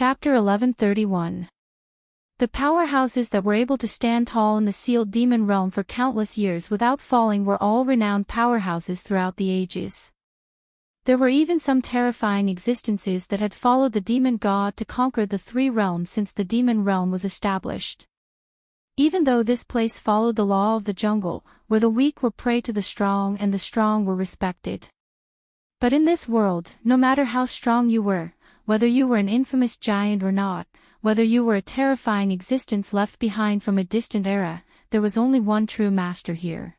Chapter 1131. The powerhouses that were able to stand tall in the sealed demon realm for countless years without falling were all renowned powerhouses throughout the ages. There were even some terrifying existences that had followed the demon god to conquer the three realms since the demon realm was established. Even though this place followed the law of the jungle, where the weak were prey to the strong and the strong were respected. But in this world, no matter how strong you were, whether you were an infamous giant or not, whether you were a terrifying existence left behind from a distant era, there was only one true master here.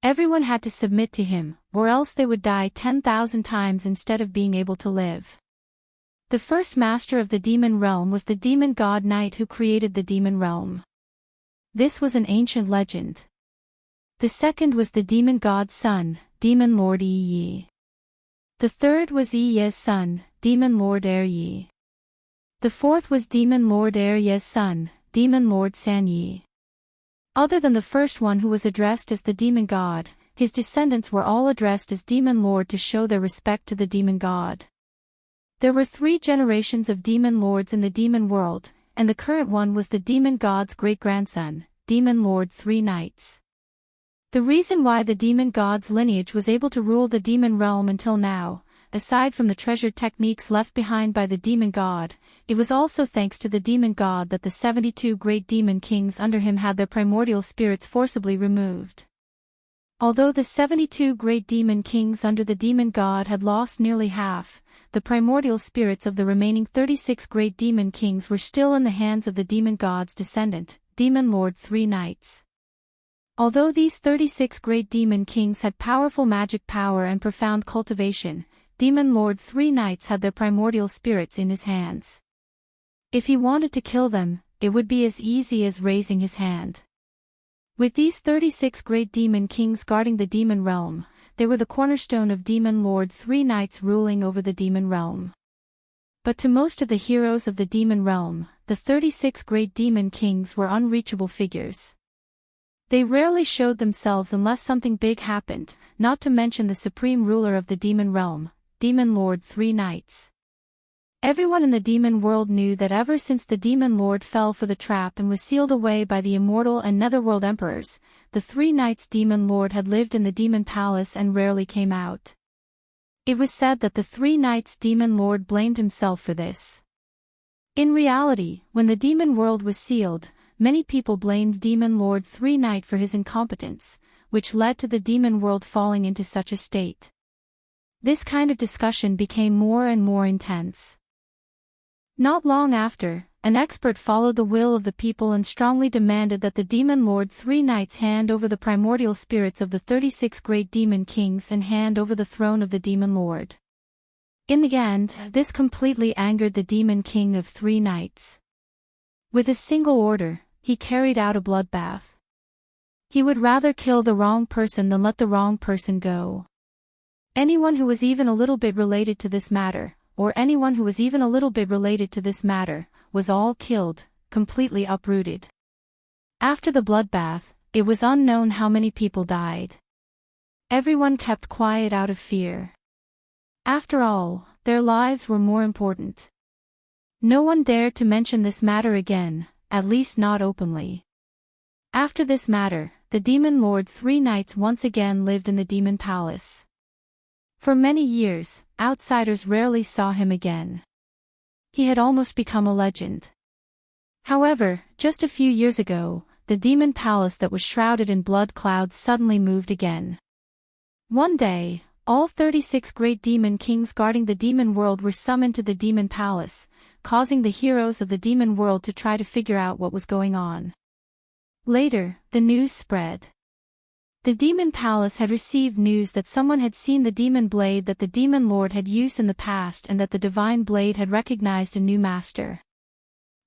Everyone had to submit to him, or else they would die 10,000 times instead of being able to live. The first master of the demon realm was the demon god knight who created the demon realm. This was an ancient legend. The second was the demon god's son, demon lord Yi. The third was Yi's son, demon lord Yi. The fourth was demon lord Yi's son, demon lord San Yi. Other than the first one who was addressed as the demon god, his descendants were all addressed as demon lord to show their respect to the demon god. There were 3 generations of demon lords in the demon world, and the current one was the demon god's great-grandson, demon lord 3 Knights. The reason why the demon god's lineage was able to rule the demon realm until now, aside from the treasured techniques left behind by the demon god, it was also thanks to the demon god that the 72 great demon kings under him had their primordial spirits forcibly removed. Although the 72 great demon kings under the demon god had lost nearly half, the primordial spirits of the remaining 36 great demon kings were still in the hands of the demon god's descendant, demon lord 3 Knights. Although these 36 great demon kings had powerful magic power and profound cultivation, demon lord 3 Knights had their primordial spirits in his hands. If he wanted to kill them, it would be as easy as raising his hand. With these 36 great demon kings guarding the demon realm, they were the cornerstone of demon lord 3 Knights ruling over the demon realm. But to most of the heroes of the demon realm, the 36 great demon kings were unreachable figures. They rarely showed themselves unless something big happened, not to mention the supreme ruler of the demon realm, demon lord 3 Knights. Everyone in the demon world knew that ever since the demon lord fell for the trap and was sealed away by the immortal and netherworld emperors, the 3 Knights demon lord had lived in the demon palace and rarely came out. It was said that the 3 Knights demon lord blamed himself for this. In reality, when the demon world was sealed, many people blamed demon lord 3 Knight for his incompetence, which led to the demon world falling into such a state. This kind of discussion became more and more intense. Not long after, an expert followed the will of the people and strongly demanded that the demon lord 3 Knights hand over the primordial spirits of the 36 great demon kings and hand over the throne of the demon lord. In the end, this completely angered the demon king of 3 Knights. With a single order, he carried out a bloodbath. He would rather kill the wrong person than let the wrong person go. Anyone who was even a little bit related to this matter, was all killed, completely uprooted. After the bloodbath, it was unknown how many people died. Everyone kept quiet out of fear. After all, their lives were more important. No one dared to mention this matter again, at least not openly. After this matter, the demon lord 3 Knights once again lived in the demon palace. For many years, outsiders rarely saw him again. He had almost become a legend. However, just a few years ago, the demon palace that was shrouded in blood clouds suddenly moved again. One day, all 36 great demon kings guarding the demon world were summoned to the demon palace, causing the heroes of the demon world to try to figure out what was going on. Later, the news spread. The demon palace had received news that someone had seen the demon blade that the demon lord had used in the past and that the divine blade had recognized a new master.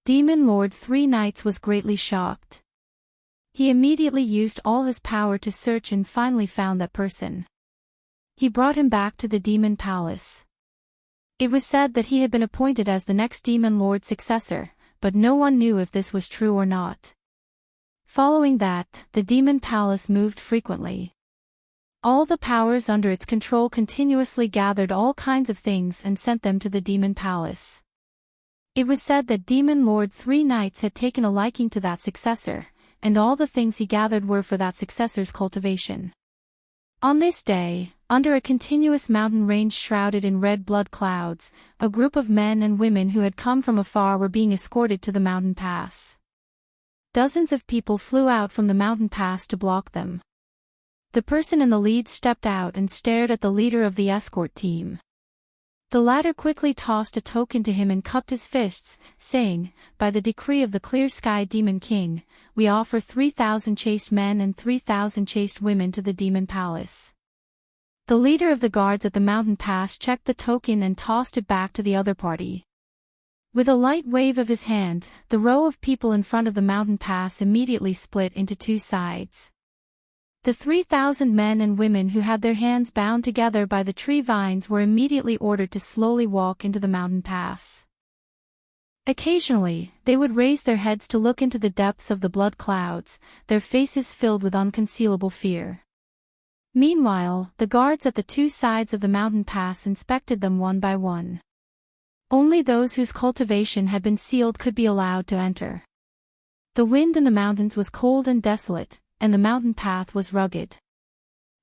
Demon lord 3 Knights was greatly shocked. He immediately used all his power to search and finally found that person. He brought him back to the demon palace. It was said that he had been appointed as the next demon lord's successor, but no one knew if this was true or not. Following that, the demon palace moved frequently. All the powers under its control continuously gathered all kinds of things and sent them to the demon palace. It was said that Demon Lord Three Knights had taken a liking to that successor, and all the things he gathered were for that successor's cultivation. On this day, under a continuous mountain range shrouded in red blood clouds, a group of men and women who had come from afar were being escorted to the mountain pass. Dozens of people flew out from the mountain pass to block them. The person in the lead stepped out and stared at the leader of the escort team. The latter quickly tossed a token to him and cupped his fists, saying, "By the decree of the Clear Sky Demon King, we offer 3,000 chaste men and 3,000 chaste women to the Demon Palace." The leader of the guards at the mountain pass checked the token and tossed it back to the other party. With a light wave of his hand, the row of people in front of the mountain pass immediately split into two sides. The 3,000 men and women who had their hands bound together by the tree vines were immediately ordered to slowly walk into the mountain pass. Occasionally, they would raise their heads to look into the depths of the blood clouds, their faces filled with unconcealable fear. Meanwhile, the guards at the two sides of the mountain pass inspected them one by one. Only those whose cultivation had been sealed could be allowed to enter. The wind in the mountains was cold and desolate, and the mountain path was rugged.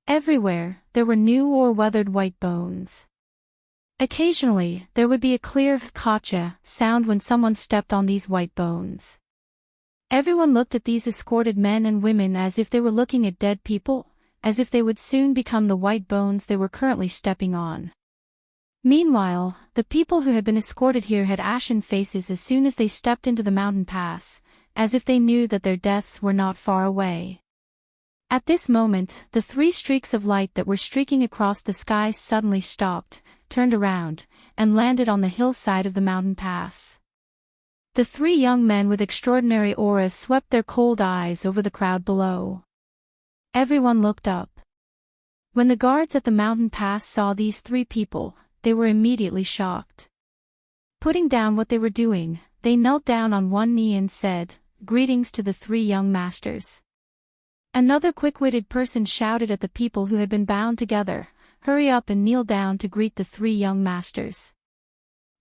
Everywhere, there were new or weathered white bones. Occasionally, there would be a clear "kacha" sound when someone stepped on these white bones. Everyone looked at these escorted men and women as if they were looking at dead people, as if they would soon become the white bones they were currently stepping on. Meanwhile, the people who had been escorted here had ashen faces as soon as they stepped into the mountain pass, as if they knew that their deaths were not far away. At this moment, the three streaks of light that were streaking across the sky suddenly stopped, turned around, and landed on the hillside of the mountain pass. The three young men with extraordinary auras swept their cold eyes over the crowd below. Everyone looked up. When the guards at the mountain pass saw these three people, they were immediately shocked. Putting down what they were doing, they knelt down on one knee and said, "Greetings to the three young masters." Another quick-witted person shouted at the people who had been bound together, "Hurry up and kneel down to greet the three young masters."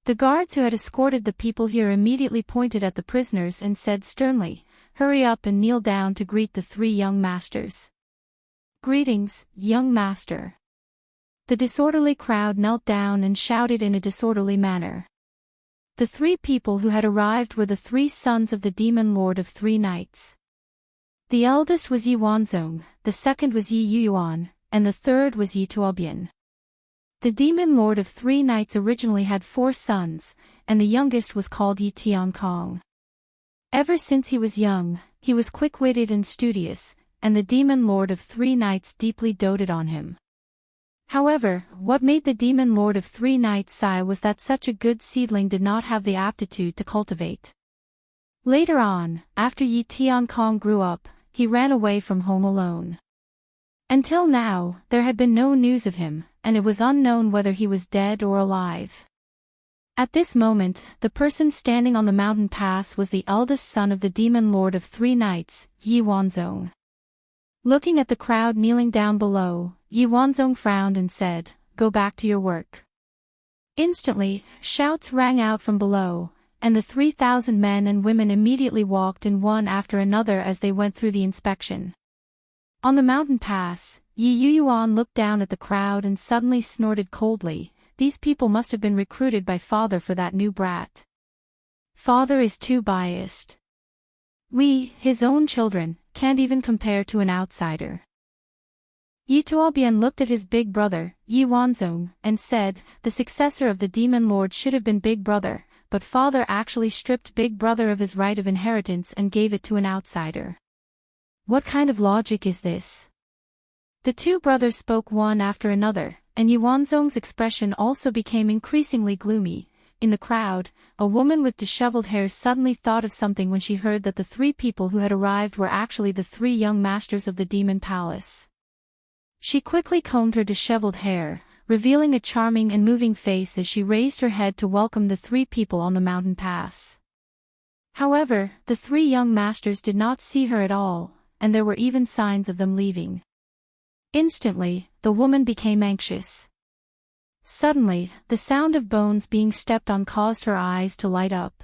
The guards who had escorted the people here immediately pointed at the prisoners and said sternly, "Hurry up and kneel down to greet the three young masters." "Greetings, young master." The disorderly crowd knelt down and shouted in a disorderly manner. The three people who had arrived were the three sons of the Demon Lord of Three Knights. The eldest was Yi Wanzong, the second was Yi Yuan, and the third was Yi Tuobian. The Demon Lord of Three Knights originally had 4 sons, and the youngest was called Yi Tiankong. Ever since he was young, he was quick-witted and studious, and the Demon Lord of Three Knights deeply doted on him. However, what made the Demon Lord of Three Knights sigh was that such a good seedling did not have the aptitude to cultivate. Later on, after Yi Tiankong grew up, he ran away from home alone. Until now, there had been no news of him, and it was unknown whether he was dead or alive. At this moment, the person standing on the mountain pass was the eldest son of the Demon Lord of Three Knights, Yi Wanzong. Looking at the crowd kneeling down below, Yi Wanzong frowned and said, "Go back to your work." Instantly, shouts rang out from below, and the 3,000 men and women immediately walked in one after another as they went through the inspection. On the mountain pass, Yi Yuan looked down at the crowd and suddenly snorted coldly. These people must have been recruited by father for that new brat. Father is too biased. We, his own children, can't even compare to an outsider. Yi Tuobian looked at his big brother, Yi Wanzong, and said, "The successor of the Demon Lord should have been Big Brother, but father actually stripped Big Brother of his right of inheritance and gave it to an outsider. What kind of logic is this?" The two brothers spoke one after another, and Yi Wanzong's expression also became increasingly gloomy. In the crowd, a woman with disheveled hair suddenly thought of something when she heard that the 3 people who had arrived were actually the 3 young masters of the Demon Palace. She quickly combed her disheveled hair, revealing a charming and moving face as she raised her head to welcome the 3 people on the mountain pass. However, the 3 young masters did not see her at all, and there were even signs of them leaving. Instantly, the woman became anxious. Suddenly, the sound of bones being stepped on caused her eyes to light up.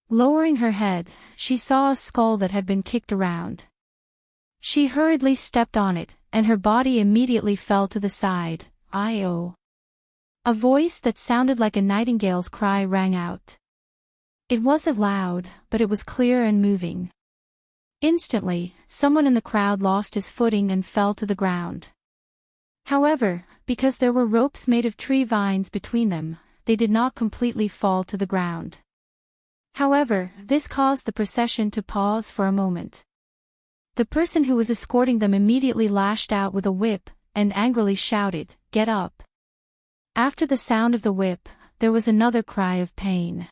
Lowering her head, she saw a skull that had been kicked around. She hurriedly stepped on it, and her body immediately fell to the side. "I-oh." A voice that sounded like a nightingale's cry rang out. It wasn't loud, but it was clear and moving. Instantly, someone in the crowd lost his footing and fell to the ground. However, because there were ropes made of tree vines between them, they did not completely fall to the ground. However, this caused the procession to pause for a moment. The person who was escorting them immediately lashed out with a whip, and angrily shouted, "Get up!" After the sound of the whip, there was another cry of pain.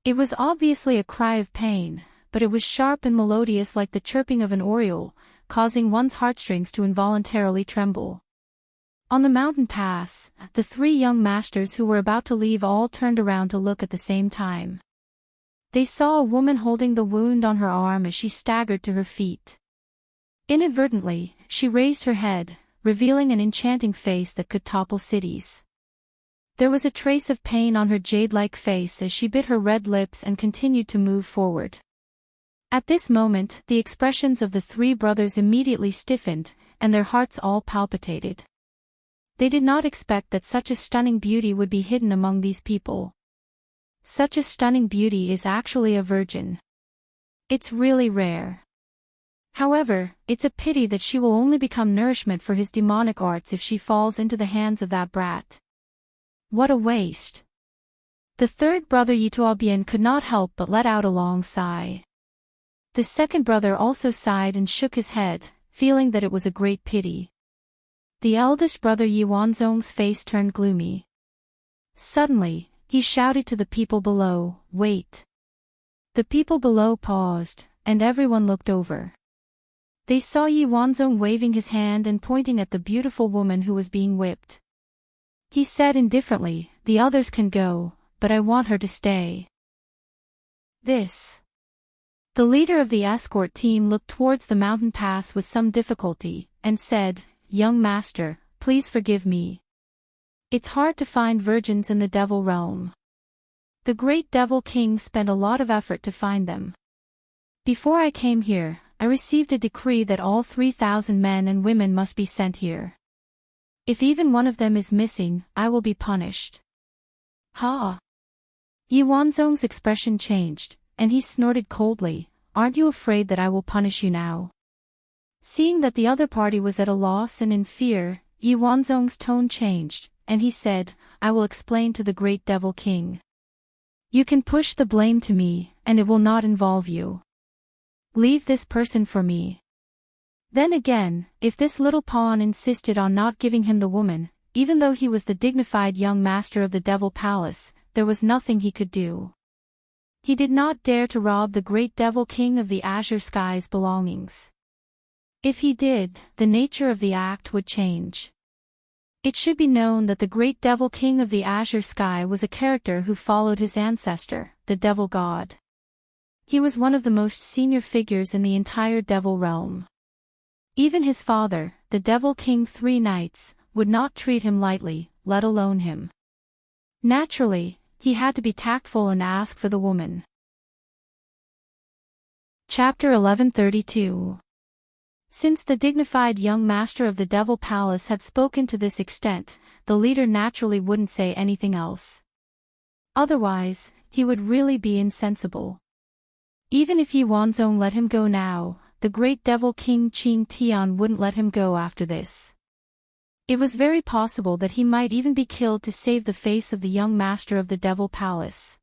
It was obviously a cry of pain, but it was sharp and melodious like the chirping of an oriole, causing one's heartstrings to involuntarily tremble. On the mountain pass, the three young masters who were about to leave all turned around to look at the same time. They saw a woman holding the wound on her arm as she staggered to her feet. Inadvertently, she raised her head, revealing an enchanting face that could topple cities. There was a trace of pain on her jade-like face as she bit her red lips and continued to move forward. At this moment, the expressions of the three brothers immediately stiffened, and their hearts all palpitated. They did not expect that such a stunning beauty would be hidden among these people. Such a stunning beauty is actually a virgin. It's really rare. However, it's a pity that she will only become nourishment for his demonic arts if she falls into the hands of that brat. What a waste. The third brother Yituobian could not help but let out a long sigh. The second brother also sighed and shook his head, feeling that it was a great pity. The eldest brother Yuanzong's face turned gloomy. Suddenly, he shouted to the people below, "Wait." The people below paused, and everyone looked over. They saw Yuanzong waving his hand and pointing at the beautiful woman who was being whipped. He said indifferently, "The others can go, but I want her to stay." The leader of the escort team looked towards the mountain pass with some difficulty, and said, "Young master, please forgive me. It's hard to find virgins in the devil realm. The great devil king spent a lot of effort to find them. Before I came here, I received a decree that all 3,000 men and women must be sent here. If even one of them is missing, I will be punished." "Ha!" Yuanzong's expression changed, and he snorted coldly, "Aren't you afraid that I will punish you now?" Seeing that the other party was at a loss and in fear, Yuanzong's tone changed, and he said, "I will explain to the great devil king. You can push the blame to me, and it will not involve you. Leave this person for me." Then again, if this little pawn insisted on not giving him the woman, even though he was the dignified young master of the Devil Palace, there was nothing he could do. He did not dare to rob the great devil king of the azure sky's belongings. If he did, the nature of the act would change. It should be known that the great devil king of the azure sky was a character who followed his ancestor, the devil god. He was one of the most senior figures in the entire devil realm. Even his father, the devil king Three Knights, would not treat him lightly, let alone him. Naturally, he had to be tactful and ask for the woman. Chapter 1132. Since the dignified young master of the Devil Palace had spoken to this extent, the leader naturally wouldn't say anything else. Otherwise, he would really be insensible. Even if Yuanzong let him go now, the great devil king Qing Tian wouldn't let him go after this. It was very possible that he might even be killed to save the face of the young master of the Devil Palace.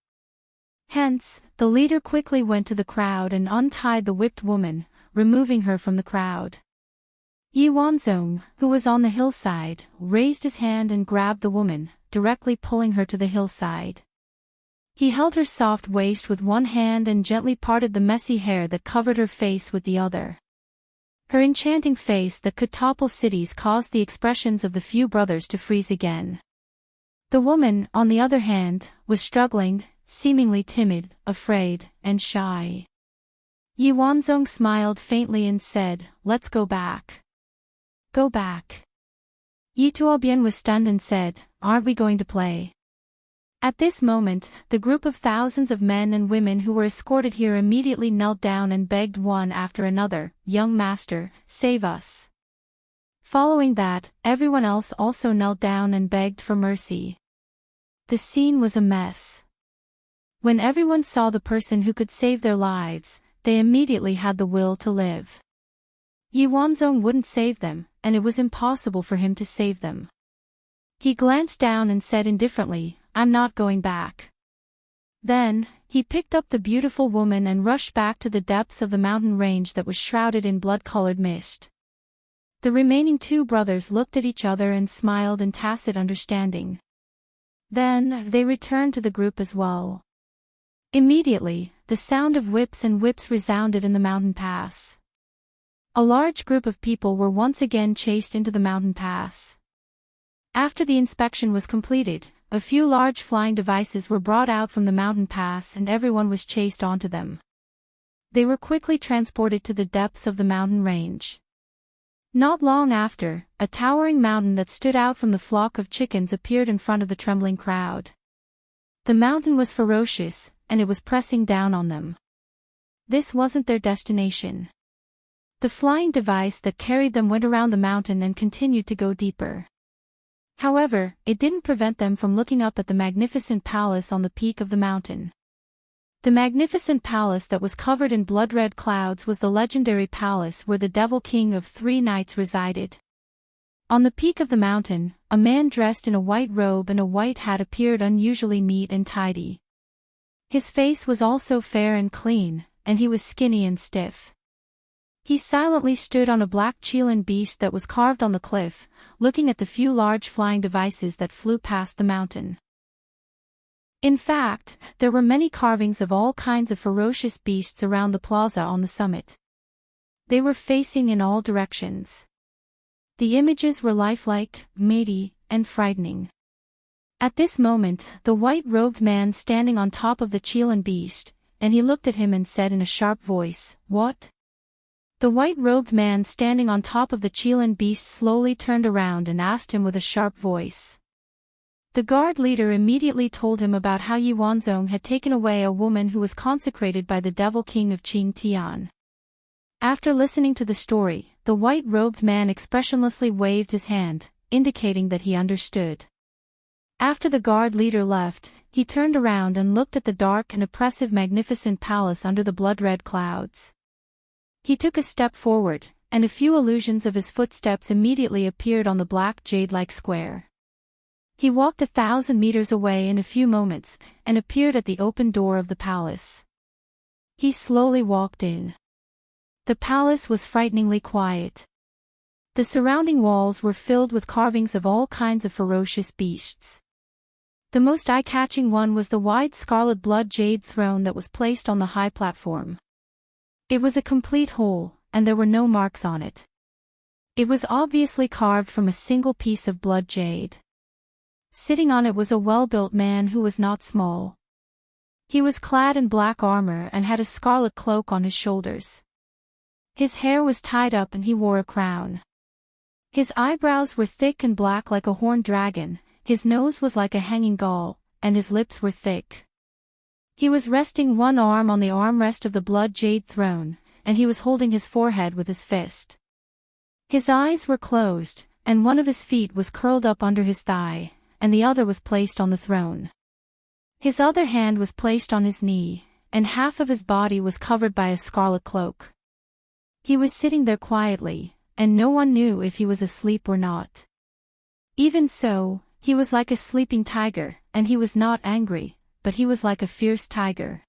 Hence, the leader quickly went to the crowd and untied the whipped woman, removing her from the crowd. Yuanzong, who was on the hillside, raised his hand and grabbed the woman, directly pulling her to the hillside. He held her soft waist with one hand and gently parted the messy hair that covered her face with the other. Her enchanting face that could topple cities caused the expressions of the few brothers to freeze again. The woman, on the other hand, was struggling, seemingly timid, afraid, and shy. Yuanzong smiled faintly and said, "Let's go back." "Go back." Yituobian was stunned and said, aren't we going to play? At this moment, the group of thousands of men and women who were escorted here immediately knelt down and begged one after another, "Young master, save us." Following that, everyone else also knelt down and begged for mercy. The scene was a mess. When everyone saw the person who could save their lives, they immediately had the will to live. Yi Wanzong wouldn't save them, and it was impossible for him to save them. He glanced down and said indifferently, "I'm not going back." Then, he picked up the beautiful woman and rushed back to the depths of the mountain range that was shrouded in blood-colored mist. The remaining two brothers looked at each other and smiled in tacit understanding. Then, they returned to the group as well. Immediately, the sound of whips and whips resounded in the mountain pass. A large group of people were once again chased into the mountain pass. After the inspection was completed, a few large flying devices were brought out from the mountain pass and everyone was chased onto them. They were quickly transported to the depths of the mountain range. Not long after, a towering mountain that stood out from the flock of chickens appeared in front of the trembling crowd. The mountain was ferocious, and it was pressing down on them. This wasn't their destination. The flying device that carried them went around the mountain and continued to go deeper. However, it didn't prevent them from looking up at the magnificent palace on the peak of the mountain. The magnificent palace that was covered in blood-red clouds was the legendary palace where the Devil King of 3 Nights resided. On the peak of the mountain, a man dressed in a white robe and a white hat appeared unusually neat and tidy. His face was also fair and clean, and he was skinny and stiff. He silently stood on a black Qilin beast that was carved on the cliff, looking at the few large flying devices that flew past the mountain. In fact, there were many carvings of all kinds of ferocious beasts around the plaza on the summit. They were facing in all directions. The images were lifelike, matey, and frightening. At this moment, the white-robed man standing on top of the Qilin beast, and he looked at him and said in a sharp voice, "What?" The white-robed man standing on top of the Qilin beast slowly turned around and asked him with a sharp voice. The guard leader immediately told him about how Yi Wanzong had taken away a woman who was consecrated by the Devil King of Qing Tian. After listening to the story, the white-robed man expressionlessly waved his hand, indicating that he understood. After the guard leader left, he turned around and looked at the dark and oppressive magnificent palace under the blood-red clouds. He took a step forward, and a few illusions of his footsteps immediately appeared on the black jade-like square. He walked 1,000 meters away in a few moments, and appeared at the open door of the palace. He slowly walked in. The palace was frighteningly quiet. The surrounding walls were filled with carvings of all kinds of ferocious beasts. The most eye-catching one was the wide scarlet blood jade throne that was placed on the high platform. It was a complete hole, and there were no marks on it. It was obviously carved from a single piece of blood jade. Sitting on it was a well-built man who was not small. He was clad in black armor and had a scarlet cloak on his shoulders. His hair was tied up and he wore a crown. His eyebrows were thick and black like a horned dragon, his nose was like a hanging gull, and his lips were thick. He was resting one arm on the armrest of the blood jade throne, and he was holding his forehead with his fist. His eyes were closed, and one of his feet was curled up under his thigh, and the other was placed on the throne. His other hand was placed on his knee, and half of his body was covered by a scarlet cloak. He was sitting there quietly, and no one knew if he was asleep or not. Even so, he was like a sleeping tiger, and he was not angry, but he was like a fierce tiger.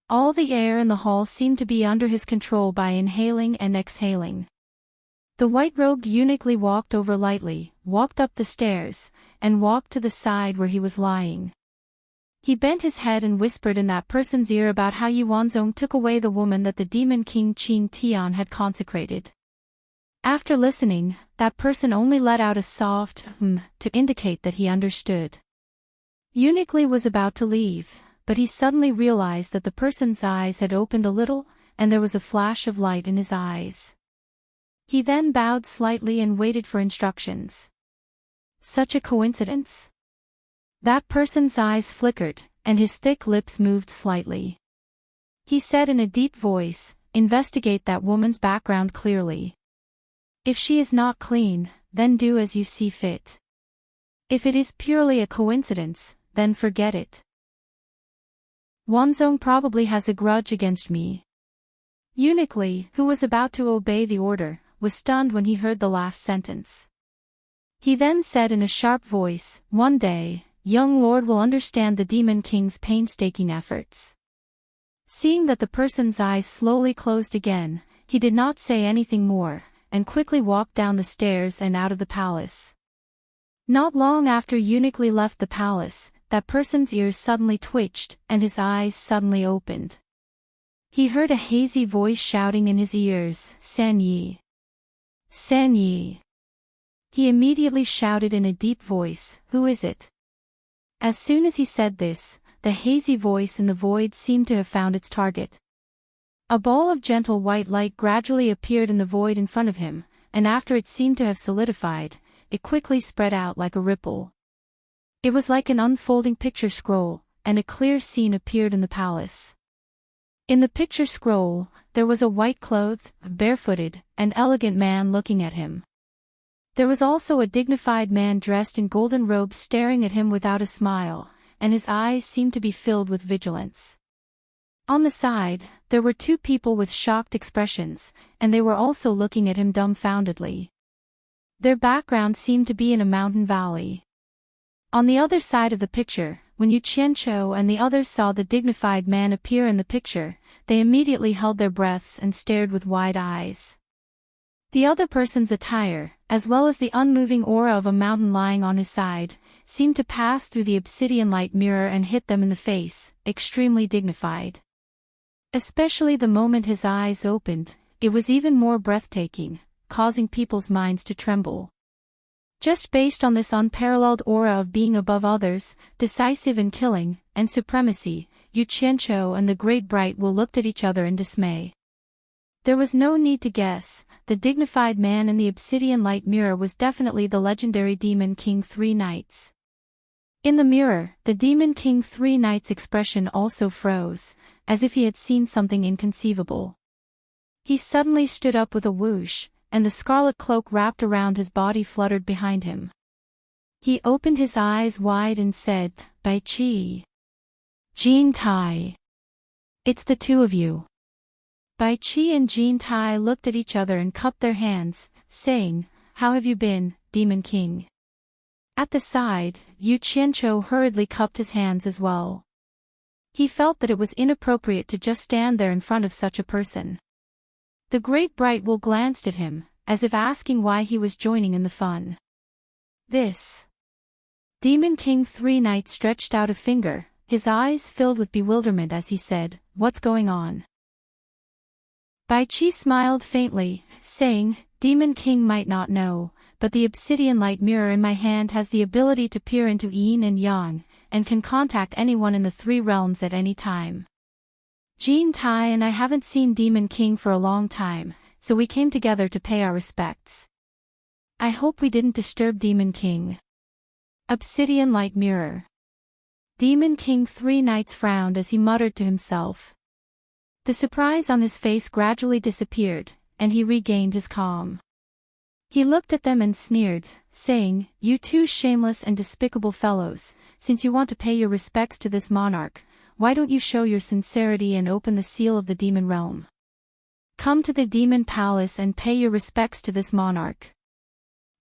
All the air in the hall seemed to be under his control by inhaling and exhaling. The white-robed eunuch walked over lightly, walked up the stairs, and walked to the side where he was lying. He bent his head and whispered in that person's ear about how Yi Wanzong took away the woman that the Demon King Qing Tian had consecrated. After listening, that person only let out a soft to indicate that he understood. Eunuch was about to leave, but he suddenly realized that the person's eyes had opened a little, and there was a flash of light in his eyes. He then bowed slightly and waited for instructions. Such a coincidence? That person's eyes flickered, and his thick lips moved slightly. He said in a deep voice, "Investigate that woman's background clearly. If she is not clean, then do as you see fit. If it is purely a coincidence, then forget it. Wanzong probably has a grudge against me." Eunuch Li, who was about to obey the order, was stunned when he heard the last sentence. He then said in a sharp voice, "One day, young lord will understand the Demon King's painstaking efforts." Seeing that the person's eyes slowly closed again, he did not say anything more, and quickly walked down the stairs and out of the palace. Not long after Eunuch Li left the palace, that person's ears suddenly twitched, and his eyes suddenly opened. He heard a hazy voice shouting in his ears, "San Yi! San Yi!" He immediately shouted in a deep voice, "Who is it?" As soon as he said this, the hazy voice in the void seemed to have found its target. A ball of gentle white light gradually appeared in the void in front of him, and after it seemed to have solidified, it quickly spread out like a ripple. It was like an unfolding picture scroll, and a clear scene appeared in the palace. In the picture scroll, there was a white-clothed, barefooted, and elegant man looking at him. There was also a dignified man dressed in golden robes staring at him without a smile, and his eyes seemed to be filled with vigilance. On the side, there were two people with shocked expressions, and they were also looking at him dumbfoundedly. Their background seemed to be in a mountain valley. On the other side of the picture, when Yu Qianqiu and the others saw the dignified man appear in the picture, they immediately held their breaths and stared with wide eyes. The other person's attire, as well as the unmoving aura of a mountain lying on his side, seemed to pass through the obsidian light mirror and hit them in the face, extremely dignified. Especially the moment his eyes opened, it was even more breathtaking, causing people's minds to tremble. Just based on this unparalleled aura of being above others, decisive in killing, and supremacy, Yu Qianqiu and the Great Bright Will looked at each other in dismay. There was no need to guess, the dignified man in the obsidian light mirror was definitely the legendary Demon King Three Knights. In the mirror, the Demon King Three Knights' expression also froze, as if he had seen something inconceivable. He suddenly stood up with a whoosh, and the scarlet cloak wrapped around his body fluttered behind him. He opened his eyes wide and said, "Bai Qi. Jean Tai. It's the two of you." Bai Qi and Jean Tai looked at each other and cupped their hands, saying, "How have you been, Demon King?" At the side, Yu Qianqiu hurriedly cupped his hands as well. He felt that it was inappropriate to just stand there in front of such a person. The Great Bright Will glanced at him, as if asking why he was joining in the fun. This. Demon King Three Knights stretched out a finger, his eyes filled with bewilderment as he said, "What's going on?" Bai Qi smiled faintly, saying, "Demon King might not know, but the obsidian light mirror in my hand has the ability to peer into yin and yang, and can contact anyone in the three realms at any time. Jean Tai and I haven't seen Demon King for a long time, so we came together to pay our respects. I hope we didn't disturb Demon King." Obsidian light mirror. Demon King Three Knights frowned as he muttered to himself. The surprise on his face gradually disappeared, and he regained his calm. He looked at them and sneered, saying, "You two shameless and despicable fellows, since you want to pay your respects to this monarch, why don't you show your sincerity and open the seal of the demon realm? Come to the demon palace and pay your respects to this monarch."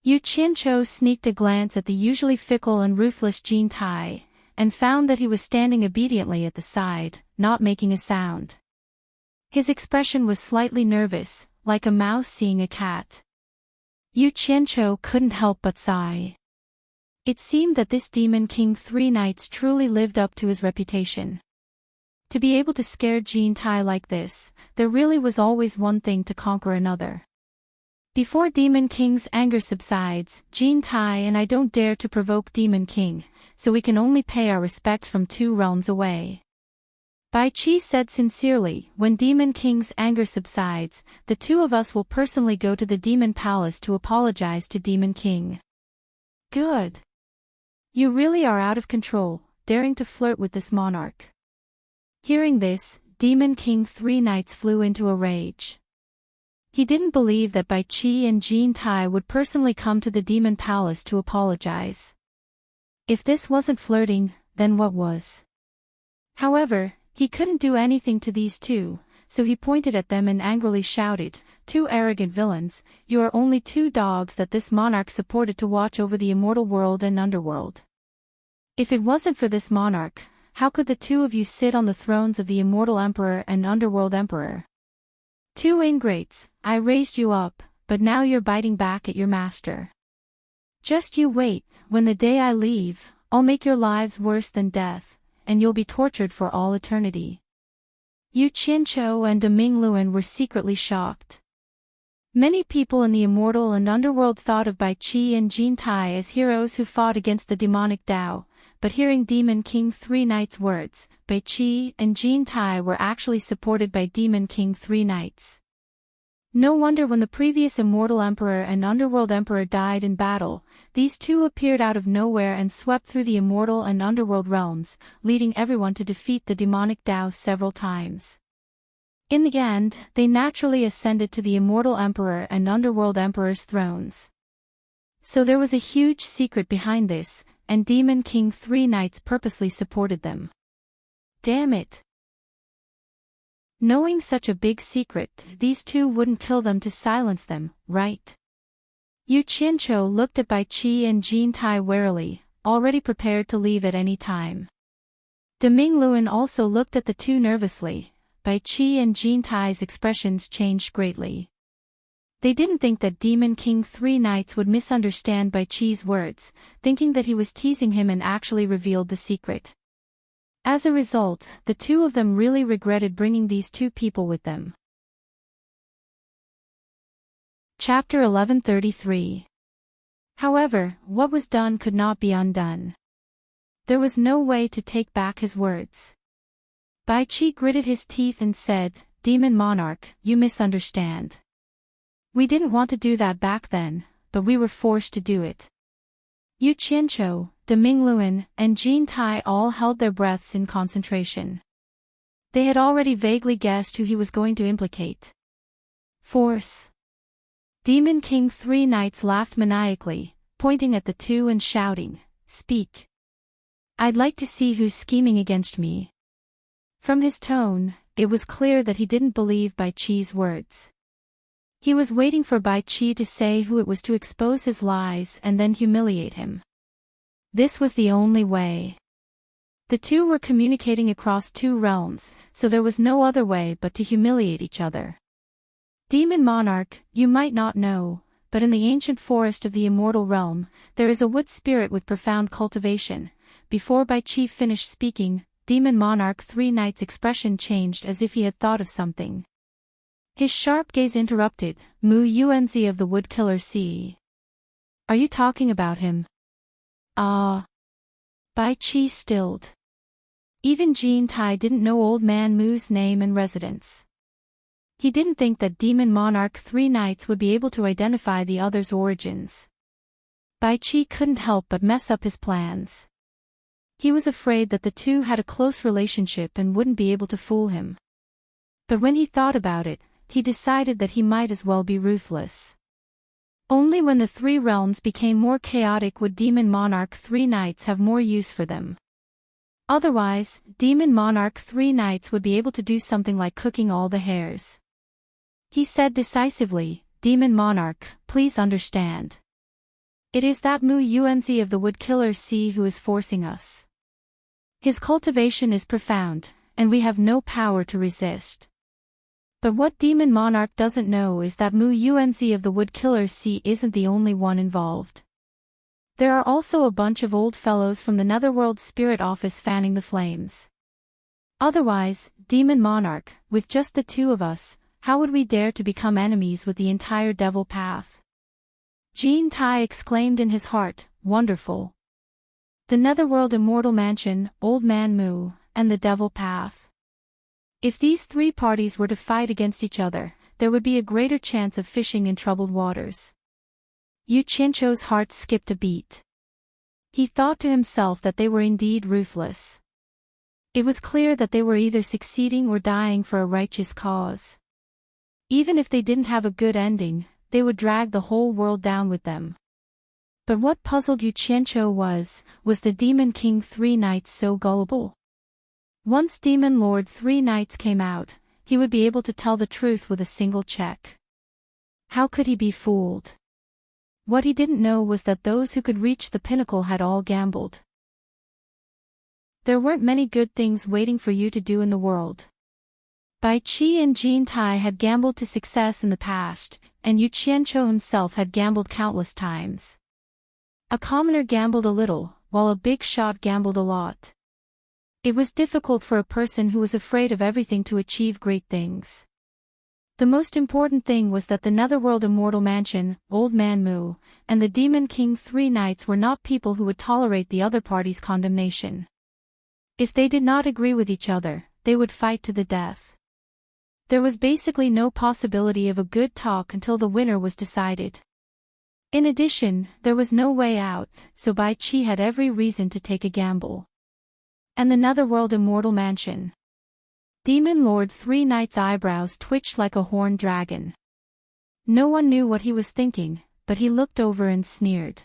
Yu Qianqiu sneaked a glance at the usually fickle and ruthless Jean Tai, and found that he was standing obediently at the side, not making a sound. His expression was slightly nervous, like a mouse seeing a cat. Yu Qianqiu couldn't help but sigh. It seemed that this Demon King Three Knights truly lived up to his reputation. To be able to scare Jean Tai like this, there really was always one thing to conquer another. Before Demon King's anger subsides, Jean Tai and I don't dare to provoke Demon King, so we can only pay our respects from 2 realms away. Bai Qi said sincerely, "When Demon King's anger subsides, the 2 of us will personally go to the Demon Palace to apologize to Demon King." Good. You really are out of control, daring to flirt with this monarch. Hearing this, Demon King Three Knights flew into a rage. He didn't believe that Bai Qi and Jean Tai would personally come to the Demon Palace to apologize. If this wasn't flirting, then what was? However, he couldn't do anything to these two, so he pointed at them and angrily shouted, "Two arrogant villains, you are only two dogs that this monarch supported to watch over the immortal world and underworld. If it wasn't for this monarch, how could the two of you sit on the thrones of the immortal emperor and underworld emperor? Two ingrates, I raised you up, but now you're biting back at your master. Just you wait, when the day I leave, I'll make your lives worse than death, and you'll be tortured for all eternity." Yu Qianqiu and Deming Luan were secretly shocked. Many people in the immortal and underworld thought of Bai Qi and Jean Tai as heroes who fought against the demonic Tao, but hearing Demon King Three Knights' words, Bai Qi and Jean Tai were actually supported by Demon King Three Knights. No wonder when the previous immortal emperor and underworld emperor died in battle, these two appeared out of nowhere and swept through the immortal and underworld realms, leading everyone to defeat the demonic Tao several times. In the end, they naturally ascended to the immortal emperor and underworld emperor's thrones. So there was a huge secret behind this, and Demon King Three Knights purposely supported them. Damn it! Knowing such a big secret, these two wouldn't kill them to silence them, right? Yu Qianqiu looked at Bai Qi and Jean Tai warily, already prepared to leave at any time. Deming Luan also looked at the two nervously. Bai Qi and Jean Tai's expressions changed greatly. They didn't think that Demon King Three Knights would misunderstand Bai Qi's words, thinking that he was teasing him and actually revealed the secret. As a result, the two of them really regretted bringing these two people with them. Chapter 1133. However, what was done could not be undone. There was no way to take back his words. Bai Qi gritted his teeth and said, "Demon Monarch, you misunderstand. We didn't want to do that back then, but we were forced to do it." Yu Qianqiu, Deming Luan, and Jean Tai all held their breaths in concentration. They had already vaguely guessed who he was going to implicate. Force. Demon King Three Knights laughed maniacally, pointing at the two and shouting, "Speak. I'd like to see who's scheming against me." From his tone, it was clear that he didn't believe Bai Qi's words. He was waiting for Bai Qi to say who it was to expose his lies and then humiliate him. This was the only way. The two were communicating across two realms, so there was no other way but to humiliate each other. Demon Monarch, you might not know, but in the ancient forest of the immortal realm, there is a wood spirit with profound cultivation. Before Bai Qi finished speaking, Demon Monarch Three Knights' expression changed as if he had thought of something. His sharp gaze interrupted, "Mu Yuanzi of the Woodkiller Sea. Are you talking about him?" "Ah." Bai Qi stilled. Even Jean Tai didn't know Old Man Mu's name and residence. He didn't think that Demon Monarch Three Knights would be able to identify the other's origins. Bai Qi couldn't help but mess up his plans. He was afraid that the two had a close relationship and wouldn't be able to fool him. But when he thought about it, he decided that he might as well be ruthless. Only when the three realms became more chaotic would Demon Monarch Three Knights have more use for them. Otherwise, Demon Monarch Three Knights would be able to do something like cooking all the hares. He said decisively, "Demon Monarch, please understand. It is that Mu Yuanzi of the Woodkiller Sea who is forcing us. His cultivation is profound, and we have no power to resist. But what Demon Monarch doesn't know is that Mu Yuanzi of the Woodkiller Sea isn't the only one involved. There are also a bunch of old fellows from the Netherworld Spirit Office fanning the flames. Otherwise, Demon Monarch, with just the two of us, how would we dare to become enemies with the entire Devil Path?" Jean Tai exclaimed in his heart, "Wonderful. The Netherworld Immortal Mansion, Old Man Mu, and the Devil Path. If these three parties were to fight against each other, there would be a greater chance of fishing in troubled waters." Yu Qianqiu's heart skipped a beat. He thought to himself that they were indeed ruthless. It was clear that they were either succeeding or dying for a righteous cause. Even if they didn't have a good ending, they would drag the whole world down with them. But what puzzled Yu Qianqiu was the Demon King 3 Knights so gullible? Once Demon Lord 3 Knights came out, he would be able to tell the truth with a single check. How could he be fooled? What he didn't know was that those who could reach the pinnacle had all gambled. There weren't many good things waiting for you to do in the world. Bai Qi and Jin Tai had gambled to success in the past, and Yu Qianqiu himself had gambled countless times. A commoner gambled a little, while a big shot gambled a lot. It was difficult for a person who was afraid of everything to achieve great things. The most important thing was that the Netherworld Immortal Mansion, Old Man Mu, and the Demon King 3 Knights were not people who would tolerate the other party's condemnation. If they did not agree with each other, they would fight to the death. There was basically no possibility of a good talk until the winner was decided. In addition, there was no way out, so Bai Qi had every reason to take a gamble. And the Netherworld Immortal Mansion. Demon Lord 3 Knights' eyebrows twitched like a horned dragon. No one knew what he was thinking, but he looked over and sneered.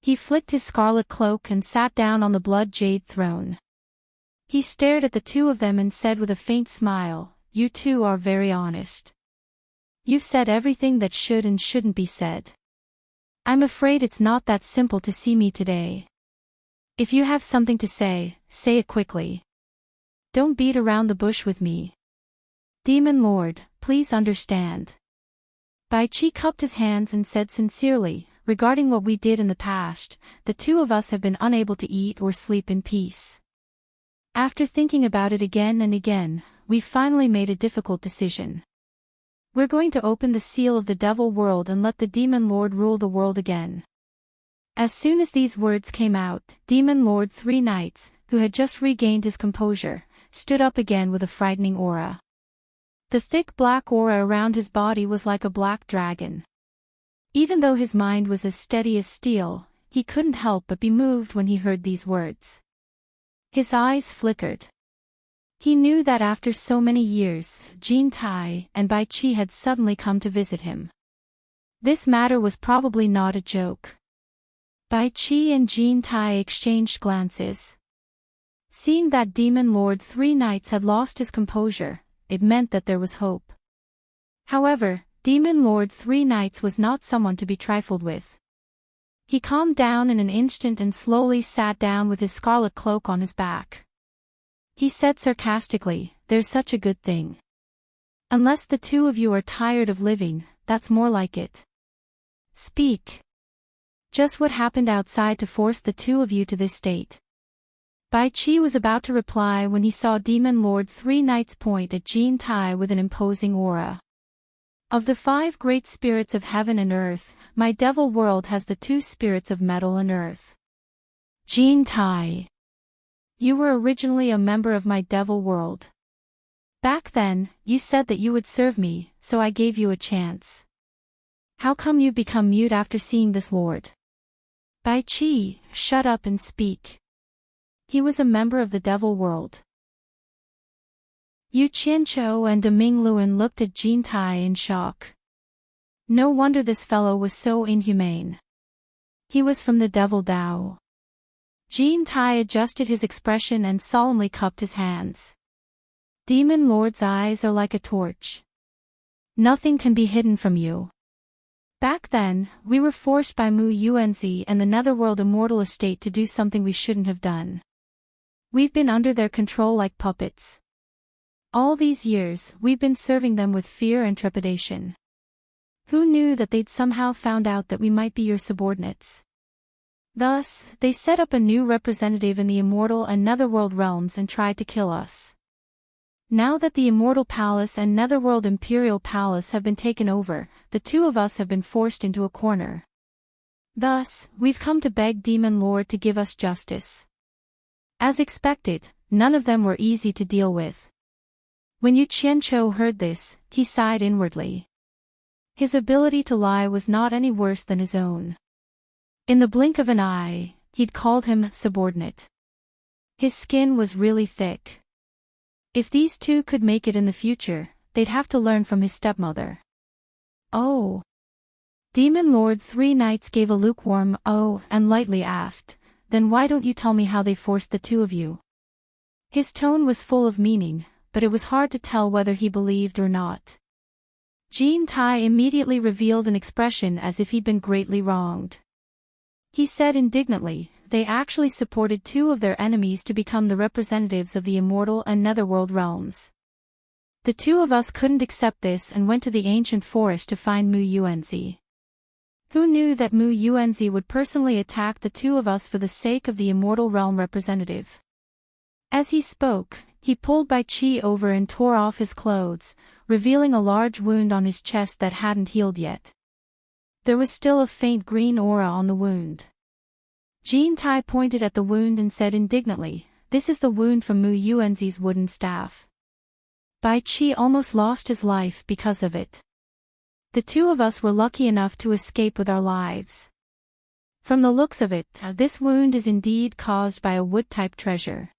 He flicked his scarlet cloak and sat down on the blood jade throne. He stared at the two of them and said with a faint smile, "You two are very honest. You've said everything that should and shouldn't be said. I'm afraid it's not that simple to see me today. If you have something to say, say it quickly. Don't beat around the bush with me. Demon Lord, please understand." Bai Qi cupped his hands and said sincerely, "Regarding what we did in the past, the two of us have been unable to eat or sleep in peace. After thinking about it again and again, we finally made a difficult decision. We're going to open the seal of the Devil World and let the Demon Lord rule the world again." As soon as these words came out, Demon Lord 3 Knights, who had just regained his composure, stood up again with a frightening aura. The thick black aura around his body was like a black dragon. Even though his mind was as steady as steel, he couldn't help but be moved when he heard these words. His eyes flickered. He knew that after so many years, Jin Tai and Bai Qi had suddenly come to visit him. This matter was probably not a joke. Bai Qi and Jin Tai exchanged glances. Seeing that Demon Lord 3 Knights had lost his composure, it meant that there was hope. However, Demon Lord 3 Knights was not someone to be trifled with. He calmed down in an instant and slowly sat down with his scarlet cloak on his back. He said sarcastically, "There's such a good thing. Unless the two of you are tired of living, that's more like it. Speak. Just what happened outside to force the two of you to this state?" Bai Qi was about to reply when he saw Demon Lord 3 Knights point at Jin Tai with an imposing aura. "Of the 5 great spirits of heaven and earth, my devil world has the 2 spirits of metal and earth. Jin Tai, you were originally a member of my devil world. Back then, you said that you would serve me, so I gave you a chance. How come you've become mute after seeing this lord?" Bai Qi, shut up and speak. He was a member of the devil world. Yu Qianqiu and Deming Luan looked at Jin Tai in shock. No wonder this fellow was so inhumane. He was from the devil Dao. Jin Tai adjusted his expression and solemnly cupped his hands. "Demon Lord's eyes are like a torch. Nothing can be hidden from you. Back then, we were forced by Mu Yuanzi and the Netherworld Immortal Estate to do something we shouldn't have done. We've been under their control like puppets. All these years, we've been serving them with fear and trepidation. Who knew that they'd somehow found out that we might be your subordinates? Thus, they set up a new representative in the Immortal and Netherworld realms and tried to kill us. Now that the Immortal Palace and Netherworld Imperial Palace have been taken over, the two of us have been forced into a corner. Thus, we've come to beg Demon Lord to give us justice." As expected, none of them were easy to deal with. When Yu Qianqiu heard this, he sighed inwardly. His ability to lie was not any worse than his own. In the blink of an eye, he'd called him subordinate. His skin was really thick. If these two could make it in the future, they'd have to learn from his stepmother. Oh. Demon Lord Three Knights gave a lukewarm "oh" and lightly asked, "Then why don't you tell me how they forced the two of you?" His tone was full of meaning, but it was hard to tell whether he believed or not. Jean Tai immediately revealed an expression as if he'd been greatly wronged. He said indignantly, "They actually supported two of their enemies to become the representatives of the immortal and netherworld realms. The two of us couldn't accept this and went to the ancient forest to find Mu Yuanzi. Who knew that Mu Yuanzi would personally attack the two of us for the sake of the immortal realm representative?" As he spoke, he pulled Bai Qi over and tore off his clothes, revealing a large wound on his chest that hadn't healed yet. There was still a faint green aura on the wound. Jean Tai pointed at the wound and said indignantly, "This is the wound from Mu Yuanzi's wooden staff. Bai Qi almost lost his life because of it. The two of us were lucky enough to escape with our lives. From the looks of it, this wound is indeed caused by a wood-type treasure."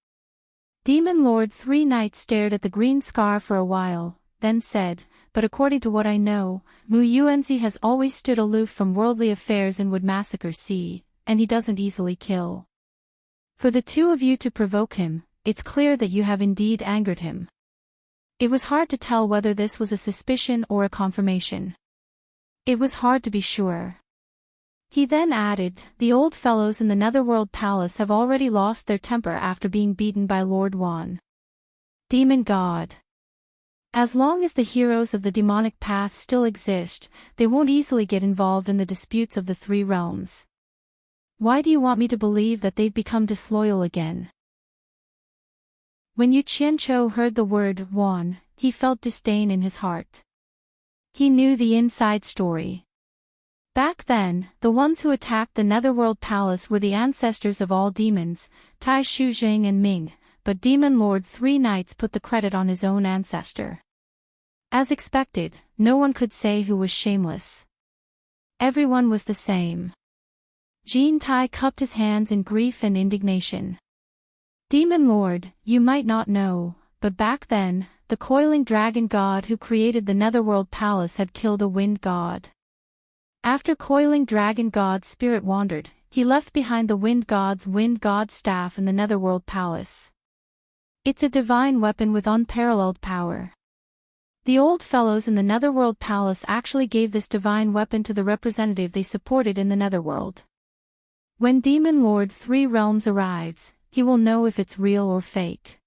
Demon Lord Three Knights stared at the green scar for a while, then said, "But according to what I know, Mu Yuanzi has always stood aloof from worldly affairs and would massacre see, and he doesn't easily kill. For the two of you to provoke him, it's clear that you have indeed angered him." It was hard to tell whether this was a suspicion or a confirmation. It was hard to be sure. He then added, "The old fellows in the Netherworld Palace have already lost their temper after being beaten by Lord Wan. Demon God. As long as the heroes of the demonic path still exist, they won't easily get involved in the disputes of the three realms. Why do you want me to believe that they've become disloyal again?" When Yu Qianqiu heard the word Wan, he felt disdain in his heart. He knew the inside story. Back then, the ones who attacked the Netherworld Palace were the ancestors of all demons, Tai Shujing and Ming, but Demon Lord Three Knights put the credit on his own ancestor. As expected, no one could say who was shameless. Everyone was the same. Jean Tai cupped his hands in grief and indignation. "Demon Lord, you might not know, but back then, the coiling dragon god who created the Netherworld Palace had killed a wind god. After coiling dragon god's spirit wandered, he left behind the wind god's staff in the Netherworld Palace. It's a divine weapon with unparalleled power. The old fellows in the Netherworld Palace actually gave this divine weapon to the representative they supported in the Netherworld. When Demon Lord Three Realms arrives, he will know if it's real or fake.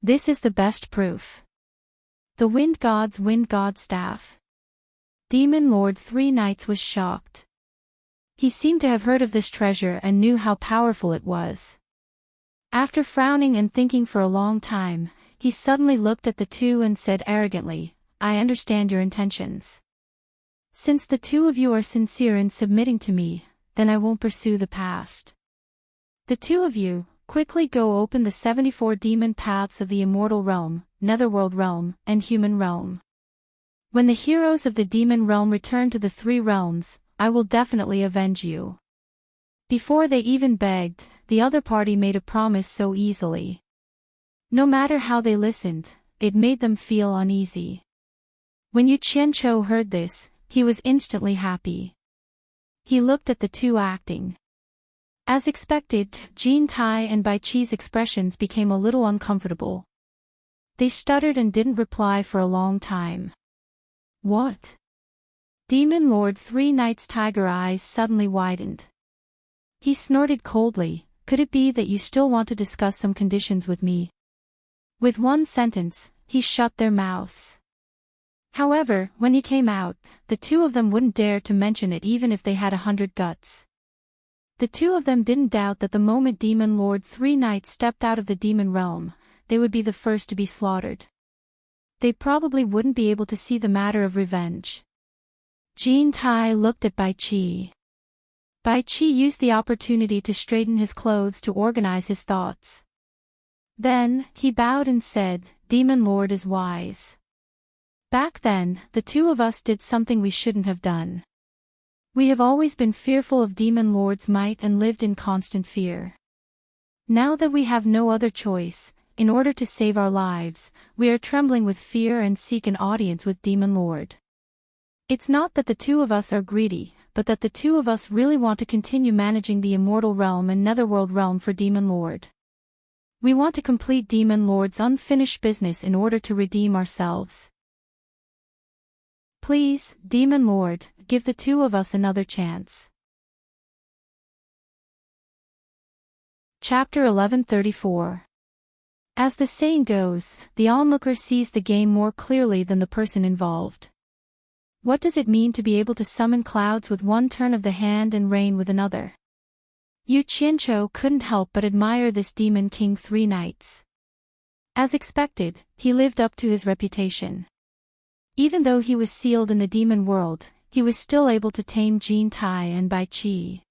This is the best proof. The wind god's staff." Demon Lord Three Knights was shocked. He seemed to have heard of this treasure and knew how powerful it was. After frowning and thinking for a long time, he suddenly looked at the two and said arrogantly, "I understand your intentions. Since the two of you are sincere in submitting to me, then I won't pursue the past. The two of you, quickly go open the 74 demon paths of the immortal realm, netherworld realm, and human realm. When the heroes of the demon realm return to the three realms, I will definitely avenge you." Before they even begged, the other party made a promise so easily. No matter how they listened, it made them feel uneasy. When Yu Qianqiu heard this, he was instantly happy. He looked at the two acting. As expected, Jean Tai and Bai Qi's expressions became a little uncomfortable. They stuttered and didn't reply for a long time. "What?" Demon Lord Three Knights' tiger eyes suddenly widened. He snorted coldly, "Could it be that you still want to discuss some conditions with me?" With one sentence, he shut their mouths. However, when he came out, the two of them wouldn't dare to mention it even if they had 100 guts. The two of them didn't doubt that the moment Demon Lord Three Knights stepped out of the demon realm, they would be the first to be slaughtered. They probably wouldn't be able to see the matter of revenge. Jean Tai looked at Bai Qi. Bai Qi used the opportunity to straighten his clothes to organize his thoughts. Then, he bowed and said, "Demon Lord is wise. Back then, the two of us did something we shouldn't have done. We have always been fearful of Demon Lord's might and lived in constant fear. Now that we have no other choice, in order to save our lives, we are trembling with fear and seek an audience with Demon Lord. It's not that the two of us are greedy, but that the two of us really want to continue managing the Immortal Realm and Netherworld Realm for Demon Lord. We want to complete Demon Lord's unfinished business in order to redeem ourselves. Please, Demon Lord, give the two of us another chance. Chapter 1134. As the saying goes, the onlooker sees the game more clearly than the person involved. What does it mean to be able to summon clouds with one turn of the hand and rain with another? Yu Qianzhou couldn't help but admire this Demon King 3 nights. As expected, he lived up to his reputation. Even though he was sealed in the demon world, he was still able to tame Jin Tai and Bai Qi.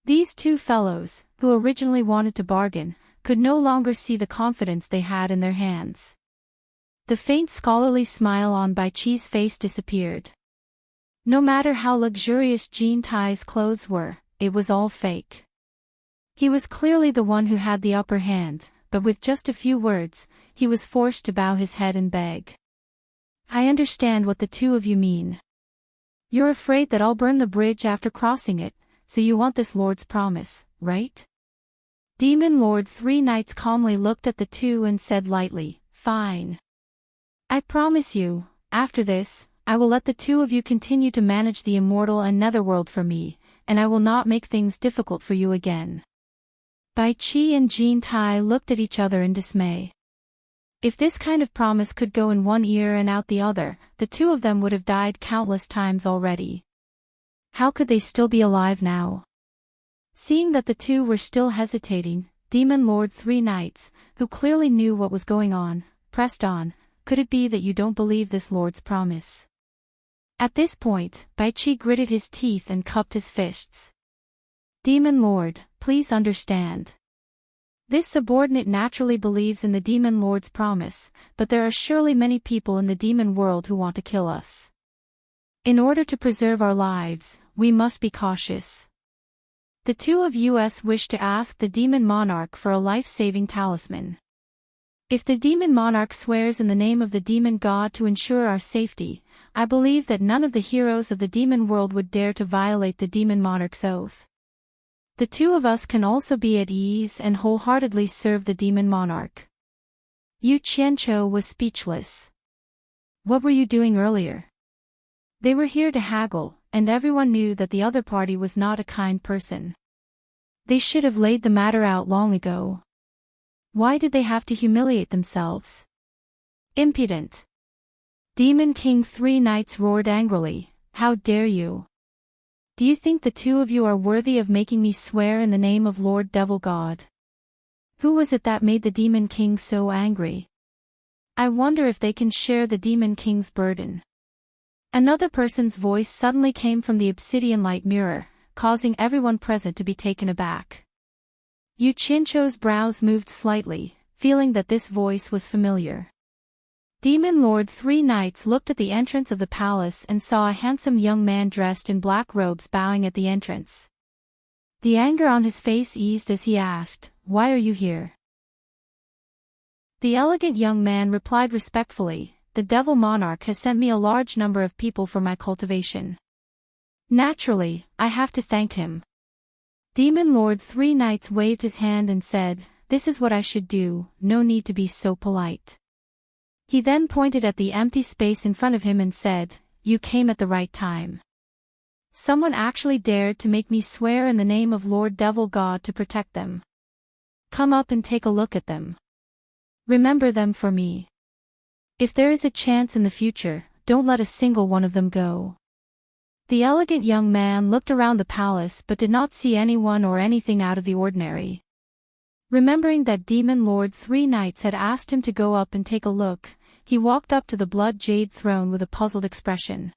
These two fellows, who originally wanted to bargain, could no longer see the confidence they had in their hands. The faint scholarly smile on Bai Qi's face disappeared. No matter how luxurious Jin Tai's clothes were, it was all fake. He was clearly the one who had the upper hand, but with just a few words, he was forced to bow his head and beg. I understand what the two of you mean. You're afraid that I'll burn the bridge after crossing it, so you want this Lord's promise, right? Demon Lord 3 nights calmly looked at the two and said lightly, fine. I promise you, after this, I will let the two of you continue to manage the immortal and netherworld for me, and I will not make things difficult for you again. Bai Qi and Jin Tai looked at each other in dismay. If this kind of promise could go in one ear and out the other, the two of them would have died countless times already. How could they still be alive now? Seeing that the two were still hesitating, Demon Lord 3 nights, who clearly knew what was going on, pressed on, could it be that you don't believe this Lord's promise? At this point, Bai Qi gritted his teeth and cupped his fists. Demon Lord, please understand. This subordinate naturally believes in the Demon Lord's promise, but there are surely many people in the demon world who want to kill us. In order to preserve our lives, we must be cautious. The two of us wish to ask the Demon Monarch for a life-saving talisman. If the Demon Monarch swears in the name of the Demon God to ensure our safety, I believe that none of the heroes of the demon world would dare to violate the Demon Monarch's oath. The two of us can also be at ease and wholeheartedly serve the Demon Monarch. Yu Qianzhou was speechless. What were you doing earlier? They were here to haggle, and everyone knew that the other party was not a kind person. They should have laid the matter out long ago. Why did they have to humiliate themselves? Impudent! Demon King 3 nights roared angrily, how dare you? Do you think the two of you are worthy of making me swear in the name of Lord Devil God? Who was it that made the Demon King so angry? I wonder if they can share the Demon King's burden. Another person's voice suddenly came from the obsidian light mirror, causing everyone present to be taken aback. Yu Qianzhou's brows moved slightly, feeling that this voice was familiar. Demon Lord 3 nights looked at the entrance of the palace and saw a handsome young man dressed in black robes bowing at the entrance. The anger on his face eased as he asked, "Why are you here?" The elegant young man replied respectfully, "The Devil Monarch has sent me a large number of people for my cultivation. Naturally, I have to thank him." Demon Lord 3 nights waved his hand and said, "This is what I should do, no need to be so polite." He then pointed at the empty space in front of him and said, "You came at the right time. Someone actually dared to make me swear in the name of Lord Devil God to protect them. Come up and take a look at them. Remember them for me. If there is a chance in the future, don't let a single one of them go." The elegant young man looked around the palace but did not see anyone or anything out of the ordinary. Remembering that Demon Lord 3 nights had asked him to go up and take a look, he walked up to the blood jade throne with a puzzled expression.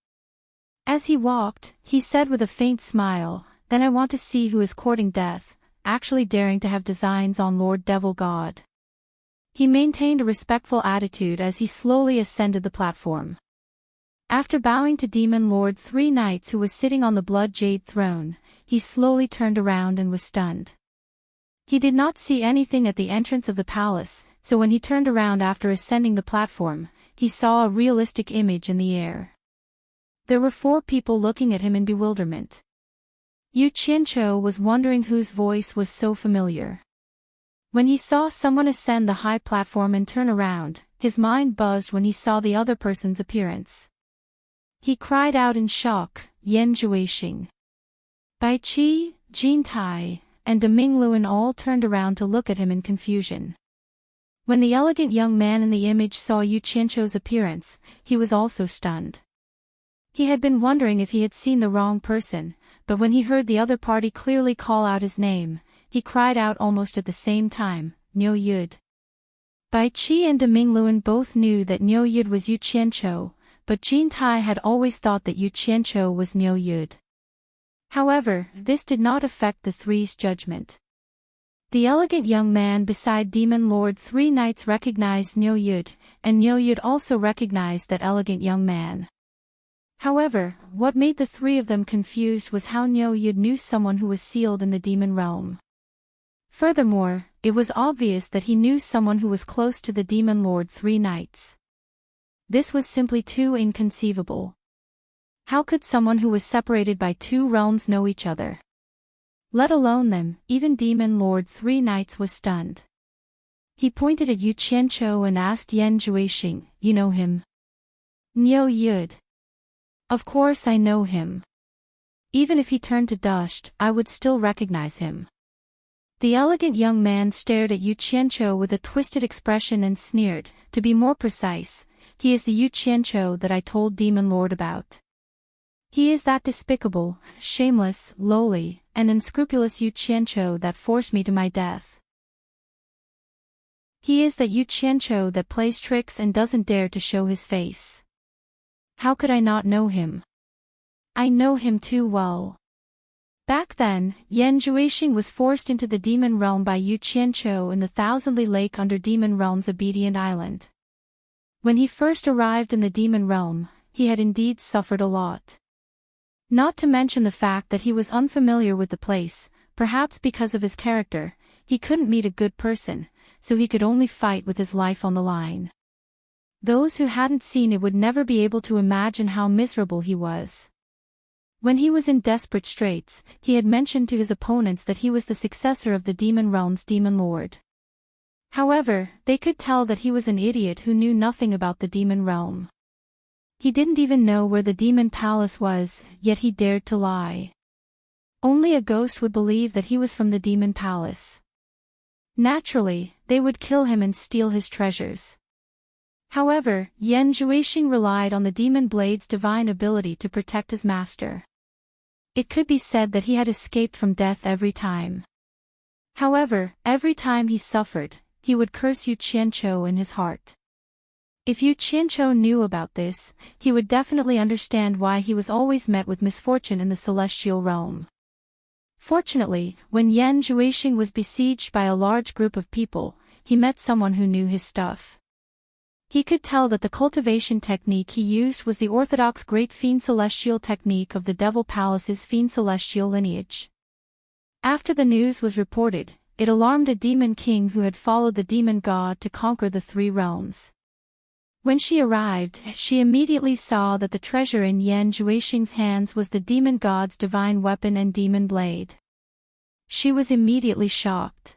As he walked, he said with a faint smile, "Then I want to see who is courting death, actually daring to have designs on Lord Devil God." He maintained a respectful attitude as he slowly ascended the platform. After bowing to Demon Lord Three Knights who was sitting on the Blood Jade throne, he slowly turned around and was stunned. He did not see anything at the entrance of the palace, so when he turned around after ascending the platform, he saw a realistic image in the air. There were 4 people looking at him in bewilderment. Yu Qianqiu was wondering whose voice was so familiar. When he saw someone ascend the high platform and turn around, his mind buzzed when he saw the other person's appearance. He cried out in shock, "Yan Zhuixing!" Bai Qi, Jin Tai, and De Mingluan all turned around to look at him in confusion. When the elegant young man in the image saw Yu Qianqiu's appearance, he was also stunned. He had been wondering if he had seen the wrong person, but when he heard the other party clearly call out his name, he cried out almost at the same time, "Niu Yud!" Bai Qi and De Mingluan both knew that Niu Yud was Yu Qianqiu, but Jin Tai had always thought that Yu Qianqiu was Niu Yud. However, this did not affect the three's judgment. The elegant young man beside Demon Lord Three Knights recognized Niu Yud, and Niu Yud also recognized that elegant young man. However, what made the 3 of them confused was how Niu Yud knew someone who was sealed in the demon realm. Furthermore, it was obvious that he knew someone who was close to the Demon Lord Three Knights. This was simply too inconceivable. How could someone who was separated by 2 realms know each other? Let alone them, even Demon Lord Three Knights was stunned. He pointed at Yu Qianqiu and asked Yan Zhuixing, "You know him?" "Niu Yud. Of course I know him. Even if he turned to dust, I would still recognize him." The elegant young man stared at Yu Qianqiu with a twisted expression and sneered, "To be more precise, he is the Yu Qianqiu that I told Demon Lord about. He is that despicable, shameless, lowly, and unscrupulous Yu Qianqiu that forced me to my death. He is that Yu Qianqiu that plays tricks and doesn't dare to show his face. How could I not know him? I know him too well." Back then, Yan Zhuixing was forced into the demon realm by Yu Qianqiu in the Thousandly Lake under Demon Realm's Obedient Island. When he first arrived in the demon realm, he had indeed suffered a lot. Not to mention the fact that he was unfamiliar with the place, perhaps because of his character, he couldn't meet a good person, so he could only fight with his life on the line. Those who hadn't seen it would never be able to imagine how miserable he was. When he was in desperate straits, he had mentioned to his opponents that he was the successor of the Demon Realm's Demon Lord. However, they could tell that he was an idiot who knew nothing about the Demon Realm. He didn't even know where the Demon Palace was, yet he dared to lie. Only a ghost would believe that he was from the Demon Palace. Naturally, they would kill him and steal his treasures. However, Yan Zhuixing relied on the Demon Blade's divine ability to protect his master. It could be said that he had escaped from death every time. However, every time he suffered, he would curse Yu Qianqiu in his heart. If Yu Qianqiu knew about this, he would definitely understand why he was always met with misfortune in the celestial realm. Fortunately, when Yan Zhuixing was besieged by a large group of people, he met someone who knew his stuff. He could tell that the cultivation technique he used was the orthodox Great Fiend Celestial technique of the Devil Palace's Fiend Celestial lineage. After the news was reported, it alarmed a demon king who had followed the demon god to conquer the 3 realms. When she arrived, she immediately saw that the treasure in Yan Zhuixing's hands was the demon god's divine weapon and demon blade. She was immediately shocked.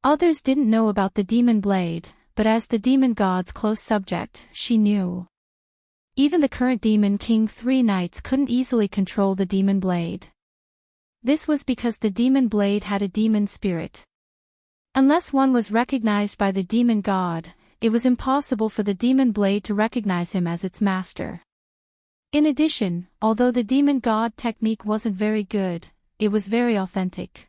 Others didn't know about the demon blade, but as the demon god's close subject, she knew. Even the current demon king Three Knights couldn't easily control the demon blade. This was because the demon blade had a demon spirit. Unless one was recognized by the demon god, it was impossible for the demon blade to recognize him as its master. In addition, although the demon god technique wasn't very good, it was very authentic.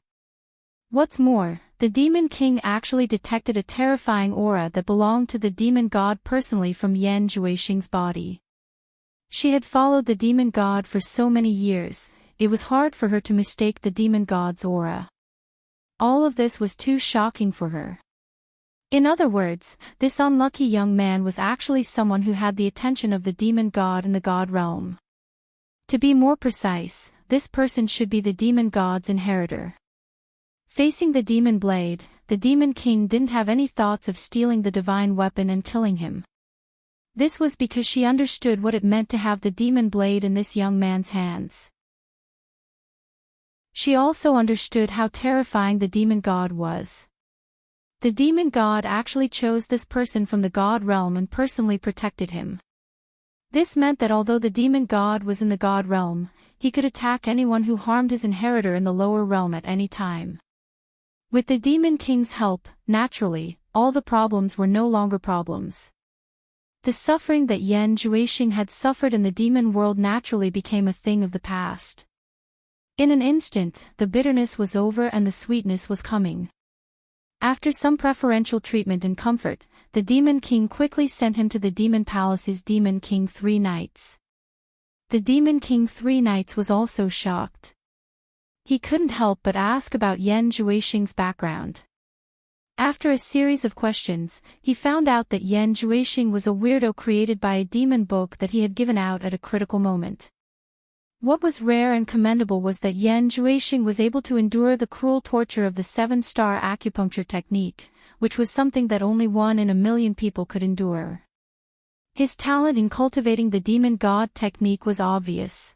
What's more, the demon king actually detected a terrifying aura that belonged to the demon god personally from Yan Zhuixing's body. She had followed the demon god for so many years, it was hard for her to mistake the demon god's aura. All of this was too shocking for her. In other words, this unlucky young man was actually someone who had the attention of the demon god in the god realm. To be more precise, this person should be the demon god's inheritor. Facing the demon blade, the demon king didn't have any thoughts of stealing the divine weapon and killing him. This was because she understood what it meant to have the demon blade in this young man's hands. She also understood how terrifying the demon god was. The demon god actually chose this person from the god realm and personally protected him. This meant that although the demon god was in the god realm, he could attack anyone who harmed his inheritor in the lower realm at any time. With the demon king's help, naturally, all the problems were no longer problems. The suffering that Yan Juexing had suffered in the demon world naturally became a thing of the past. In an instant, the bitterness was over and the sweetness was coming. After some preferential treatment and comfort, the Demon King quickly sent him to the Demon Palace's Demon King 3 Knights. The Demon King 3 Knights was also shocked. He couldn't help but ask about Yan Juexing's background. After a series of questions, he found out that Yan Juexing was a weirdo created by a demon book that he had given out at a critical moment. What was rare and commendable was that Yan Juexing was able to endure the cruel torture of the 7-star acupuncture technique, which was something that only 1 in a million people could endure. His talent in cultivating the demon god technique was obvious.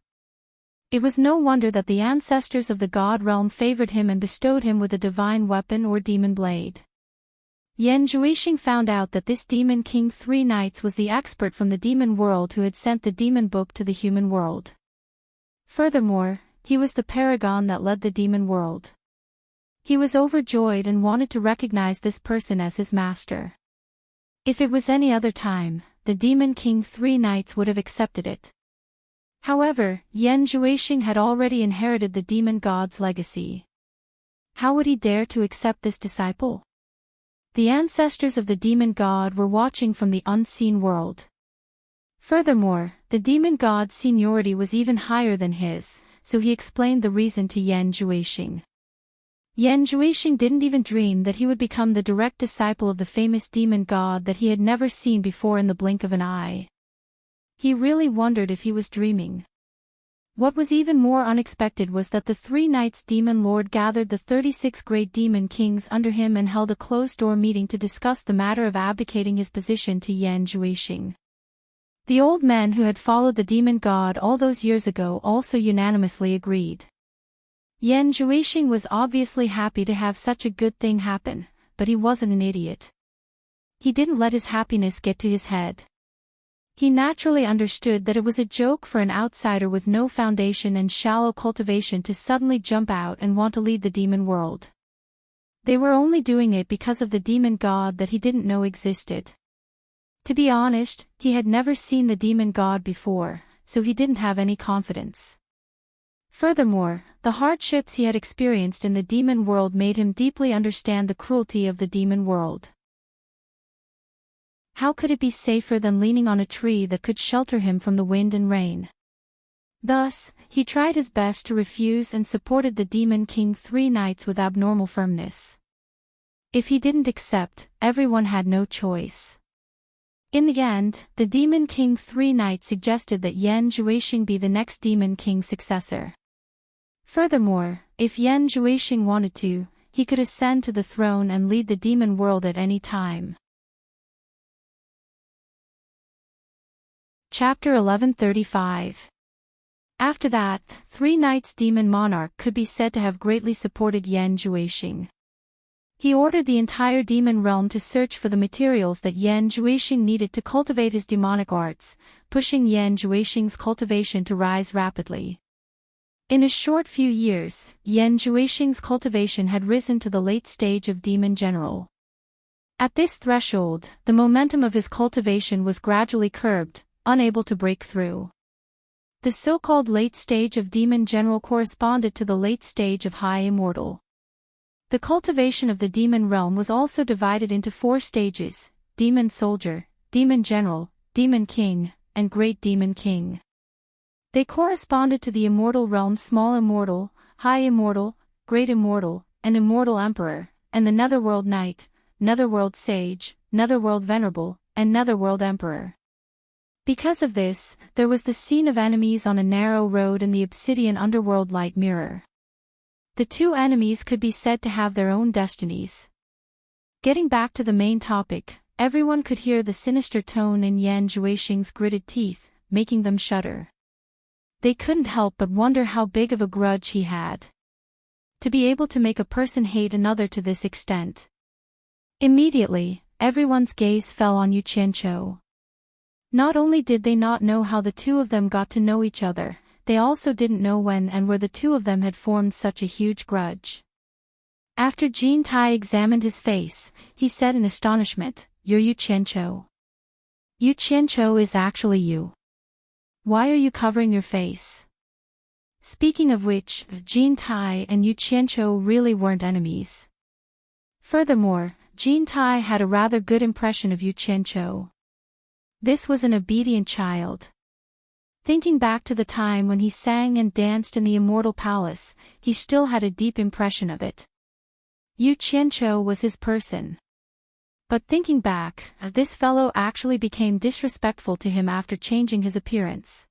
It was no wonder that the ancestors of the god realm favored him and bestowed him with a divine weapon or demon blade. Yan Juexing found out that this Demon King 3 Knights was the expert from the demon world who had sent the demon book to the human world. Furthermore, he was the paragon that led the demon world. He was overjoyed and wanted to recognize this person as his master. If it was any other time, the Demon King 3 Knights would have accepted it. However, Yan Juexing had already inherited the demon god's legacy. How would he dare to accept this disciple? The ancestors of the demon god were watching from the unseen world. Furthermore, the demon god's seniority was even higher than his, so he explained the reason to Yan Juexing. Yan Juexing didn't even dream that he would become the direct disciple of the famous demon god that he had never seen before in the blink of an eye. He really wondered if he was dreaming. What was even more unexpected was that the 3 Knights Demon Lord gathered the 36 great demon kings under him and held a closed-door meeting to discuss the matter of abdicating his position to Yan Juexing. The old men who had followed the demon god all those years ago also unanimously agreed. Yan Juexing was obviously happy to have such a good thing happen, but he wasn't an idiot. He didn't let his happiness get to his head. He naturally understood that it was a joke for an outsider with no foundation and shallow cultivation to suddenly jump out and want to lead the demon world. They were only doing it because of the demon god that he didn't know existed. To be honest, he had never seen the demon god before, so he didn't have any confidence. Furthermore, the hardships he had experienced in the demon world made him deeply understand the cruelty of the demon world. How could it be safer than leaning on a tree that could shelter him from the wind and rain? Thus, he tried his best to refuse and supported the Demon King 3 Knights with abnormal firmness. If he didn't accept, everyone had no choice. In the end, the Demon King 3 Knights suggested that Yan Juexing be the next Demon King successor. Furthermore, if Yan Juexing wanted to, he could ascend to the throne and lead the demon world at any time. Chapter 1135. After that, 3 Knights Demon Monarch could be said to have greatly supported Yan Juexing. He ordered the entire demon realm to search for the materials that Yan Juexing needed to cultivate his demonic arts, pushing Yan Juexing's cultivation to rise rapidly. In a short few years, Yan Juexing's cultivation had risen to the late stage of Demon General. At this threshold, the momentum of his cultivation was gradually curbed, unable to break through. The so-called late stage of Demon General corresponded to the late stage of High Immortal. The cultivation of the demon realm was also divided into 4 stages: Demon Soldier, Demon General, Demon King, and Great Demon King. They corresponded to the Immortal Realm: Small Immortal, High Immortal, Great Immortal, and Immortal Emperor, and the Netherworld Knight, Netherworld Sage, Netherworld Venerable, and Netherworld Emperor. Because of this, there was the scene of enemies on a narrow road in the obsidian underworld light mirror. The two enemies could be said to have their own destinies. Getting back to the main topic, everyone could hear the sinister tone in Yan Zhuixing's gritted teeth, making them shudder. They couldn't help but wonder how big of a grudge he had. To be able to make a person hate another to this extent. Immediately, everyone's gaze fell on Yu Qianqiu. Not only did they not know how the two of them got to know each other, they also didn't know when and where the two of them had formed such a huge grudge. After Jin Tai examined his face, he said in astonishment, "You're Yu Qianqiu. Yu Qianqiu is actually you. Why are you covering your face?" Speaking of which, Jin Tai and Yu Qianqiu really weren't enemies. Furthermore, Jin Tai had a rather good impression of Yu Qianqiu. This was an obedient child. Thinking back to the time when he sang and danced in the Immortal Palace, he still had a deep impression of it. Yu Qianqiu was his person. But thinking back, this fellow actually became disrespectful to him after changing his appearance.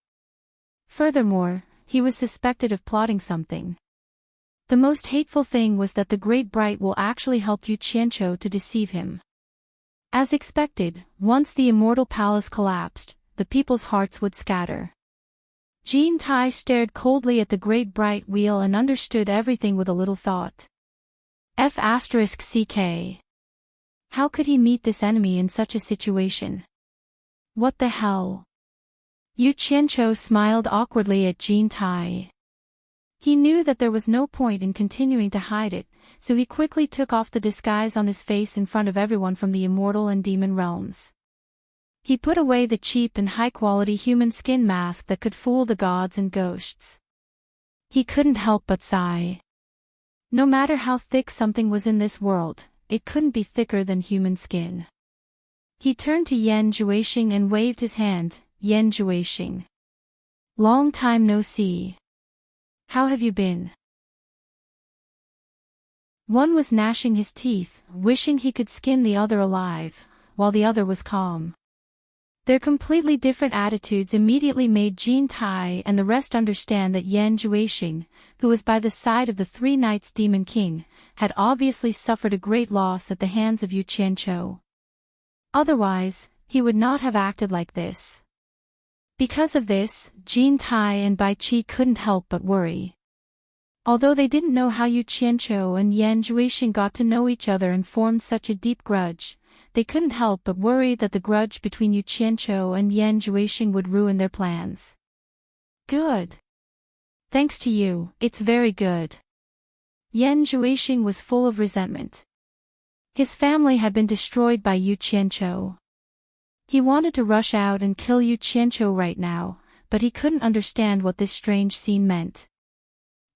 Furthermore, he was suspected of plotting something. The most hateful thing was that the Great Bright will actually help Yu Qianqiu to deceive him. As expected, once the Immortal Palace collapsed, the people's hearts would scatter. Jin Tai stared coldly at the Great Bright Wheel and understood everything with a little thought. F***CK. How could he meet this enemy in such a situation? What the hell? Yu Qianqiu smiled awkwardly at Jin Tai. He knew that there was no point in continuing to hide it, so he quickly took off the disguise on his face in front of everyone from the immortal and demon realms. He put away the cheap and high-quality human skin mask that could fool the gods and ghosts. He couldn't help but sigh. No matter how thick something was in this world, it couldn't be thicker than human skin. He turned to Yan Zhuixing and waved his hand. "Yan Zhuixing. Long time no see. How have you been?" One was gnashing his teeth, wishing he could skin the other alive, while the other was calm. Their completely different attitudes immediately made Jin Tai and the rest understand that Yan Zhuixing, who was by the side of the three knights Demon King, had obviously suffered a great loss at the hands of Yu Qianqiu. Otherwise, he would not have acted like this. Because of this, Jin Tai and Bai Qi couldn't help but worry. Although they didn't know how Yu Qianqiu and Yan Zhuixing got to know each other and formed such a deep grudge, they couldn't help but worry that the grudge between Yu Qianqiu and Yan Zhuixing would ruin their plans. "Good. Thanks to you, it's very good." Yan Zhuixing was full of resentment. His family had been destroyed by Yu Qianqiu. He wanted to rush out and kill Yu Qianqiu right now, but he couldn't understand what this strange scene meant.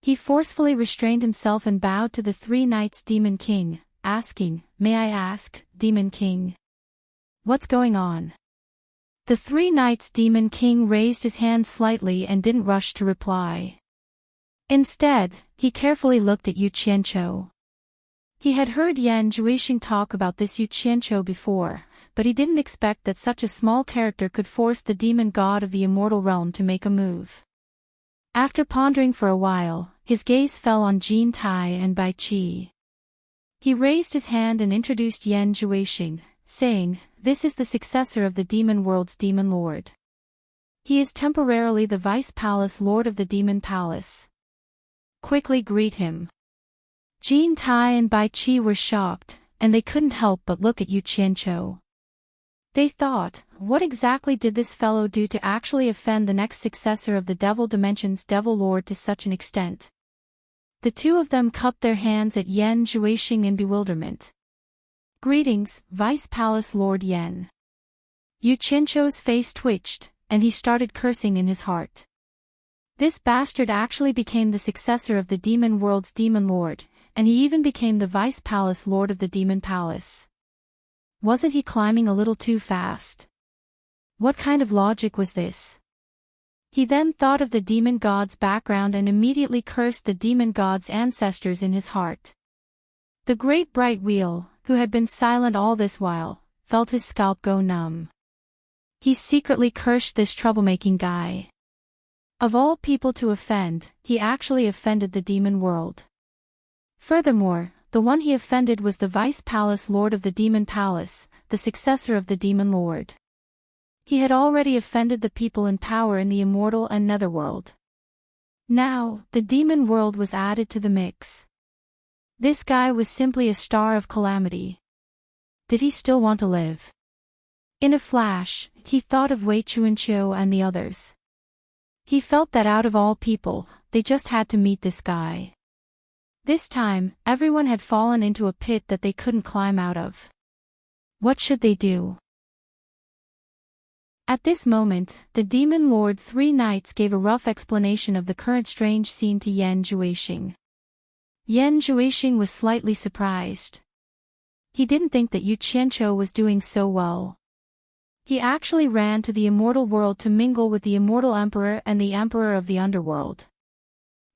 He forcefully restrained himself and bowed to the three knights Demon King, asking, "May I ask, Demon King? What's going on?" The three knights Demon King raised his hand slightly and didn't rush to reply. Instead, he carefully looked at Yu Qianqiu. He had heard Yan Zhuixing talk about this Yu Qianqiu before, but he didn't expect that such a small character could force the demon god of the immortal realm to make a move. After pondering for a while, his gaze fell on Jin Tai and Bai Qi. He raised his hand and introduced Yan Zhuixing, saying, "This is the successor of the demon world's demon lord. He is temporarily the vice palace lord of the demon palace. Quickly greet him." Jin Tai and Bai Qi were shocked, and they couldn't help but look at Yu Qianqiu. They thought, what exactly did this fellow do to actually offend the next successor of the Devil Dimension's Devil Lord to such an extent? The two of them cupped their hands at Yan Zhuixing in bewilderment. "Greetings, Vice Palace Lord Yan." Yu Qianqiu's face twitched, and he started cursing in his heart. This bastard actually became the successor of the demon world's demon lord, and he even became the Vice Palace Lord of the Demon Palace. Wasn't he climbing a little too fast? What kind of logic was this? He then thought of the demon god's background and immediately cursed the demon god's ancestors in his heart. The Great Bright Wheel, who had been silent all this while, felt his scalp go numb. He secretly cursed this troublemaking guy. Of all people to offend, he actually offended the demon world. Furthermore, the one he offended was the Vice Palace Lord of the Demon Palace, the successor of the Demon Lord. He had already offended the people in power in the immortal and netherworld. Now, the demon world was added to the mix. This guy was simply a star of calamity. Did he still want to live? In a flash, he thought of Wei Chuanqiu and the others. He felt that out of all people, they just had to meet this guy. This time, everyone had fallen into a pit that they couldn't climb out of. What should they do? At this moment, the Demon Lord 3 Knights gave a rough explanation of the current strange scene to Yan Zhuixing. Yan Zhuixing was slightly surprised. He didn't think that Yu Qianqiu was doing so well. He actually ran to the immortal world to mingle with the immortal emperor and the emperor of the underworld.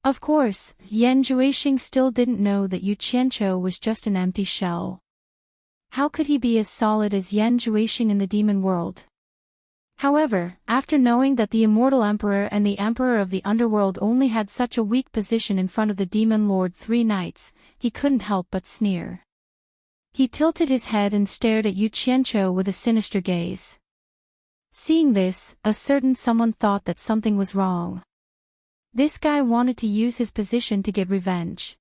Of course, Yan Zhuixing still didn't know that Yu Qianqiu was just an empty shell. How could he be as solid as Yan Zhuixing in the demon world? However, after knowing that the immortal emperor and the emperor of the underworld only had such a weak position in front of the Demon Lord 3 Knights, he couldn't help but sneer. He tilted his head and stared at Yu Qianqiu with a sinister gaze. Seeing this, a certain someone thought that something was wrong. This guy wanted to use his position to get revenge.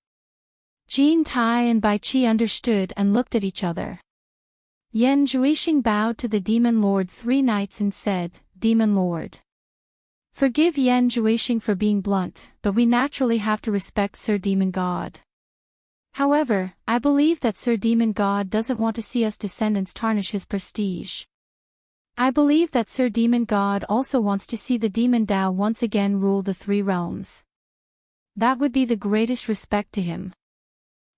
Jin Tai and Bai Qi understood and looked at each other. Yan Zhuixing bowed to the Demon Lord 3 Knights and said, "Demon Lord. Forgive Yan Zhuixing for being blunt, but we naturally have to respect Sir Demon God. However, I believe that Sir Demon God doesn't want to see us descendants tarnish his prestige. I believe that Sir Demon God also wants to see the Demon Dao once again rule the 3 realms. That would be the greatest respect to him."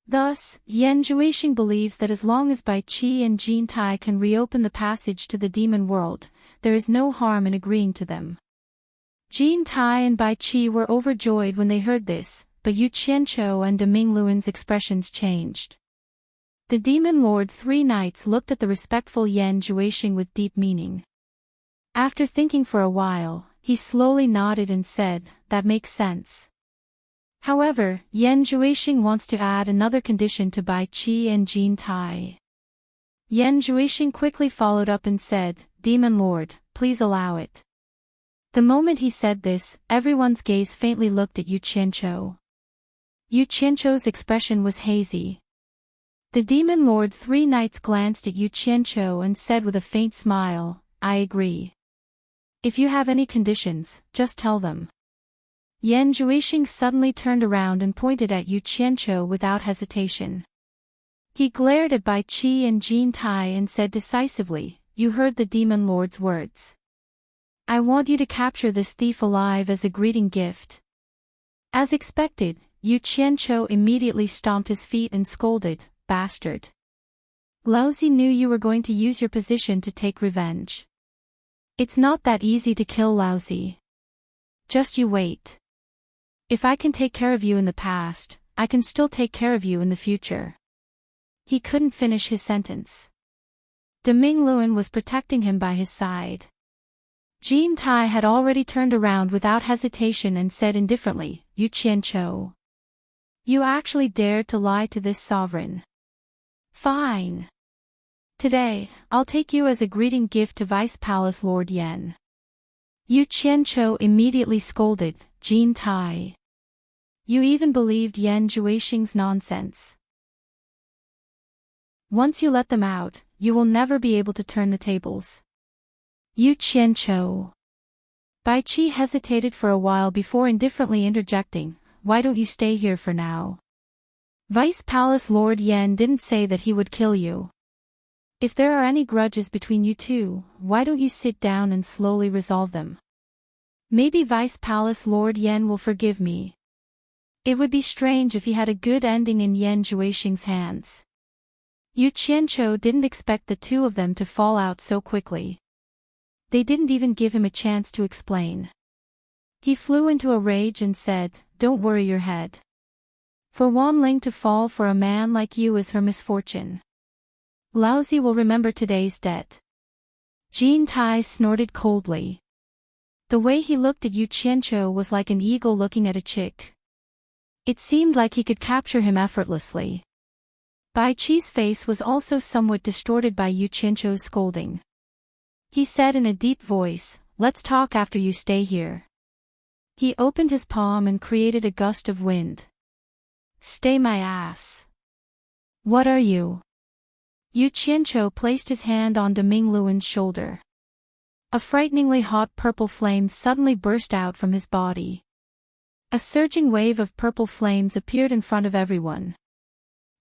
Thus, Yan Zhuixing believes that as long as Bai Qi and Jin Tai can reopen the passage to the demon world, there is no harm in agreeing to them. Jin Tai and Bai Qi were overjoyed when they heard this, but Yu Qianqiu and De Mingluan's expressions changed. The Demon Lord 3 Knights looked at the respectful Yan Zhuixing with deep meaning. After thinking for a while, he slowly nodded and said, "That makes sense." However, Yan Zhuixing wants to add another condition to Bai Qi and Jin Tai. Yan Zhuixing quickly followed up and said, "Demon Lord, please allow it." The moment he said this, everyone's gaze faintly looked at Yu Qianqiu. Yu Qianqiu's expression was hazy. The Demon Lord 3 Knights glanced at Yu Qianqiu and said with a faint smile, "I agree. If you have any conditions, just tell them." Yan Zhuixing suddenly turned around and pointed at Yu Qianqiu without hesitation. He glared at Bai Qi and Jin Tai and said decisively, "You heard the Demon Lord's words. I want you to capture this thief alive as a greeting gift." As expected, Yu Qianqiu immediately stomped his feet and scolded, "Bastard. Laozi knew you were going to use your position to take revenge. It's not that easy to kill Laozi. Just you wait. If I can take care of you in the past, I can still take care of you in the future." He couldn't finish his sentence. De Mingluan was protecting him by his side. Jin Tai had already turned around without hesitation and said indifferently, "Yu Qianqiu. You actually dared to lie to this sovereign. Fine. Today, I'll take you as a greeting gift to Vice Palace Lord Yan." Yu Qianqiu immediately scolded, "Jin Tai. You even believed Yan Zhuixing's nonsense. Once you let them out, you will never be able to turn the tables." Yu Qianqiu. Bai Qi hesitated for a while before indifferently interjecting, "Why don't you stay here for now? Vice Palace Lord Yan didn't say that he would kill you. If there are any grudges between you two, why don't you sit down and slowly resolve them? Maybe Vice Palace Lord Yan will forgive me." It would be strange if he had a good ending in Yan Zhuixing's hands. Yu Qianqiu didn't expect the two of them to fall out so quickly. They didn't even give him a chance to explain. He flew into a rage and said, "Don't worry your head. For Wan Ling to fall for a man like you is her misfortune. Laozi will remember today's debt. Jean Tai snorted coldly. The way he looked at Yu Qianqiu was like an eagle looking at a chick. It seemed like he could capture him effortlessly. Bai Qi's face was also somewhat distorted by Yu Qianqiu's scolding. He said in a deep voice, "Let's talk after you stay here." He opened his palm and created a gust of wind. "Stay my ass. What are you?" Yu Qianqiu placed his hand on Deming Luan's shoulder. A frighteningly hot purple flame suddenly burst out from his body. A surging wave of purple flames appeared in front of everyone.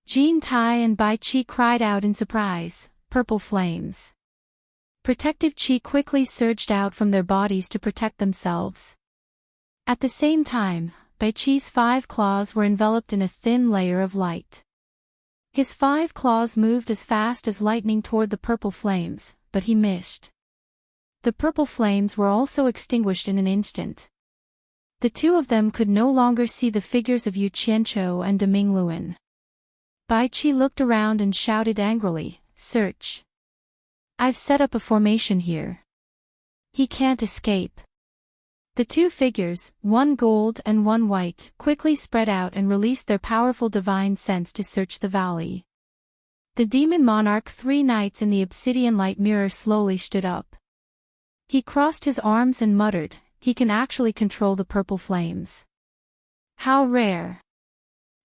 Jean Tai and Bai Qi cried out in surprise, "Purple flames!" Protective qi quickly surged out from their bodies to protect themselves. At the same time, Bai Qi's 5 claws were enveloped in a thin layer of light. His 5 claws moved as fast as lightning toward the purple flames, but he missed. The purple flames were also extinguished in an instant. The two of them could no longer see the figures of Yu Qianqiu and Deming Luan. Bai Qi looked around and shouted angrily, "Search! I've set up a formation here. He can't escape." The two figures, one gold and one white, quickly spread out and released their powerful divine sense to search the valley. The demon monarch 3 knights in the obsidian light mirror slowly stood up. He crossed his arms and muttered, "He can actually control the purple flames. How rare."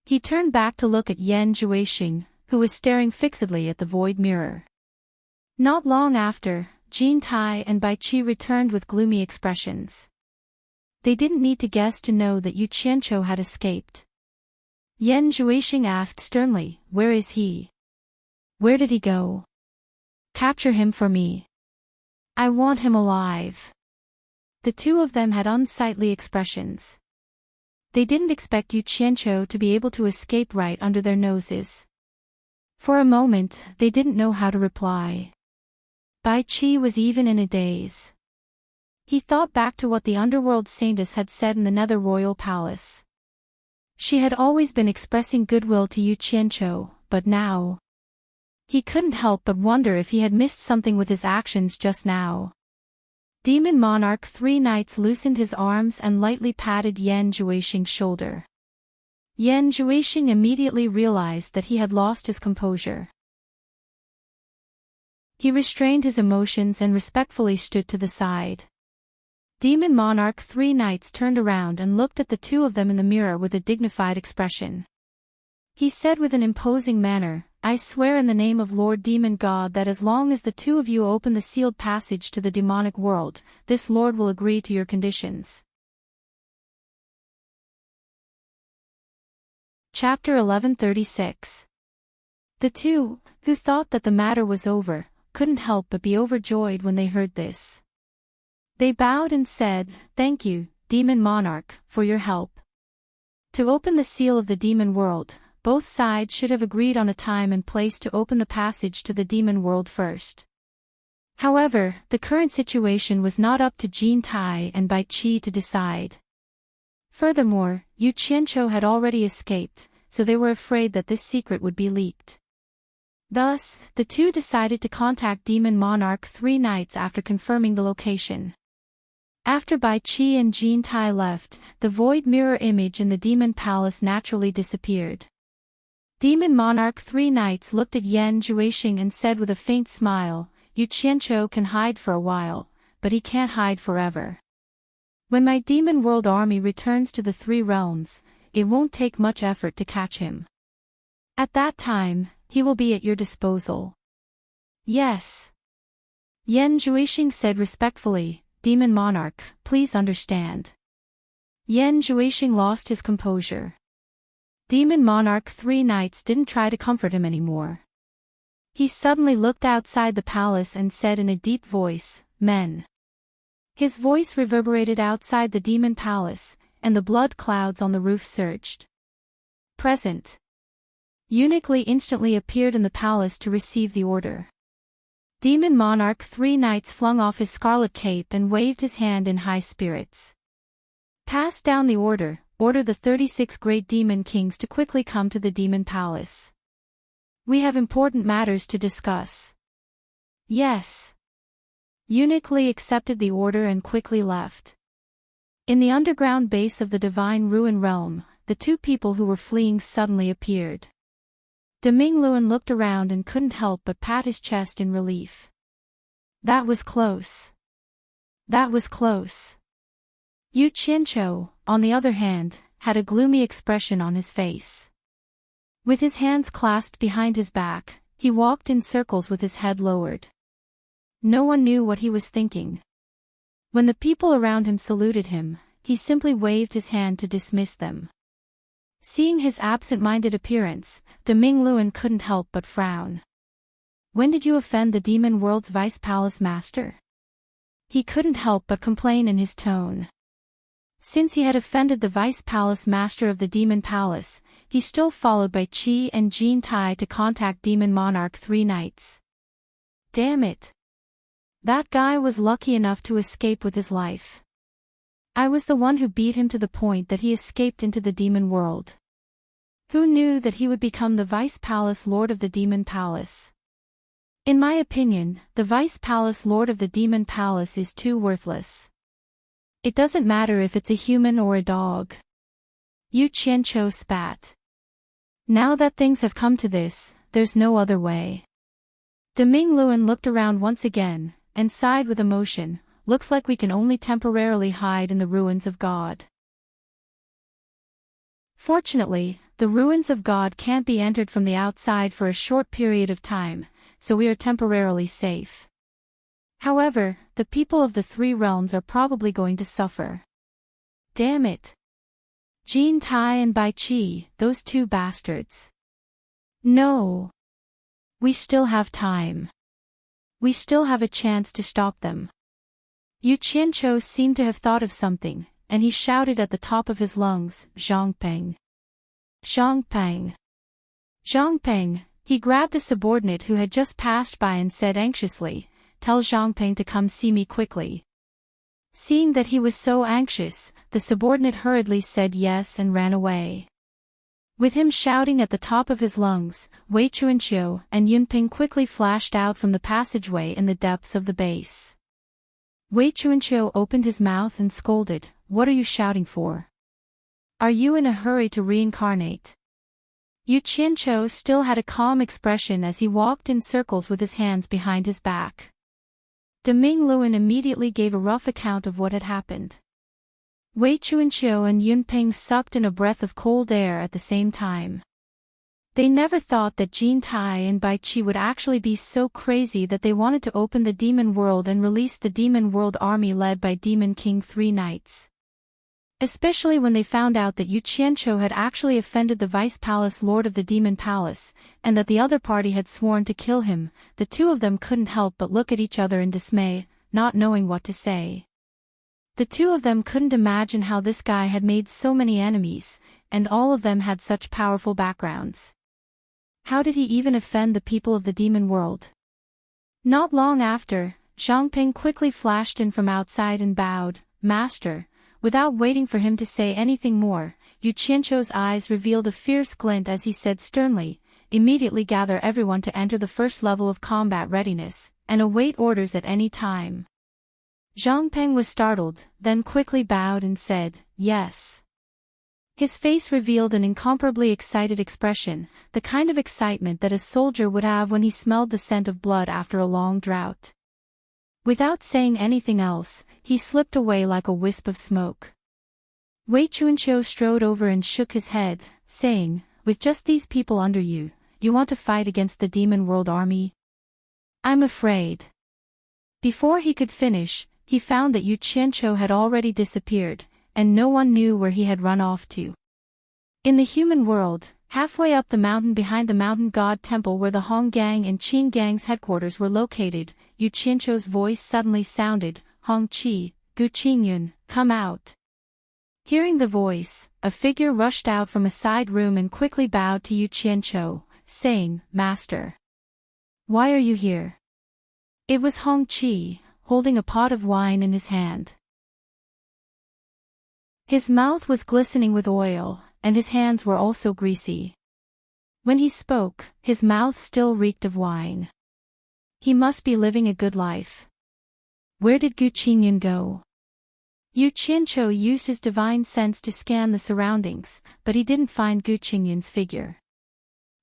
He turned back to look at Yan Juexing, who was staring fixedly at the void mirror. Not long after, Jean Tai and Bai Qi returned with gloomy expressions. They didn't need to guess to know that Yu Qianqiu had escaped. Yan Juexing asked sternly, "Where is he? Where did he go? Capture him for me. I want him alive." The two of them had unsightly expressions. They didn't expect Yu Qianqiu to be able to escape right under their noses. For a moment, they didn't know how to reply. Bai Qi was even in a daze. He thought back to what the underworld saintess had said in the Nether Royal Palace. She had always been expressing goodwill to Yu Qianqiu, but now... He couldn't help but wonder if he had missed something with his actions just now. Demon Monarch 3 knights loosened his arms and lightly patted Yan Juexing's shoulder. Yan Juexing immediately realized that he had lost his composure. He restrained his emotions and respectfully stood to the side. Demon Monarch 3 knights turned around and looked at the two of them in the mirror with a dignified expression. He said with an imposing manner, "I swear in the name of Lord Demon God that as long as the two of you open the sealed passage to the demonic world, this lord will agree to your conditions." Chapter 1136. The two, who thought that the matter was over, couldn't help but be overjoyed when they heard this. They bowed and said, "Thank you, Demon Monarch, for your help." To open the seal of the demon world, both sides should have agreed on a time and place to open the passage to the demon world first. However, the current situation was not up to Jean Tai and Bai Qi to decide. Furthermore, Yu Qianqiu had already escaped, so they were afraid that this secret would be leaked. Thus, the two decided to contact Demon Monarch 3 knights after confirming the location. After Bai Qi and Jean Tai left, the void mirror image in the demon palace naturally disappeared. Demon Monarch 3 knights looked at Yan Juexing and said with a faint smile, "Yu Qianqiu can hide for a while, but he can't hide forever. When my demon world army returns to the 3 realms, it won't take much effort to catch him. At that time, he will be at your disposal." "Yes." Yan Juexing said respectfully, "Demon Monarch, please understand." Yan Juexing lost his composure. Demon Monarch 3 knights didn't try to comfort him anymore. He suddenly looked outside the palace and said in a deep voice, "Men." His voice reverberated outside the demon palace, and the blood clouds on the roof surged. "Present." Eunuch Li instantly appeared in the palace to receive the order. Demon Monarch 3 knights flung off his scarlet cape and waved his hand in high spirits. "Pass down the order, order the 36 great demon kings to quickly come to the demon palace." We have important matters to discuss. Yes. Eunuch Li accepted the order and quickly left. In the underground base of the Divine Ruin Realm, the two people who were fleeing suddenly appeared. Deming Luan looked around and couldn't help but pat his chest in relief. That was close. That was close. Yu Qianqiu, on the other hand, had a gloomy expression on his face. With his hands clasped behind his back, he walked in circles with his head lowered. No one knew what he was thinking. When the people around him saluted him, he simply waved his hand to dismiss them. Seeing his absent-minded appearance, Deming Luan couldn't help but frown. When did you offend the demon world's vice palace master? He couldn't help but complain in his tone. Since he had offended the vice palace master of the demon palace, he still followed by Qi and Jin Tai to contact demon monarch 3 nights. Damn it. That guy was lucky enough to escape with his life. I was the one who beat him to the point that he escaped into the demon world. Who knew that he would become the vice palace lord of the demon palace? In my opinion, the vice palace lord of the demon palace is too worthless. It doesn't matter if it's a human or a dog. Yu Qianqiu spat. Now that things have come to this, there's no other way. Deming Luan looked around once again, and sighed with emotion. Looks like we can only temporarily hide in the ruins of God. Fortunately, the ruins of God can't be entered from the outside for a short period of time, so we are temporarily safe. However, the people of the 3 realms are probably going to suffer. Damn it. Jin Tai and Bai Qi, those 2 bastards. No. We still have time. We still have a chance to stop them. Yu Qianqiu seemed to have thought of something, and he shouted at the top of his lungs, Zhongpeng. Zhongpeng. Zhongpeng. He grabbed a subordinate who had just passed by and said anxiously, "Tell Zhongpeng to come see me quickly." Seeing that he was so anxious, the subordinate hurriedly said yes and ran away. With him shouting at the top of his lungs, Wei Chuanqiu and Yunping quickly flashed out from the passageway in the depths of the base. Wei Chuanqiu opened his mouth and scolded, "What are you shouting for? Are you in a hurry to reincarnate?" Yu Qianqiu still had a calm expression as he walked in circles with his hands behind his back. Deming Luan immediately gave a rough account of what had happened. Wei Chuanqiu and Yunping sucked in a breath of cold air at the same time. They never thought that Jin Tai and Bai Qi would actually be so crazy that they wanted to open the demon world and release the demon world army led by Demon King 3 Knights. Especially when they found out that Yu Qianqiu had actually offended the vice palace lord of the demon palace, and that the other party had sworn to kill him, the 2 of them couldn't help but look at each other in dismay, not knowing what to say. The 2 of them couldn't imagine how this guy had made so many enemies, and all of them had such powerful backgrounds. How did he even offend the people of the demon world? Not long after, Zhongping quickly flashed in from outside and bowed, "Master." Without waiting for him to say anything more, Yu Qianqiu's eyes revealed a fierce glint as he said sternly, "Immediately gather everyone to enter the first level of combat readiness, and await orders at any time." Zhongpeng was startled, then quickly bowed and said, "Yes." His face revealed an incomparably excited expression, the kind of excitement that a soldier would have when he smelled the scent of blood after a long drought. Without saying anything else, he slipped away like a wisp of smoke. Wei Chuanqiu strode over and shook his head, saying, "With just these people under you, you want to fight against the demon world army? I'm afraid." Before he could finish, he found that Yu Qianqiu had already disappeared, and no one knew where he had run off to. In the human world, halfway up the mountain behind the mountain god temple where the Hong Gang and Qin Gang's headquarters were located, Yu Qianqiu's voice suddenly sounded, "Hong Qi, Gu Qingyun, come out." Hearing the voice, a figure rushed out from a side room and quickly bowed to Yu Qianqiu, saying, "Master. Why are you here?" It was Hong Qi, holding a pot of wine in his hand. His mouth was glistening with oil, and his hands were also greasy. When he spoke, his mouth still reeked of wine. He must be living a good life. Where did Gu Qingyun go? Yu Qianchou used his divine sense to scan the surroundings, but he didn't find Gu Qingyun's figure.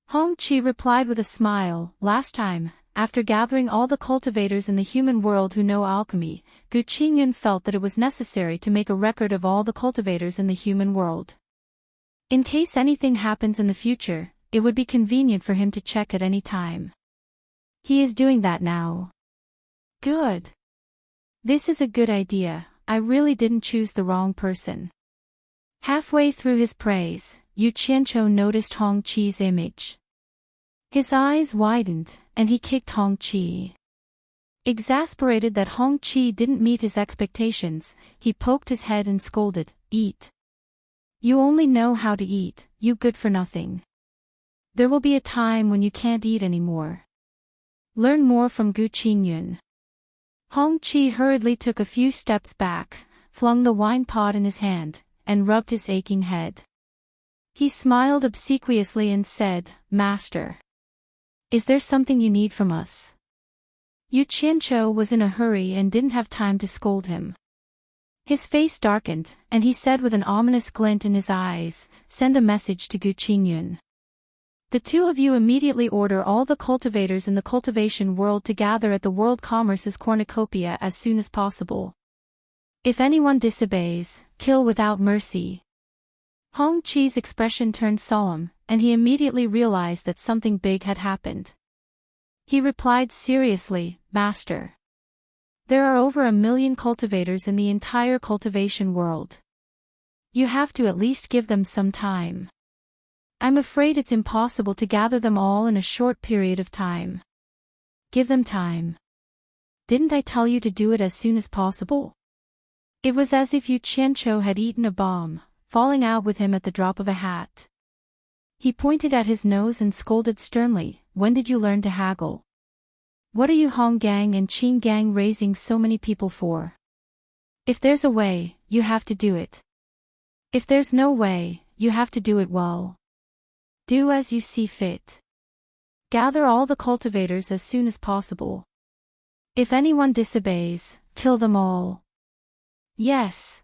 Hong Qi replied with a smile, last time, after gathering all the cultivators in the human world who know alchemy, Gu Qingyun felt that it was necessary to make a record of all the cultivators in the human world. In case anything happens in the future, it would be convenient for him to check at any time. He is doing that now. Good. This is a good idea. I really didn't choose the wrong person. Halfway through his praise, Yu Qianchou noticed Hong Qi's image. His eyes widened, and he kicked Hong Qi. Exasperated that Hong Qi didn't meet his expectations, he poked his head and scolded, "Eat. You only know how to eat, you good for nothing. There will be a time when you can't eat anymore. Learn more from Gu Qingyun." Hong Qi hurriedly took a few steps back, flung the wine pot in his hand, and rubbed his aching head. He smiled obsequiously and said, "Master. Is there something you need from us?" Yu Qianchou was in a hurry and didn't have time to scold him. His face darkened, and he said with an ominous glint in his eyes, "Send a message to Gu Qingyun. The two of you immediately order all the cultivators in the cultivation world to gather at the World Commerce's cornucopia as soon as possible. If anyone disobeys, kill without mercy." Hong Qi's expression turned solemn, and he immediately realized that something big had happened. He replied seriously, "Master. There are over 1 million cultivators in the entire cultivation world. You have to at least give them some time. I'm afraid it's impossible to gather them all in a short period of time." Give them time. Didn't I tell you to do it as soon as possible? It was as if Yu Qianchou had eaten a bomb, falling out with him at the drop of a hat. He pointed at his nose and scolded sternly, "When did you learn to haggle? What are you Hong Gang and Qin Gang raising so many people for? If there's a way, you have to do it. If there's no way, you have to do it well. Do as you see fit. Gather all the cultivators as soon as possible. If anyone disobeys, kill them all." "Yes."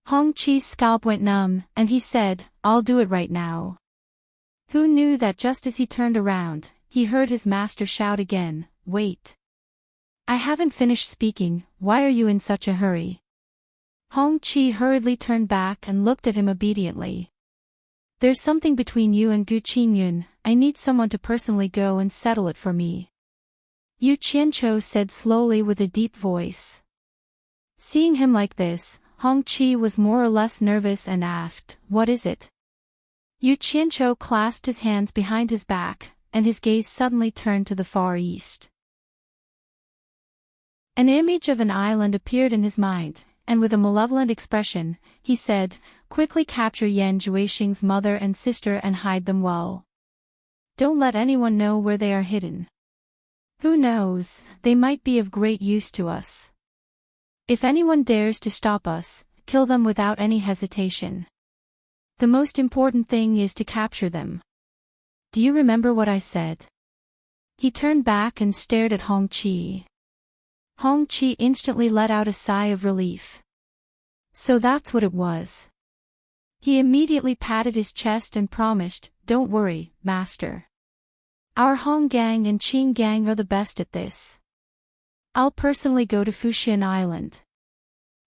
Hong Qi's scalp went numb, and he said, "I'll do it right now." Who knew that just as he turned around, he heard his master shout again, "Wait. I haven't finished speaking, why are you in such a hurry?" Hong Qi hurriedly turned back and looked at him obediently. "There's something between you and Gu Qingyun, I need someone to personally go and settle it for me," Yu Qianchou said slowly with a deep voice. Seeing him like this, Hong Qi was more or less nervous and asked, "What is it?" Yu Qianchou clasped his hands behind his back, and his gaze suddenly turned to the far east. An image of an island appeared in his mind, and with a malevolent expression, he said, "Quickly capture Yan Juixing's mother and sister and hide them well. Don't let anyone know where they are hidden. Who knows, they might be of great use to us. If anyone dares to stop us, kill them without any hesitation. The most important thing is to capture them. Do you remember what I said?" He turned back and stared at Hong Qi. Hong Qi instantly let out a sigh of relief. So that's what it was. He immediately patted his chest and promised, "Don't worry, Master. Our Hong Gang and Qin Gang are the best at this. I'll personally go to Fuxian Island.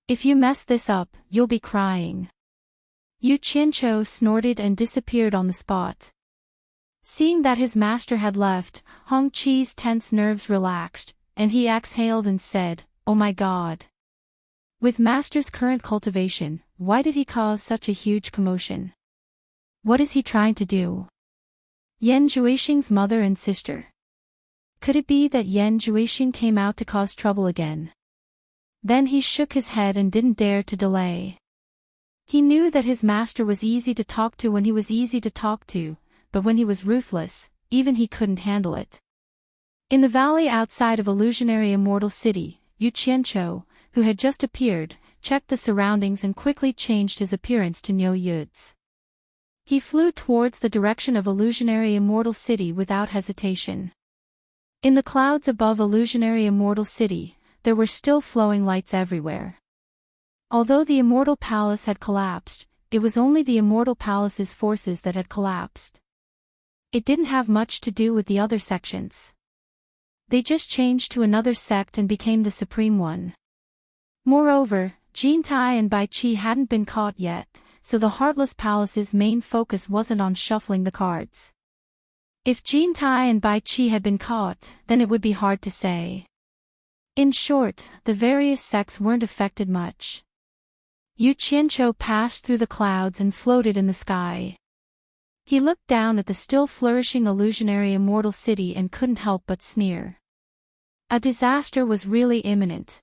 If you mess this up, you'll be crying." Yu Qianchou snorted and disappeared on the spot. Seeing that his master had left, Hong Qi's tense nerves relaxed, and he exhaled and said, "Oh my God. With master's current cultivation, why did he cause such a huge commotion? What is he trying to do? Yan Juixing's mother and sister. Could it be that Yan Juixing came out to cause trouble again?" Then he shook his head and didn't dare to delay. He knew that his master was easy to talk to when he was easy to talk to, but when he was ruthless, even he couldn't handle it. In the valley outside of illusionary Immortal City, Yu Qianchou, who had just appeared, checked the surroundings and quickly changed his appearance to Niu Yud's. He flew towards the direction of illusionary Immortal City without hesitation. In the clouds above illusionary Immortal City, there were still flowing lights everywhere. Although the Immortal Palace had collapsed, it was only the Immortal Palace's forces that had collapsed. It didn't have much to do with the other sections. They just changed to another sect and became the supreme one. Moreover, Jin Tai and Bai Qi hadn't been caught yet, so the Heartless Palace's main focus wasn't on shuffling the cards. If Jin Tai and Bai Qi had been caught, then it would be hard to say. In short, the various sects weren't affected much. Yu Qianqiu passed through the clouds and floated in the sky. He looked down at the still flourishing illusionary Immortal City and couldn't help but sneer. A disaster was really imminent.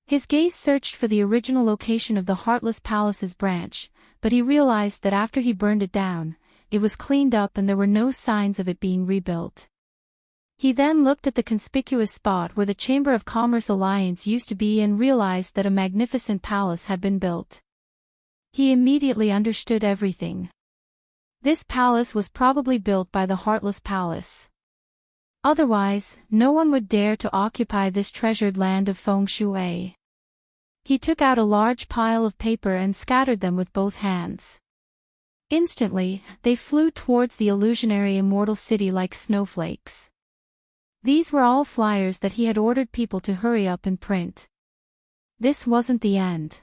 His gaze searched for the original location of the Heartless Palace's branch, but he realized that after he burned it down, it was cleaned up and there were no signs of it being rebuilt. He then looked at the conspicuous spot where the Chamber of Commerce Alliance used to be and realized that a magnificent palace had been built. He immediately understood everything. This palace was probably built by the Heartless Palace. Otherwise, no one would dare to occupy this treasured land of feng shui. He took out a large pile of paper and scattered them with both hands. Instantly, they flew towards the illusionary Immortal City like snowflakes. These were all flyers that he had ordered people to hurry up and print. This wasn't the end.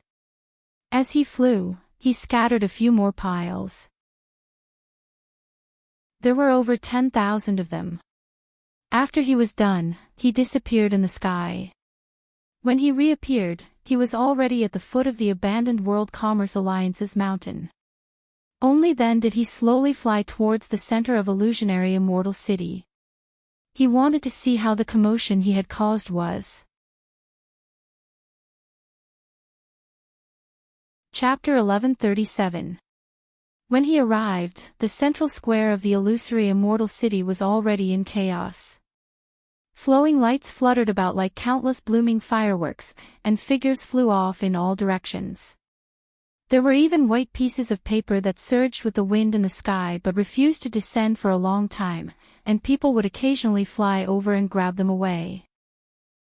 As he flew, he scattered a few more piles. There were over 10,000 of them. After he was done, he disappeared in the sky. When he reappeared, he was already at the foot of the abandoned World Commerce Alliance's mountain. Only then did he slowly fly towards the center of illusionary Immortal City. He wanted to see how the commotion he had caused was. Chapter 1137. When he arrived, the central square of the illusory Immortal City was already in chaos. Flowing lights fluttered about like countless blooming fireworks, and figures flew off in all directions. There were even white pieces of paper that surged with the wind in the sky but refused to descend for a long time, and people would occasionally fly over and grab them away.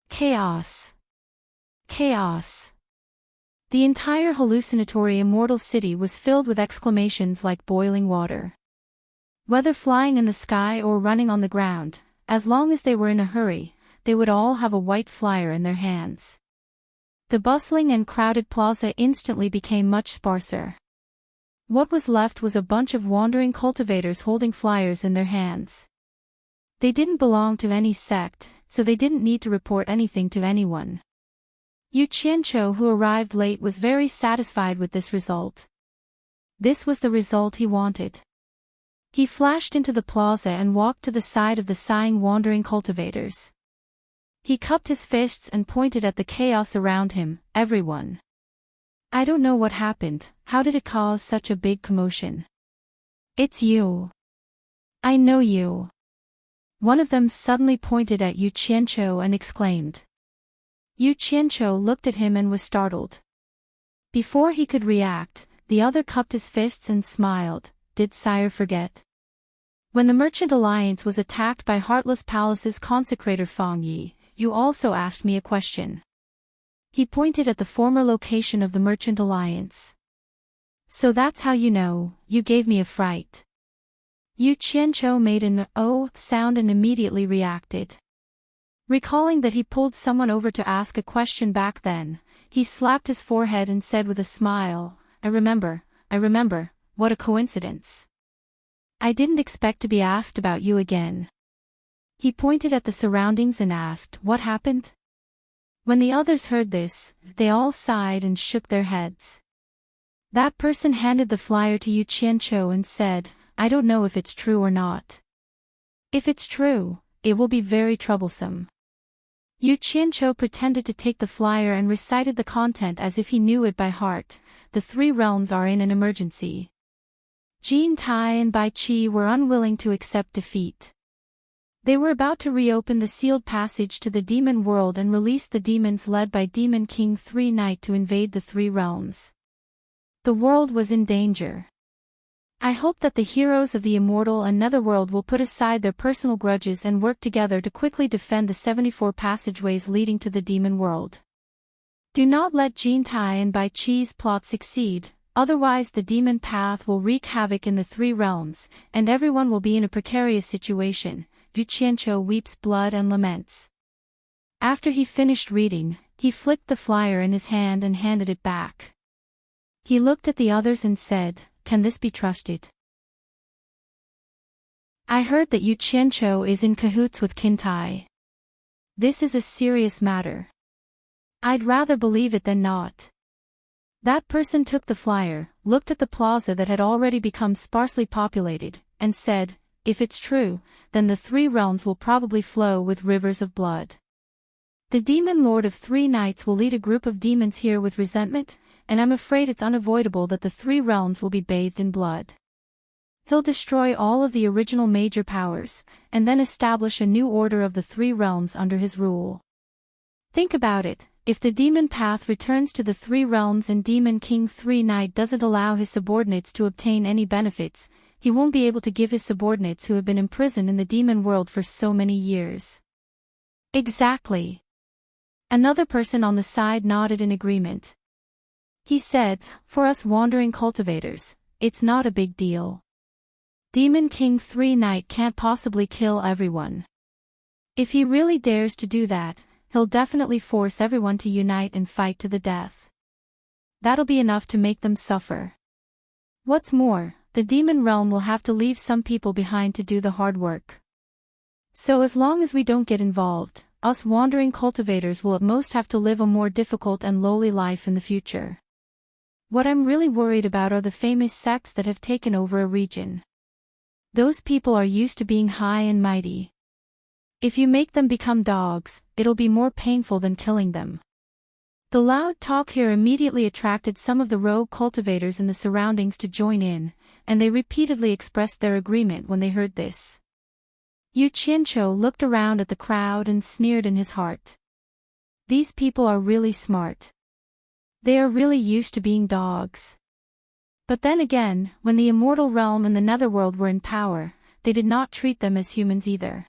Chaos. Chaos. The entire hallucinatory Immortal City was filled with exclamations like boiling water. Whether flying in the sky or running on the ground, as long as they were in a hurry, they would all have a white flyer in their hands. The bustling and crowded plaza instantly became much sparser. What was left was a bunch of wandering cultivators holding flyers in their hands. They didn't belong to any sect, so they didn't need to report anything to anyone. Yu Qianqiu, who arrived late, was very satisfied with this result. This was the result he wanted. He flashed into the plaza and walked to the side of the sighing wandering cultivators. He cupped his fists and pointed at the chaos around him. Everyone. I don't know what happened. How did it cause such a big commotion? It's you. I know you. One of them suddenly pointed at Yu Qianqiu and exclaimed. Yu Qianqiu looked at him and was startled. Before he could react, the other cupped his fists and smiled. Did sire forget? When the Merchant Alliance was attacked by Heartless Palace's consecrator Fang Yi, you also asked me a question. He pointed at the former location of the Merchant Alliance. So that's how you know, you gave me a fright. Yu Qianqiu made an "oh" sound and immediately reacted. Recalling that he pulled someone over to ask a question back then, he slapped his forehead and said with a smile, I remember, what a coincidence. I didn't expect to be asked about you again. He pointed at the surroundings and asked, what happened? When the others heard this, they all sighed and shook their heads. That person handed the flyer to Yu Qianqiu and said, I don't know if it's true or not. If it's true, it will be very troublesome. Yu Qianqiu pretended to take the flyer and recited the content as if he knew it by heart. The three realms are in an emergency. Jin Tai and Bai Qi were unwilling to accept defeat. They were about to reopen the sealed passage to the demon world and release the demons led by Demon King 3 Night to invade the three realms. The world was in danger. I hope that the heroes of the immortal and netherworld will put aside their personal grudges and work together to quickly defend the 74 passageways leading to the demon world. Do not let Jean Tai and Bai Chi's plot succeed, otherwise the demon path will wreak havoc in the three realms, and everyone will be in a precarious situation. Yu Qianqiu weeps blood and laments. After he finished reading, he flicked the flyer in his hand and handed it back. He looked at the others and said, "Can this be trusted? I heard that Yu Qianqiu is in cahoots with Qin Tai. This is a serious matter. I'd rather believe it than not." That person took the flyer, looked at the plaza that had already become sparsely populated, and said, "If it's true, then the three realms will probably flow with rivers of blood. The demon lord of three nights will lead a group of demons here with resentment, and I'm afraid it's unavoidable that the three realms will be bathed in blood. He'll destroy all of the original major powers, and then establish a new order of the three realms under his rule. Think about it, if the demon path returns to the three realms and Demon King Three Night doesn't allow his subordinates to obtain any benefits, he won't be able to give his subordinates who have been imprisoned in the demon world for so many years." "Exactly." Another person on the side nodded in agreement. He said, "For us wandering cultivators, it's not a big deal. Demon King Three Night can't possibly kill everyone. If he really dares to do that, he'll definitely force everyone to unite and fight to the death. That'll be enough to make them suffer. What's more, the demon realm will have to leave some people behind to do the hard work. So as long as we don't get involved, us wandering cultivators will at most have to live a more difficult and lowly life in the future. What I'm really worried about are the famous sects that have taken over a region. Those people are used to being high and mighty. If you make them become dogs, it'll be more painful than killing them." The loud talk here immediately attracted some of the rogue cultivators in the surroundings to join in, and they repeatedly expressed their agreement when they heard this. Yu Qianqiu looked around at the crowd and sneered in his heart. These people are really smart. They are really used to being dogs. But then again, when the immortal realm and the netherworld were in power, they did not treat them as humans either.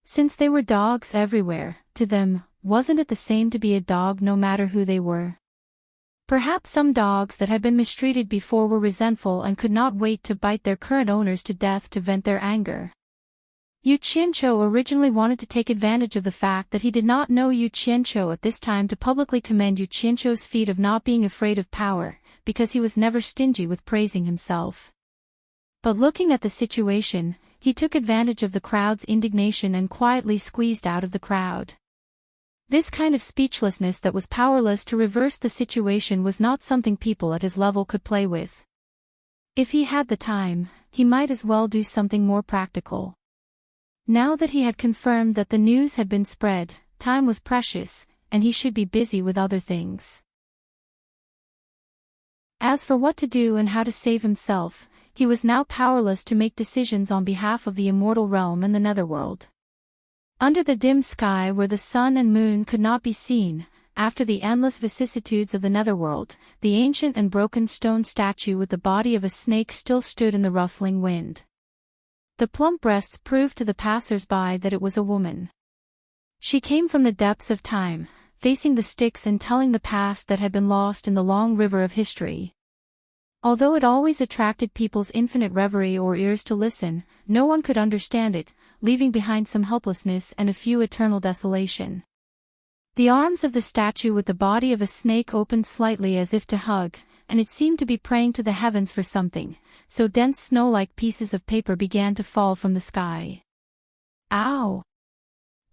Since they were dogs everywhere, to them, wasn't it the same to be a dog no matter who they were? Perhaps some dogs that had been mistreated before were resentful and could not wait to bite their current owners to death to vent their anger. Yu Qianqiu originally wanted to take advantage of the fact that he did not know Yu Qianqiu at this time to publicly commend Yu Qianqiu's feat of not being afraid of power, because he was never stingy with praising himself. But looking at the situation, he took advantage of the crowd's indignation and quietly squeezed out of the crowd. This kind of speechlessness that was powerless to reverse the situation was not something people at his level could play with. If he had the time, he might as well do something more practical. Now that he had confirmed that the news had been spread, time was precious, and he should be busy with other things. As for what to do and how to save himself, he was now powerless to make decisions on behalf of the immortal realm and the netherworld. Under the dim sky where the sun and moon could not be seen, after the endless vicissitudes of the netherworld, the ancient and broken stone statue with the body of a snake still stood in the rustling wind. The plump breasts proved to the passers-by that it was a woman. She came from the depths of time, facing the Styx and telling the past that had been lost in the long river of history. Although it always attracted people's infinite reverie or ears to listen, no one could understand it, leaving behind some helplessness and a few eternal desolation. The arms of the statue with the body of a snake opened slightly as if to hug, and it seemed to be praying to the heavens for something, so dense snow-like pieces of paper began to fall from the sky. Ow!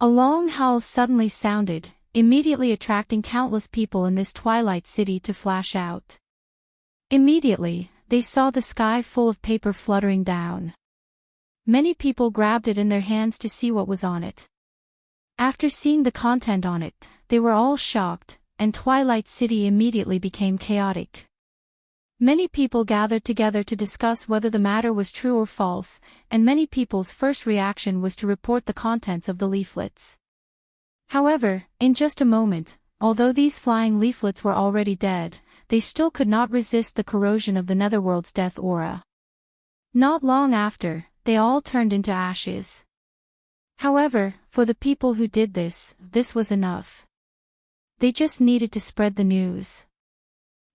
A long howl suddenly sounded, immediately attracting countless people in this twilight city to flash out. Immediately, they saw the sky full of paper fluttering down. Many people grabbed it in their hands to see what was on it. After seeing the content on it, they were all shocked, and Twilight City immediately became chaotic. Many people gathered together to discuss whether the matter was true or false, and many people's first reaction was to report the contents of the leaflets. However, in just a moment, although these flying leaflets were already dead, they still could not resist the corrosion of the netherworld's death aura. Not long after, they all turned into ashes. However, for the people who did this, this was enough. They just needed to spread the news.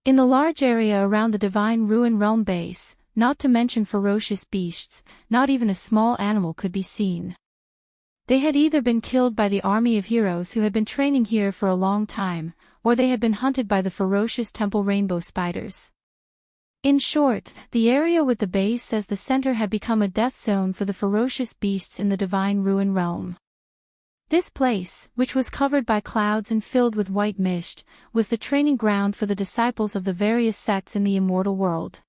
In the large area around the Divine Ruin Realm base, not to mention ferocious beasts, not even a small animal could be seen. They had either been killed by the army of heroes who had been training here for a long time, or they had been hunted by the ferocious temple rainbow spiders. In short, the area with the base as the center had become a death zone for the ferocious beasts in the Divine Ruin Realm. This place, which was covered by clouds and filled with white mist, was the training ground for the disciples of the various sects in the immortal world.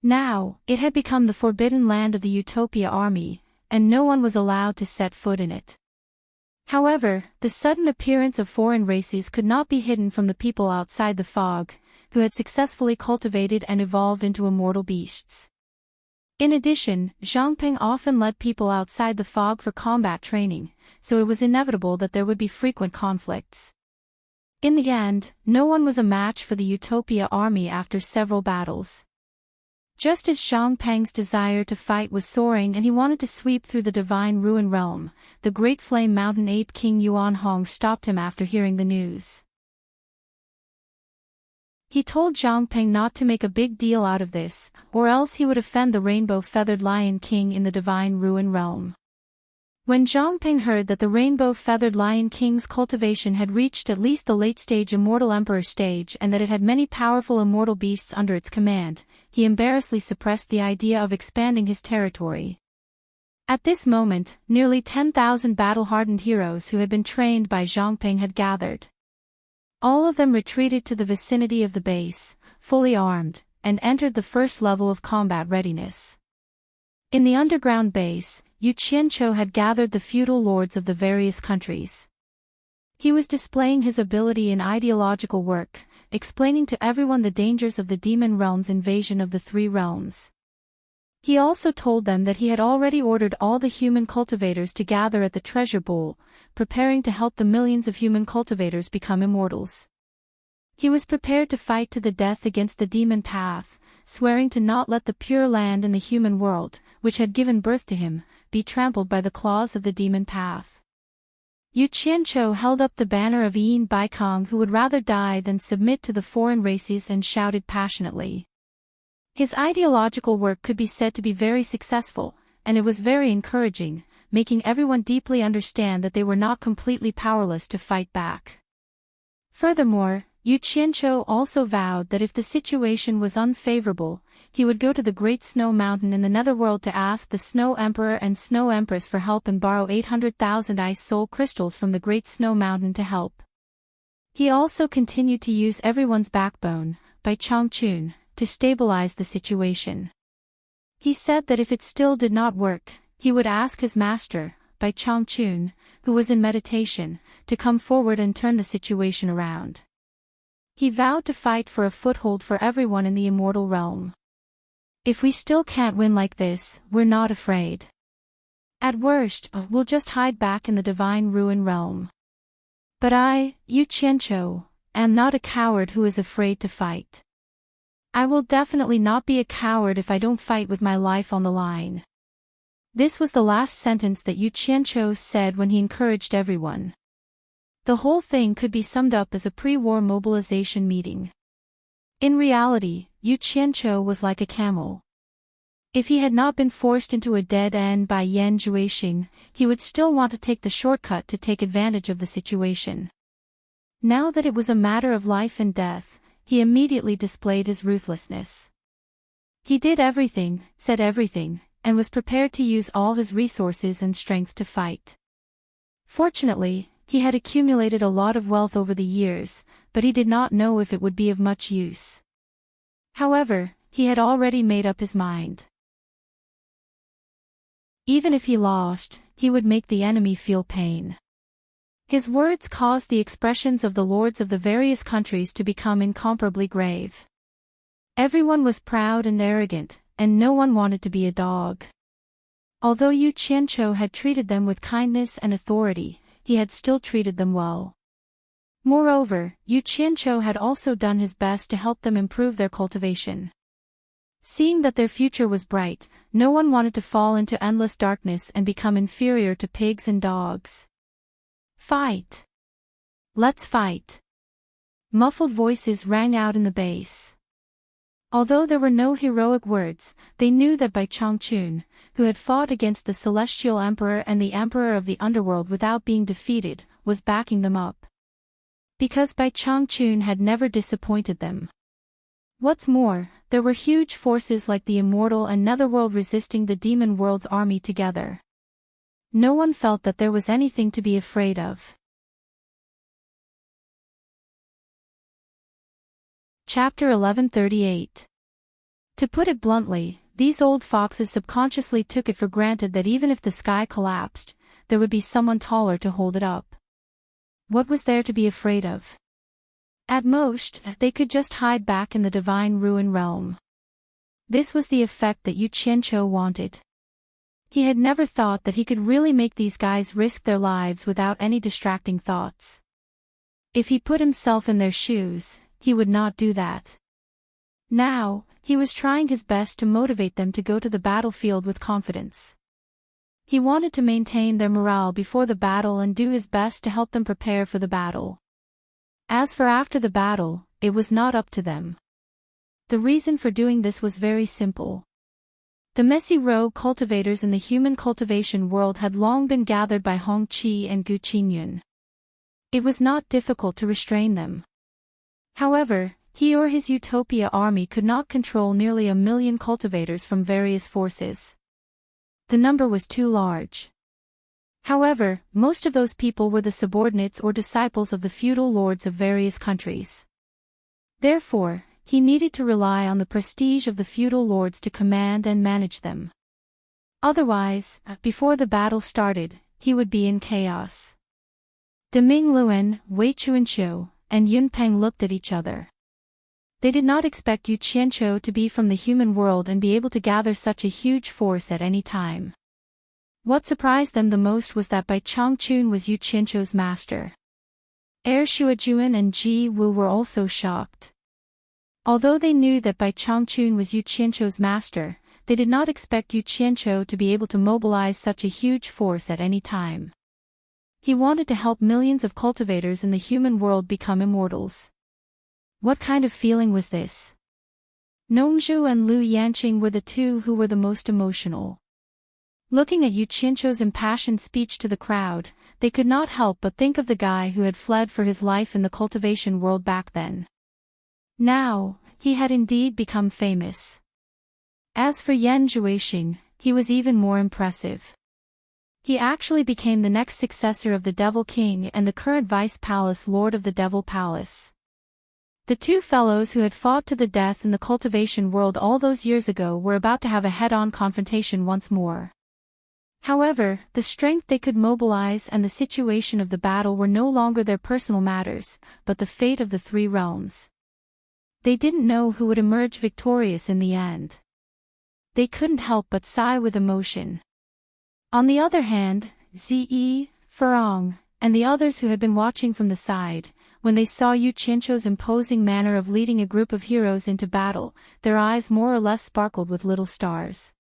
Now, it had become the forbidden land of the Utopia army, and no one was allowed to set foot in it. However, the sudden appearance of foreign races could not be hidden from the people outside the fog, who had successfully cultivated and evolved into immortal beasts. In addition, Zhangping often led people outside the fog for combat training, so it was inevitable that there would be frequent conflicts. In the end, no one was a match for the Utopia army after several battles. Just as Zhangpeng's desire to fight was soaring and he wanted to sweep through the Divine Ruin Realm, the Great Flame Mountain Ape King Yuan Hong stopped him after hearing the news. He told Zhangpeng not to make a big deal out of this, or else he would offend the Rainbow-Feathered Lion King in the Divine Ruin Realm. When Zhangpeng heard that the Rainbow-Feathered Lion King's cultivation had reached at least the late-stage Immortal Emperor stage and that it had many powerful immortal beasts under its command, he embarrassedly suppressed the idea of expanding his territory. At this moment, nearly 10,000 battle-hardened heroes who had been trained by Zhangpeng had gathered. All of them retreated to the vicinity of the base, fully armed, and entered the first level of combat readiness. In the underground base, Yu Qianqiu had gathered the feudal lords of the various countries. He was displaying his ability in ideological work, explaining to everyone the dangers of the demon realm's invasion of the three realms. He also told them that he had already ordered all the human cultivators to gather at the treasure bowl, preparing to help the millions of human cultivators become immortals. He was prepared to fight to the death against the demon path, swearing to not let the pure land in the human world, which had given birth to him, be trampled by the claws of the demon path. Yu Qianqiu held up the banner of Yin Baikong, who would rather die than submit to the foreign races, and shouted passionately. His ideological work could be said to be very successful, and it was very encouraging, making everyone deeply understand that they were not completely powerless to fight back. Furthermore, Yu Qianqiu also vowed that if the situation was unfavorable, he would go to the Great Snow Mountain in the Netherworld to ask the Snow Emperor and Snow Empress for help and borrow 800,000 ice soul crystals from the Great Snow Mountain to help. He also continued to use everyone's backbone, by Changchun, to stabilize the situation. He said that if it still did not work, he would ask his master, by Changchun, who was in meditation, to come forward and turn the situation around. He vowed to fight for a foothold for everyone in the immortal realm. If we still can't win like this, we're not afraid. At worst, we'll just hide back in the Divine Ruin Realm. But I, Yu Qianqiu, am not a coward who is afraid to fight. I will definitely not be a coward if I don't fight with my life on the line. This was the last sentence that Yu Qianqiu said when he encouraged everyone. The whole thing could be summed up as a pre-war mobilization meeting. In reality, Yu Qianqiu was like a camel. If he had not been forced into a dead end by Yan Juexing, he would still want to take the shortcut to take advantage of the situation. Now that it was a matter of life and death, he immediately displayed his ruthlessness. He did everything, said everything, and was prepared to use all his resources and strength to fight. Fortunately, he had accumulated a lot of wealth over the years, but he did not know if it would be of much use. However, he had already made up his mind. Even if he lost, he would make the enemy feel pain. His words caused the expressions of the lords of the various countries to become incomparably grave. Everyone was proud and arrogant, and no one wanted to be a dog. Although Yu Qianqiu had treated them with kindness and authority, he had still treated them well. Moreover, Yu Qianqiu had also done his best to help them improve their cultivation. Seeing that their future was bright, no one wanted to fall into endless darkness and become inferior to pigs and dogs. Fight! Let's fight! Muffled voices rang out in the bass. Although there were no heroic words, they knew that Bai Changchun, who had fought against the Celestial Emperor and the Emperor of the Underworld without being defeated, was backing them up. Because Bai Changchun had never disappointed them. What's more, there were huge forces like the Immortal and Netherworld resisting the Demon World's army together. No one felt that there was anything to be afraid of. Chapter 1138. To put it bluntly, these old foxes subconsciously took it for granted that even if the sky collapsed, there would be someone taller to hold it up. What was there to be afraid of? At most, they could just hide back in the divine ruin realm. This was the effect that Yu Qianqiu wanted. He had never thought that he could really make these guys risk their lives without any distracting thoughts. If he put himself in their shoes, he would not do that. Now, he was trying his best to motivate them to go to the battlefield with confidence. He wanted to maintain their morale before the battle and do his best to help them prepare for the battle. As for after the battle, it was not up to them. The reason for doing this was very simple. The messy rogue cultivators in the human cultivation world had long been gathered by Hong Qi and Gu Qinyun. It was not difficult to restrain them. However, he or his Utopia army could not control nearly 1 million cultivators from various forces. The number was too large. However, most of those people were the subordinates or disciples of the feudal lords of various countries. Therefore, he needed to rely on the prestige of the feudal lords to command and manage them. Otherwise, before the battle started, he would be in chaos. Deming Luen, Wei Chuanqiu, and Yun Peng looked at each other. They did not expect Yu Qianqiu to be from the human world and be able to gather such a huge force at any time. What surprised them the most was that Bai Changchun was Yu Qianqiu's master. Er Shuajuan and Ji Wu were also shocked. Although they knew that Bai Changchun was Yu Qianqiu's master, they did not expect Yu Qianqiu to be able to mobilize such a huge force at any time. He wanted to help millions of cultivators in the human world become immortals. What kind of feeling was this? Nongzhu and Lu Yanqing were the two who were the most emotional. Looking at Yu Qianqiu's impassioned speech to the crowd, they could not help but think of the guy who had fled for his life in the cultivation world back then. Now, he had indeed become famous. As for Yan Zhuixing, he was even more impressive. He actually became the next successor of the Devil King and the current Vice Palace Lord of the Devil Palace. The two fellows who had fought to the death in the cultivation world all those years ago were about to have a head-on confrontation once more. However, the strength they could mobilize and the situation of the battle were no longer their personal matters, but the fate of the three realms. They didn't know who would emerge victorious in the end. They couldn't help but sigh with emotion. On the other hand, Ziyi, Furong, and the others who had been watching from the side, when they saw Yu Qianqiu's imposing manner of leading a group of heroes into battle, their eyes more or less sparkled with little stars.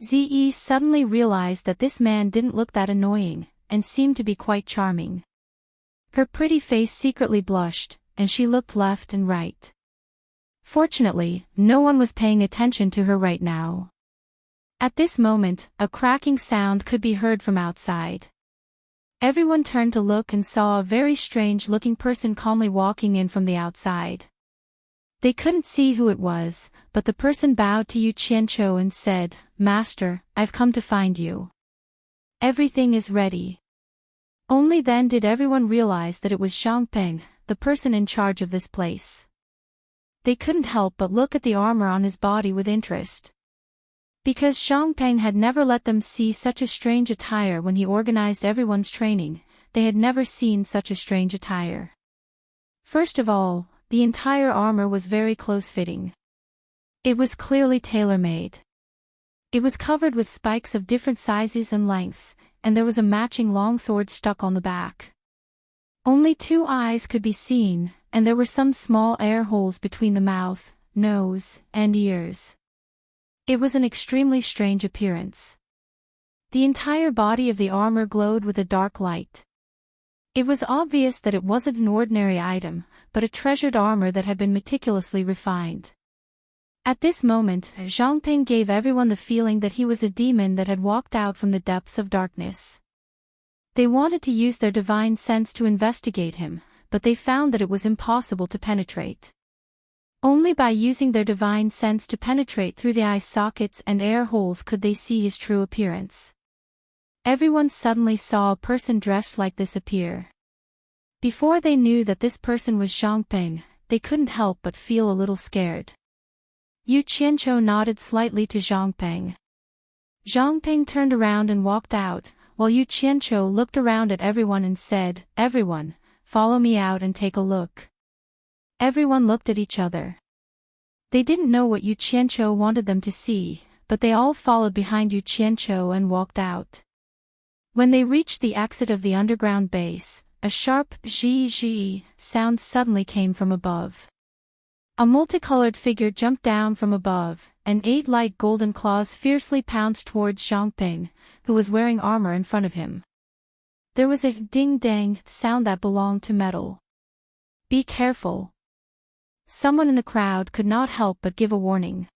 Ziyi suddenly realized that this man didn't look that annoying, and seemed to be quite charming. Her pretty face secretly blushed, and she looked left and right. Fortunately, no one was paying attention to her right now. At this moment, a cracking sound could be heard from outside. Everyone turned to look and saw a very strange-looking person calmly walking in from the outside. They couldn't see who it was, but the person bowed to Yu Qianqiu and said, "Master, I've come to find you. Everything is ready." Only then did everyone realize that it was Zhang Peng, the person in charge of this place. They couldn't help but look at the armor on his body with interest. Because Zhang Peng had never let them see such a strange attire when he organized everyone's training, they had never seen such a strange attire. First of all, the entire armor was very close-fitting. It was clearly tailor-made. It was covered with spikes of different sizes and lengths, and there was a matching long sword stuck on the back. Only 2 eyes could be seen, and there were some small air holes between the mouth, nose, and ears. It was an extremely strange appearance. The entire body of the armor glowed with a dark light. It was obvious that it wasn't an ordinary item, but a treasured armor that had been meticulously refined. At this moment, Zhangping gave everyone the feeling that he was a demon that had walked out from the depths of darkness. They wanted to use their divine sense to investigate him, but they found that it was impossible to penetrate. Only by using their divine sense to penetrate through the eye sockets and air holes could they see his true appearance. Everyone suddenly saw a person dressed like this appear. Before they knew that this person was Zhangping, they couldn't help but feel a little scared. Yu Qianqiu nodded slightly to Zhangping. Zhangping turned around and walked out, while Yu Qianqiu looked around at everyone and said, "Everyone, follow me out and take a look." Everyone looked at each other. They didn't know what Yu Qianqiu wanted them to see, but they all followed behind Yu Qianqiu and walked out. When they reached the exit of the underground base, a sharp zhi sound suddenly came from above. A multicolored figure jumped down from above, and 8 light golden claws fiercely pounced towards Zhangping, who was wearing armor in front of him. There was a ding-dang sound that belonged to metal. "Be careful." Someone in the crowd could not help but give a warning.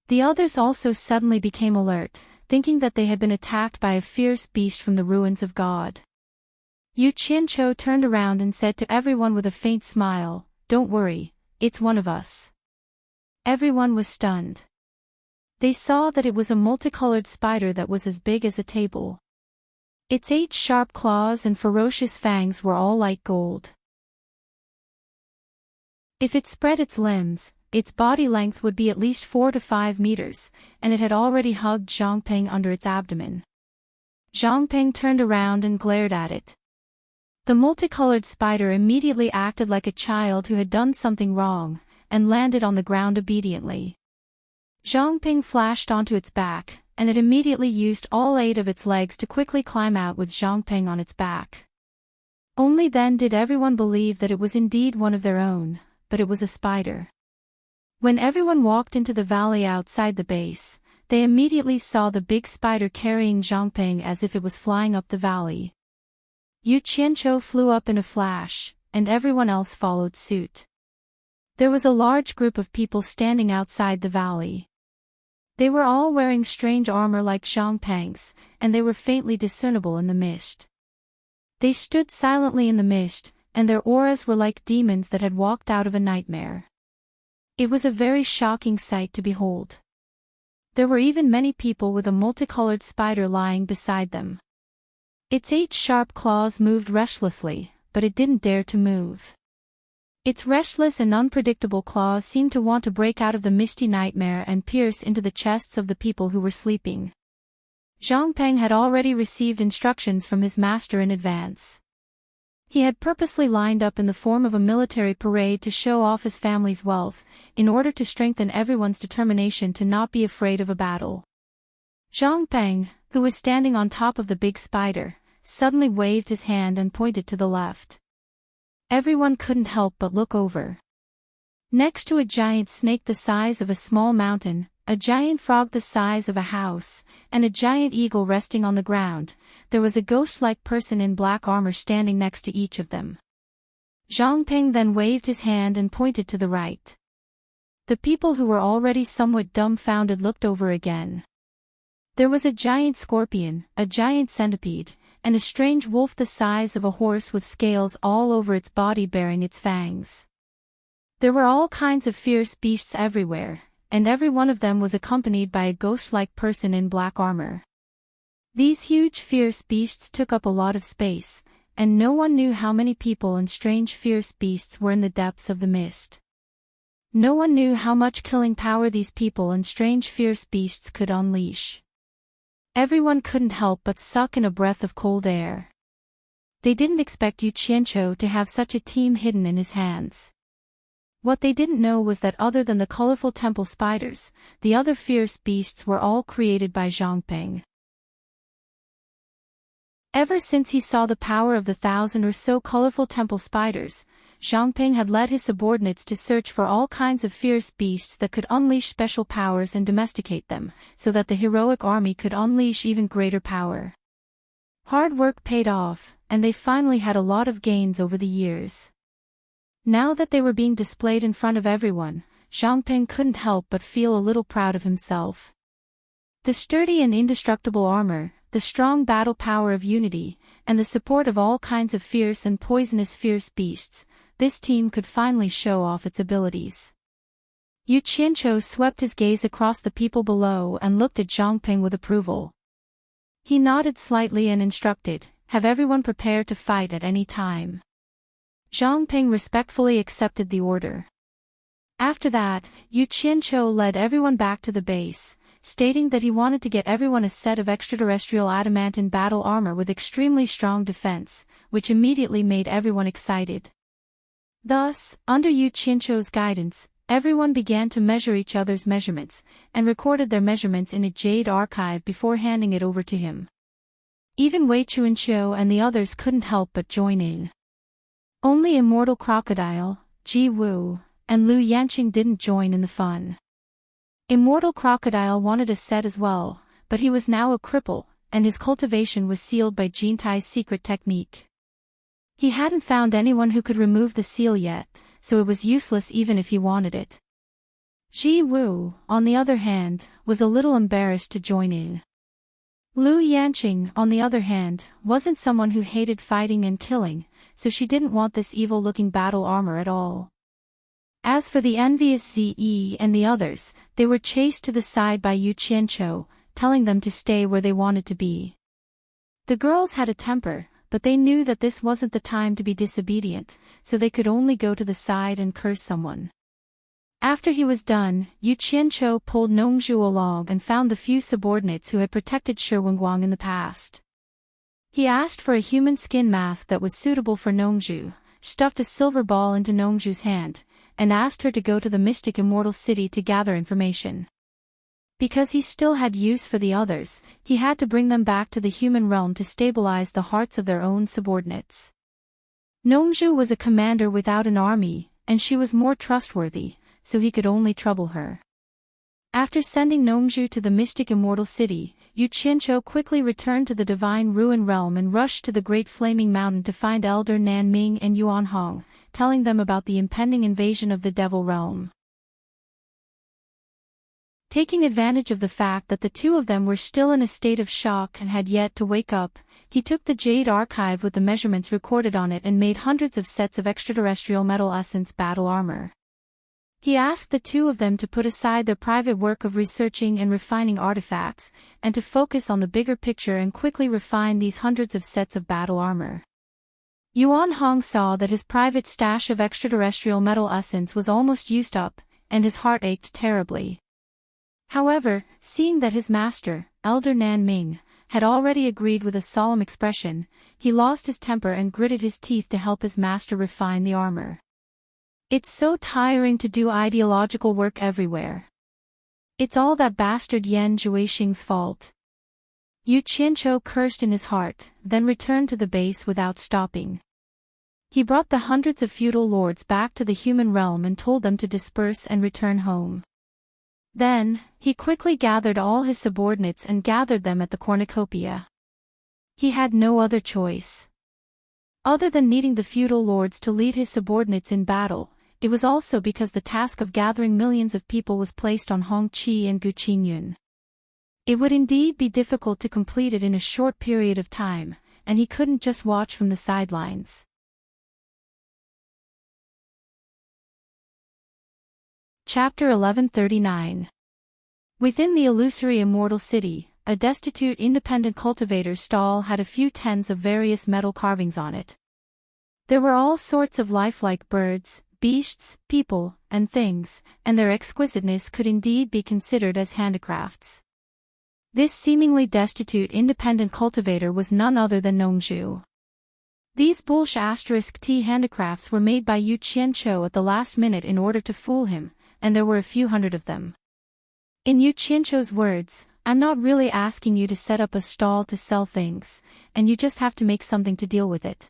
The others also suddenly became alert, thinking that they had been attacked by a fierce beast from the ruins of God. Yu Qianqiu turned around and said to everyone with a faint smile, "Don't worry. It's one of us." Everyone was stunned. They saw that it was a multicolored spider that was as big as a table. Its 8 sharp claws and ferocious fangs were all light gold. If it spread its limbs, its body length would be at least 4 to 5 meters, and it had already hugged Zhangping under its abdomen. Zhangping turned around and glared at it. The multicolored spider immediately acted like a child who had done something wrong, and landed on the ground obediently. Zhangping flashed onto its back, and it immediately used all 8 of its legs to quickly climb out with Zhangping on its back. Only then did everyone believe that it was indeed one of their own, but it was a spider. When everyone walked into the valley outside the base, they immediately saw the big spider carrying Zhangping as if it was flying up the valley. Yu Qianqiu flew up in a flash, and everyone else followed suit. There was a large group of people standing outside the valley. They were all wearing strange armor like Zhangping's, and they were faintly discernible in the mist. They stood silently in the mist, and their auras were like demons that had walked out of a nightmare. It was a very shocking sight to behold. There were even many people with a multicolored spider lying beside them. Its 8 sharp claws moved restlessly, but it didn't dare to move. Its restless and unpredictable claws seemed to want to break out of the misty nightmare and pierce into the chests of the people who were sleeping. Zhangping had already received instructions from his master in advance. He had purposely lined up in the form of a military parade to show off his family's wealth, in order to strengthen everyone's determination to not be afraid of a battle. Zhangping, who was standing on top of the big spider, suddenly waved his hand and pointed to the left. Everyone couldn't help but look over. Next to a giant snake the size of a small mountain, a giant frog the size of a house, and a giant eagle resting on the ground, there was a ghost-like person in black armor standing next to each of them. Zhangping then waved his hand and pointed to the right. The people who were already somewhat dumbfounded looked over again. There was a giant scorpion, a giant centipede, and a strange wolf the size of a horse with scales all over its body bearing its fangs. There were all kinds of fierce beasts everywhere, and every one of them was accompanied by a ghost-like person in black armor. These huge fierce beasts took up a lot of space, and no one knew how many people and strange fierce beasts were in the depths of the mist. No one knew how much killing power these people and strange fierce beasts could unleash. Everyone couldn't help but suck in a breath of cold air. They didn't expect Yu Qianqiu to have such a team hidden in his hands. What they didn't know was that other than the colorful temple spiders, the other fierce beasts were all created by Zhangping. Ever since he saw the power of the 1,000 or so colorful temple spiders, Zhangping had led his subordinates to search for all kinds of fierce beasts that could unleash special powers and domesticate them, so that the heroic army could unleash even greater power. Hard work paid off, and they finally had a lot of gains over the years. Now that they were being displayed in front of everyone, Zhangping couldn't help but feel a little proud of himself. The sturdy and indestructible armor, the strong battle power of unity, and the support of all kinds of fierce and poisonous beasts, this team could finally show off its abilities. Yu Qianqiu swept his gaze across the people below and looked at Zhangping with approval. He nodded slightly and instructed, "Have everyone prepared to fight at any time." Zhangping respectfully accepted the order. After that, Yu Qianqiu led everyone back to the base, stating that he wanted to get everyone a set of extraterrestrial adamantine battle armor with extremely strong defense, which immediately made everyone excited. Thus, under Yu Qianqiu's guidance, everyone began to measure each other's measurements, and recorded their measurements in a jade archive before handing it over to him. Even Wei Chuanqiu and the others couldn't help but join in. Only Immortal Crocodile, Ji Wu, and Lu Yanqing didn't join in the fun. Immortal Crocodile wanted a set as well, but he was now a cripple, and his cultivation was sealed by Jintai's secret technique. He hadn't found anyone who could remove the seal yet, so it was useless even if he wanted it. Ji Wu, on the other hand, was a little embarrassed to join in. Lu Yanqing, on the other hand, wasn't someone who hated fighting and killing, so she didn't want this evil-looking battle armor at all. As for the envious Ze and the others, they were chased to the side by Yu Qianqiu, telling them to stay where they wanted to be. The girls had a temper, but they knew that this wasn't the time to be disobedient, so they could only go to the side and curse someone. After he was done, Yu Qianqiu pulled Nongzhu along and found the few subordinates who had protected Shi Wenguang in the past. He asked for a human skin mask that was suitable for Nongzhu, stuffed a silver ball into Nongzhu's hand, and asked her to go to the mystic immortal city to gather information. Because he still had use for the others, he had to bring them back to the human realm to stabilize the hearts of their own subordinates. Nongzhu was a commander without an army, and she was more trustworthy, so he could only trouble her. After sending Nongzhu to the mystic immortal city, Yu Qianqiu quickly returned to the divine ruin realm and rushed to the great flaming mountain to find Elder Nanming and Yuan Hong, telling them about the impending invasion of the devil realm. Taking advantage of the fact that the two of them were still in a state of shock and had yet to wake up, he took the jade archive with the measurements recorded on it and made hundreds of sets of extraterrestrial metal essence battle armor. He asked the two of them to put aside their private work of researching and refining artifacts, and to focus on the bigger picture and quickly refine these hundreds of sets of battle armor. Yuan Hong saw that his private stash of extraterrestrial metal essence was almost used up, and his heart ached terribly. However, seeing that his master, Elder Nanming, had already agreed with a solemn expression, he lost his temper and gritted his teeth to help his master refine the armor. It's so tiring to do ideological work everywhere. It's all that bastard Yan Zhuixing's fault. Yu Qianqiu cursed in his heart, then returned to the base without stopping. He brought the hundreds of feudal lords back to the human realm and told them to disperse and return home. Then, he quickly gathered all his subordinates and gathered them at the cornucopia. He had no other choice. Other than needing the feudal lords to lead his subordinates in battle, it was also because the task of gathering millions of people was placed on Hong Qi and Gu Qingyun. It would indeed be difficult to complete it in a short period of time, and he couldn't just watch from the sidelines. Chapter 1139. Within the illusory immortal city, a destitute independent cultivator's stall had a few tens of various metal carvings on it. There were all sorts of lifelike birds, beasts, people, and things, and their exquisiteness could indeed be considered as handicrafts. This seemingly destitute independent cultivator was none other than Nongzhu. These *T handicrafts were made by Yu Qianqiu at the last minute in order to fool him, and there were a few hundred of them. In Yu Qianqiu's words, I'm not really asking you to set up a stall to sell things, and you just have to make something to deal with it.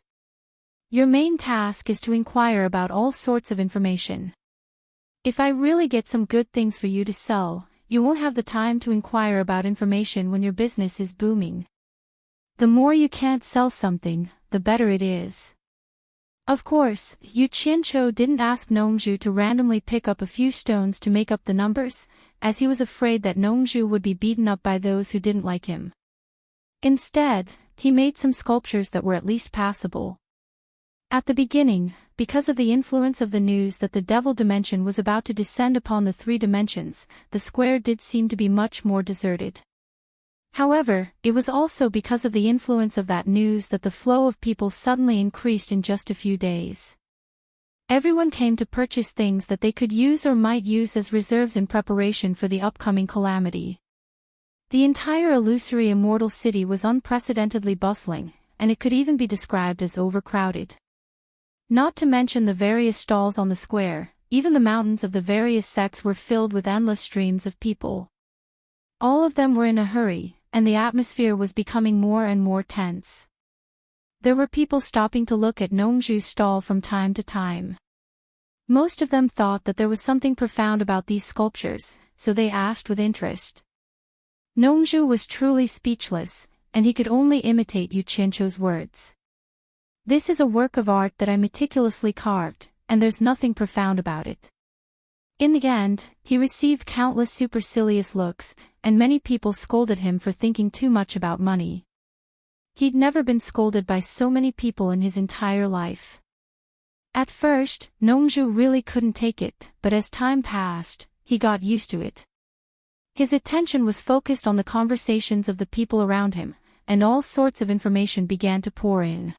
Your main task is to inquire about all sorts of information. If I really get some good things for you to sell, you won't have the time to inquire about information when your business is booming. The more you can't sell something, the better it is. Of course, Yu Qianqiu didn't ask Nongzhu to randomly pick up a few stones to make up the numbers, as he was afraid that Nongzhu would be beaten up by those who didn't like him. Instead, he made some sculptures that were at least passable. At the beginning, because of the influence of the news that the devil dimension was about to descend upon the three dimensions, the square did seem to be much more deserted. However, it was also because of the influence of that news that the flow of people suddenly increased in just a few days. Everyone came to purchase things that they could use or might use as reserves in preparation for the upcoming calamity. The entire illusory immortal city was unprecedentedly bustling, and it could even be described as overcrowded. Not to mention the various stalls on the square, even the mountains of the various sects were filled with endless streams of people. All of them were in a hurry, and the atmosphere was becoming more and more tense. There were people stopping to look at Nongzhu's stall from time to time. Most of them thought that there was something profound about these sculptures, so they asked with interest. Nongzhu was truly speechless, and he could only imitate Yu Qianqiu's words. This is a work of art that I meticulously carved, and there's nothing profound about it. In the end, he received countless supercilious looks, and many people scolded him for thinking too much about money. He'd never been scolded by so many people in his entire life. At first, Nongzhu really couldn't take it, but as time passed, he got used to it. His attention was focused on the conversations of the people around him, and all sorts of information began to pour in.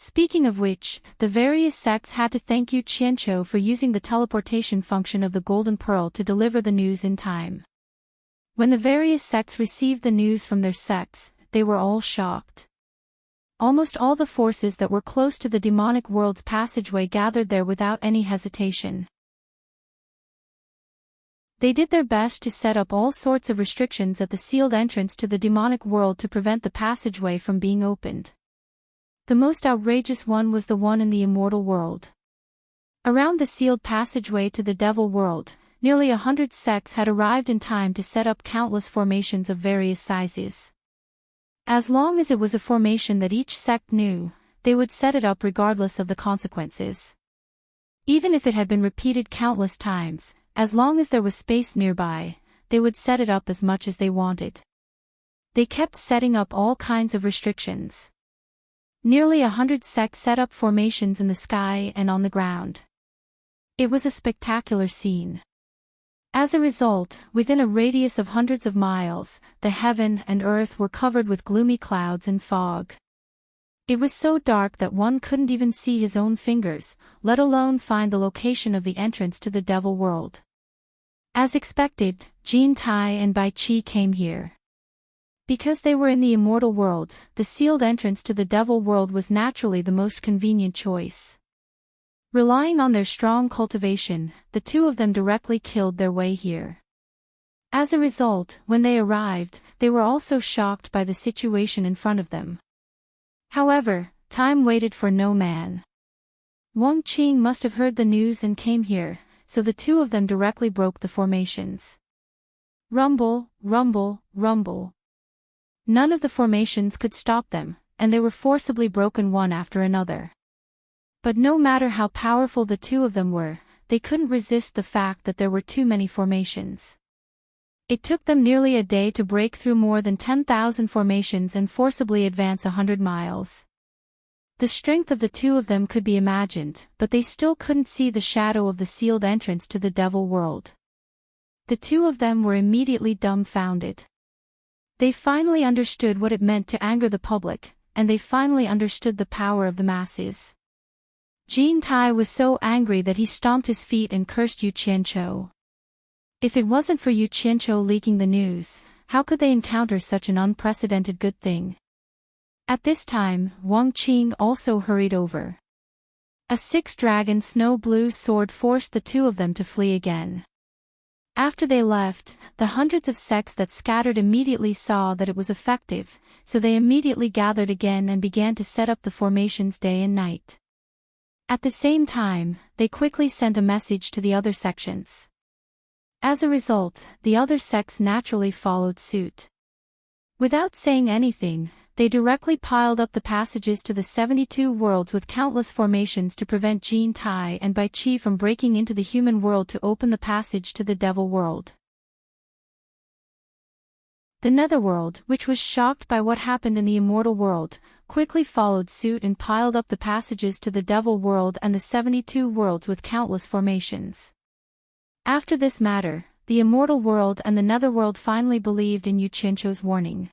Speaking of which, the various sects had to thank Yu Qianqiu for using the teleportation function of the Golden Pearl to deliver the news in time. When the various sects received the news from their sects, they were all shocked. Almost all the forces that were close to the demonic world's passageway gathered there without any hesitation. They did their best to set up all sorts of restrictions at the sealed entrance to the demonic world to prevent the passageway from being opened. The most outrageous one was the one in the immortal world. Around the sealed passageway to the devil world, nearly 100 sects had arrived in time to set up countless formations of various sizes. As long as it was a formation that each sect knew, they would set it up regardless of the consequences. Even if it had been repeated countless times, as long as there was space nearby, they would set it up as much as they wanted. They kept setting up all kinds of restrictions. Nearly 100 sects set up formations in the sky and on the ground. It was a spectacular scene. As a result, within a radius of hundreds of miles, the heaven and earth were covered with gloomy clouds and fog. It was so dark that one couldn't even see his own fingers, let alone find the location of the entrance to the devil world. As expected, Jin Tai and Bai Qi came here. Because they were in the immortal world, the sealed entrance to the devil world was naturally the most convenient choice. Relying on their strong cultivation, the two of them directly killed their way here. As a result, when they arrived, they were also shocked by the situation in front of them. However, time waited for no man. Wang Qing must have heard the news and came here, so the two of them directly broke the formations. Rumble, rumble, rumble. None of the formations could stop them, and they were forcibly broken one after another. But no matter how powerful the two of them were, they couldn't resist the fact that there were too many formations. It took them nearly a day to break through more than 10,000 formations and forcibly advance 100 miles. The strength of the two of them could be imagined, but they still couldn't see the shadow of the sealed entrance to the devil world. The two of them were immediately dumbfounded. They finally understood what it meant to anger the public, and they finally understood the power of the masses. Jin Tai was so angry that he stomped his feet and cursed Yu Qianqiu. If it wasn't for Yu Qianqiu leaking the news, how could they encounter such an unprecedented good thing? At this time, Wang Qing also hurried over. A six-dragon snow blue sword forced the two of them to flee again. After they left, the hundreds of sects that scattered immediately saw that it was effective, so they immediately gathered again and began to set up the formations day and night. At the same time, they quickly sent a message to the other sections. As a result, the other sects naturally followed suit. Without saying anything, they directly piled up the passages to the 72 worlds with countless formations to prevent Jin Tai and Bai Qi from breaking into the human world to open the passage to the devil world. The netherworld, which was shocked by what happened in the immortal world, quickly followed suit and piled up the passages to the devil world and the 72 worlds with countless formations. After this matter, the immortal world and the netherworld finally believed in Yu Qianqiu's warning.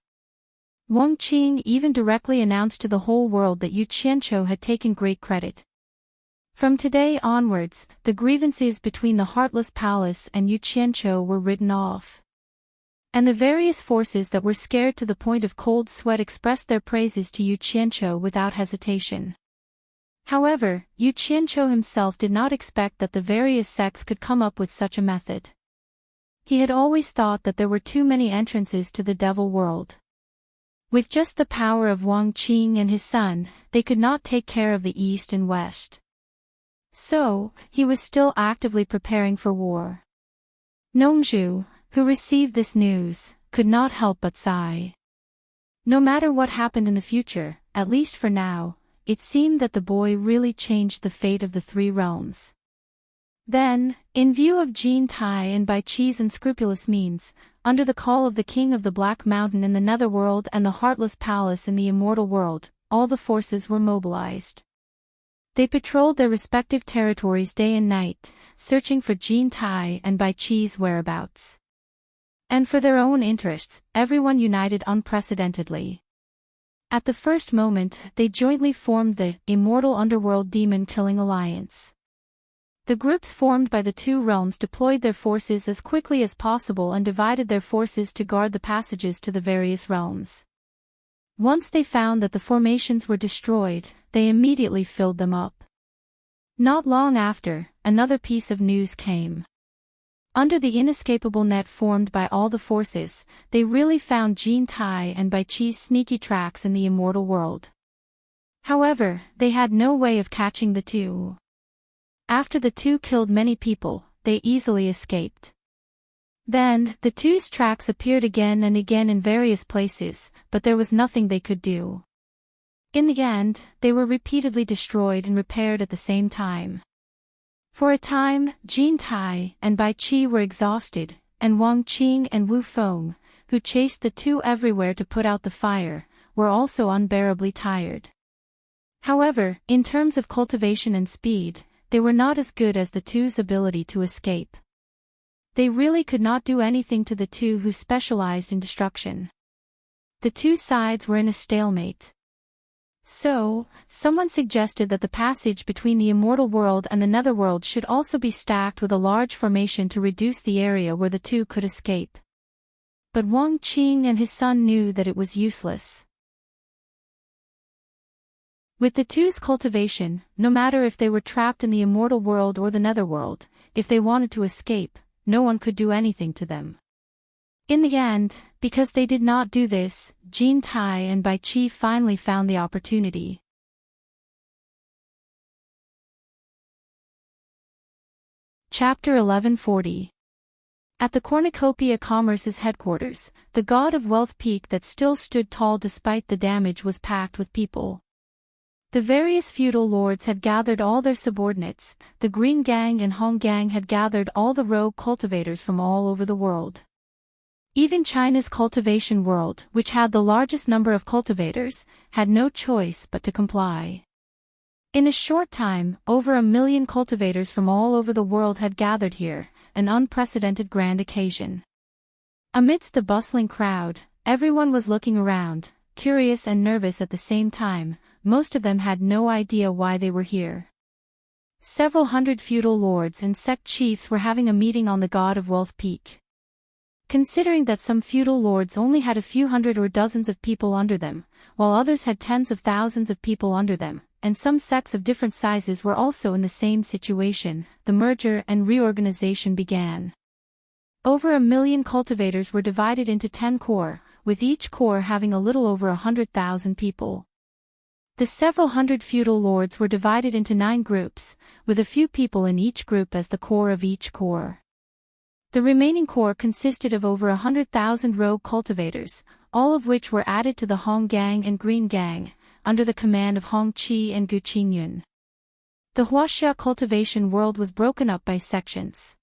Wang Qing even directly announced to the whole world that Yu Qianqiu had taken great credit. From today onwards, the grievances between the Heartless Palace and Yu Qianqiu were written off. And the various forces that were scared to the point of cold sweat expressed their praises to Yu Qianqiu without hesitation. However, Yu Qianqiu himself did not expect that the various sects could come up with such a method. He had always thought that there were too many entrances to the devil world. With just the power of Wang Qing and his son, they could not take care of the east and west. So, he was still actively preparing for war. Nongzhu, who received this news, could not help but sigh. No matter what happened in the future, at least for now, it seemed that the boy really changed the fate of the three realms. Then, in view of Jin Tai and Bai Qi's unscrupulous means, under the call of the King of the Black Mountain in the Netherworld and the Heartless Palace in the Immortal World, all the forces were mobilized. They patrolled their respective territories day and night, searching for Jin Tai and Bai Qi's whereabouts. And for their own interests, everyone united unprecedentedly. At the first moment, they jointly formed the Immortal Underworld Demon Killing Alliance. The groups formed by the two realms deployed their forces as quickly as possible and divided their forces to guard the passages to the various realms. Once they found that the formations were destroyed, they immediately filled them up. Not long after, another piece of news came. Under the inescapable net formed by all the forces, they really found Jin Tai and Bai Qi's sneaky tracks in the immortal world. However, they had no way of catching the two. After the two killed many people, they easily escaped. Then, the two's tracks appeared again and again in various places, but there was nothing they could do. In the end, they were repeatedly destroyed and repaired at the same time. For a time, Jin Tai and Bai Qi were exhausted, and Wang Qing and Wu Feng, who chased the two everywhere to put out the fire, were also unbearably tired. However, in terms of cultivation and speed, they were not as good as the two's ability to escape. They really could not do anything to the two who specialized in destruction. The two sides were in a stalemate. So, someone suggested that the passage between the immortal world and the netherworld should also be stacked with a large formation to reduce the area where the two could escape. But Wang Qing and his son knew that it was useless. With the two's cultivation, no matter if they were trapped in the immortal world or the netherworld, if they wanted to escape, no one could do anything to them. In the end, because they did not do this, Jin Tai and Bai Qi finally found the opportunity. Chapter 1140. At the Cornucopia Commerce's headquarters, the god of wealth peak that still stood tall despite the damage was packed with people. The various feudal lords had gathered all their subordinates, the Green Gang and Hong Gang had gathered all the rogue cultivators from all over the world. Even China's cultivation world, which had the largest number of cultivators, had no choice but to comply. In a short time, over 1 million cultivators from all over the world had gathered here, an unprecedented grand occasion. Amidst the bustling crowd, everyone was looking around, curious and nervous at the same time. Most of them had no idea why they were here. Several hundred feudal lords and sect chiefs were having a meeting on the god of wealth peak. Considering that some feudal lords only had a few hundred or dozens of people under them, while others had tens of thousands of people under them, and some sects of different sizes were also in the same situation, the merger and reorganization began. Over 1 million cultivators were divided into 10 corps, with each corps having a little over 100,000 people. The several hundred feudal lords were divided into 9 groups, with a few people in each group as the core of each corps. The remaining corps consisted of over 100,000 rogue cultivators, all of which were added to the Hong Gang and Green Gang, under the command of Hong Qi and Gu Qingyun. The Huaxia cultivation world was broken up by sections.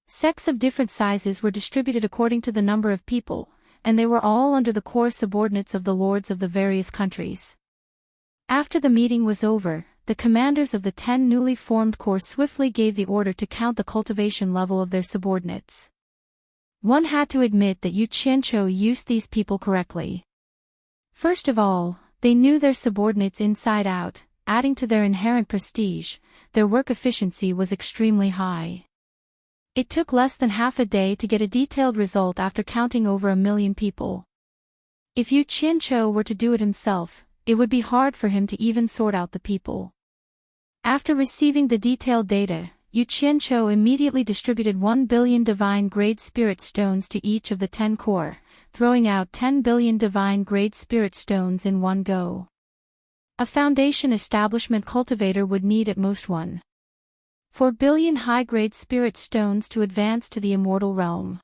Sects of different sizes were distributed according to the number of people, and they were all under the core subordinates of the lords of the various countries. After the meeting was over, the commanders of the 10 newly formed corps swiftly gave the order to count the cultivation level of their subordinates. One had to admit that Yu Qianzhou used these people correctly. First of all, they knew their subordinates inside out, adding to their inherent prestige. Their work efficiency was extremely high. It took less than half a day to get a detailed result after counting over 1 million people. If Yu Qianzhou were to do it himself, it would be hard for him to even sort out the people. After receiving the detailed data, Yu Qianzhou immediately distributed 1 billion divine grade spirit stones to each of the 10 corps, throwing out 10 billion divine grade spirit stones in one go. A foundation establishment cultivator would need at most 1.4 billion high-grade spirit stones to advance to the immortal realm.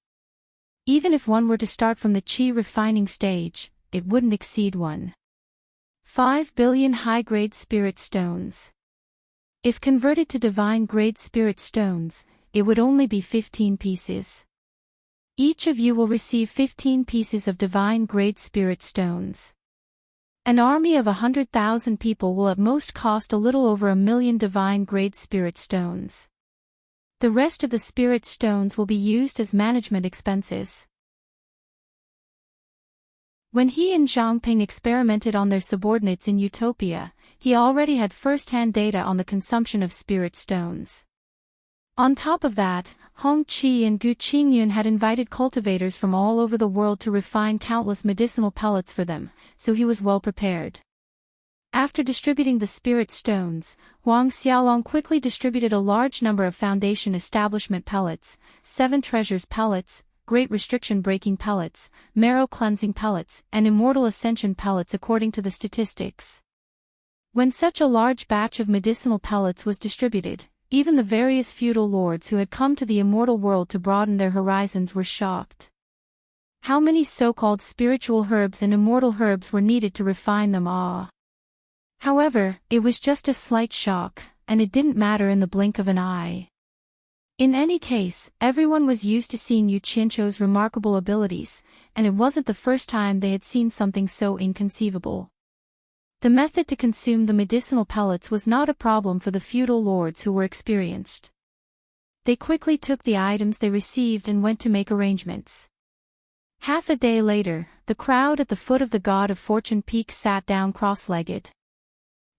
Even if one were to start from the qi refining stage, it wouldn't exceed 1.5 billion high-grade spirit stones. If converted to divine-grade spirit stones, it would only be 15 pieces. Each of you will receive 15 pieces of divine-grade spirit stones. An army of 100,000 people will at most cost a little over 1 million divine-grade spirit stones. The rest of the spirit stones will be used as management expenses. When he and Zhang Ping experimented on their subordinates in Utopia, he already had first-hand data on the consumption of spirit stones. On top of that, Hong Qi and Gu Qingyun had invited cultivators from all over the world to refine countless medicinal pellets for them, so he was well prepared. After distributing the spirit stones, Huang Xiaolong quickly distributed a large number of foundation establishment pellets, 7 treasures pellets, great restriction breaking pellets, marrow cleansing pellets, and immortal ascension pellets according to the statistics. When such a large batch of medicinal pellets was distributed, even the various feudal lords who had come to the immortal world to broaden their horizons were shocked. How many so-called spiritual herbs and immortal herbs were needed to refine them? However, it was just a slight shock, and it didn't matter in the blink of an eye. In any case, everyone was used to seeing Yu Qianzhou's remarkable abilities, and it wasn't the first time they had seen something so inconceivable. The method to consume the medicinal pellets was not a problem for the feudal lords who were experienced. They quickly took the items they received and went to make arrangements. Half a day later, the crowd at the foot of the God of Fortune Peak sat down cross-legged.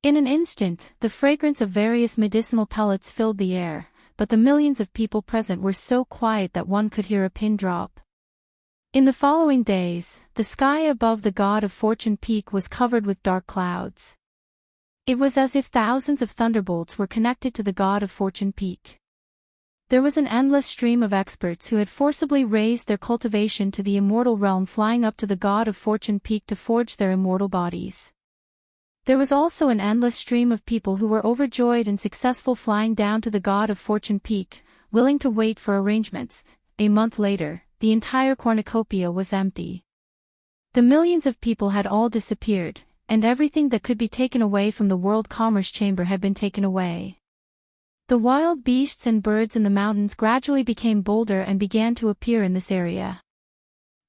In an instant, the fragrance of various medicinal pellets filled the air, but the millions of people present were so quiet that one could hear a pin drop. In the following days, the sky above the God of Fortune Peak was covered with dark clouds. It was as if thousands of thunderbolts were connected to the God of Fortune Peak. There was an endless stream of experts who had forcibly raised their cultivation to the immortal realm flying up to the God of Fortune Peak to forge their immortal bodies. There was also an endless stream of people who were overjoyed and successful flying down to the God of Fortune Peak, willing to wait for arrangements. A month later, the entire cornucopia was empty. The millions of people had all disappeared, and everything that could be taken away from the World Commerce Chamber had been taken away. The wild beasts and birds in the mountains gradually became bolder and began to appear in this area.